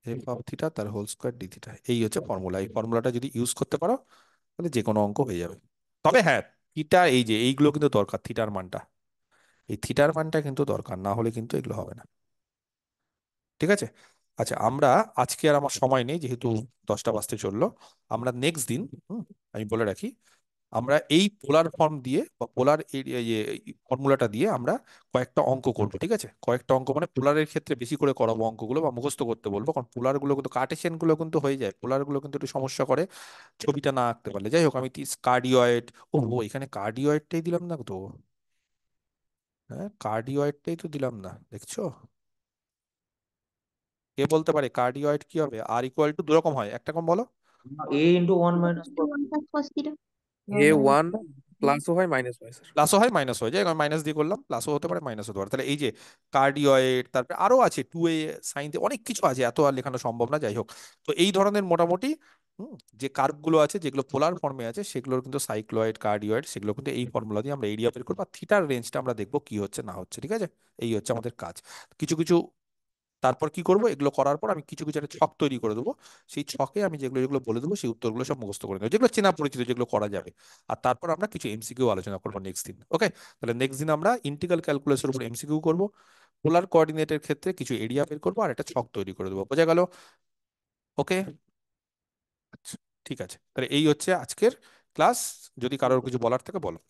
F of theta তার হোল স্কোয়ার ডি থিটা, এই হচ্ছে ফর্মুলা, এই ফর্মুলাটা যদি ইউজ করতে পারো তাহলে যে কোনো অঙ্ক হয়ে যাবে। তবে হ্যাঁ, থিটা এই যে এইগুলো কিন্তু দরকার, থিটার মানটা, এই থিটার মানটা কিন্তু দরকার, না হলে কিন্তু এগুলো হবে না, ঠিক আছে। আচ্ছা, আমরা আজকে আর আমার সময় নেই, যেহেতু 10টা বাজতে চললো। আমরা নেক্সট দিন, আমি বলে রাখি, আমরা এই পোলার ফর্ম দিয়ে বা পোলার ফর্মুলাটা দিয়ে আমরা কয়েকটা অঙ্ক করবো, ঠিক আছে? কয়েকটা অঙ্ক মানে পোলারের ক্ষেত্রে বেশি করে করাবো অঙ্কগুলো, বা মুখস্থ করতে বলবো, কারণ পোলার গুলো কিন্তু, কার্টেশিয়ান গুলো কিন্তু হয়ে যায়, পোলার গুলো কিন্তু একটু সমস্যা করে ছবিটা না আঁকতে পারলে। যাই হোক, আমি কার্ডিওয়েড, এখানে কার্ডিওয়েডটাই দিলাম না তো। হ্যাঁ, কার্ডিওয়েডটাই তো দিলাম না, দেখছো? কে বলতে পারে কার্ডিওয়েড কি হবে? আর ইকুয়াল টু দু রকম হয়, একটা কম বলো। a into 1 minus cos one plus cos theta. A one প্লাসও হয় মাইনাস হয় স্যার। প্লাসও হয় মাইনাস হয়ে যায়, মাইনাস দিয়ে করলাম, প্লাসও হতে পারে মাইনাস হতে পারে। তাহলে এই যে কার্ডিওয়েড, তারপরে আরো আছে 2a সাইন, অনেক কিছু আছে, এত আর লেখানো সম্ভব না। যাই হোক, তো এই ধরনের মোটামুটি যে কার্ভ গুলো আছে, যেগুলো পোলার ফর্মে আছে, সেগুলোর কিন্তু সাইক্লয়েড, কার্ডিওয়েড, সেগুলো কিন্তু এই ফর্মুলা দিয়ে আমরা এরিয়া বের করবো, আর থিটার রেঞ্জটা আমরা দেখবো কি হচ্ছে না হচ্ছে, ঠিক আছে? এই হচ্ছে আমাদের কাজ। কিছু কিছু, তারপর কি করব, এগুলো করার পর আমি কিছু কিছু একটা ছক তৈরি করে দেবো। সেই ছকে আমি যেগুলো যেগুলো বলে দেবো, সেই উত্তরগুলো সব মুখস্থ করে দেবো, যেগুলো চেনা পরিচিত, যেগুলো করা যাবে। আর তারপর আমরা কিছু এমসিকিউ আলোচনা করবো নেক্সট দিন। ওকে, তাহলে নেক্সট দিন আমরা ইন্টিগ্রাল ক্যালকুলাসের উপর এমসিকিউ করবো, পোলার কোঅর্ডিনেটের ক্ষেত্রে কিছু এরিয়া বের করবো, আর একটা ছক তৈরি করে দেবো। বোঝা গেল? ওকে, আচ্ছা, ঠিক আছে, তাহলে এই হচ্ছে আজকের ক্লাস। যদি কারোর কিছু বলার থাকে বলো।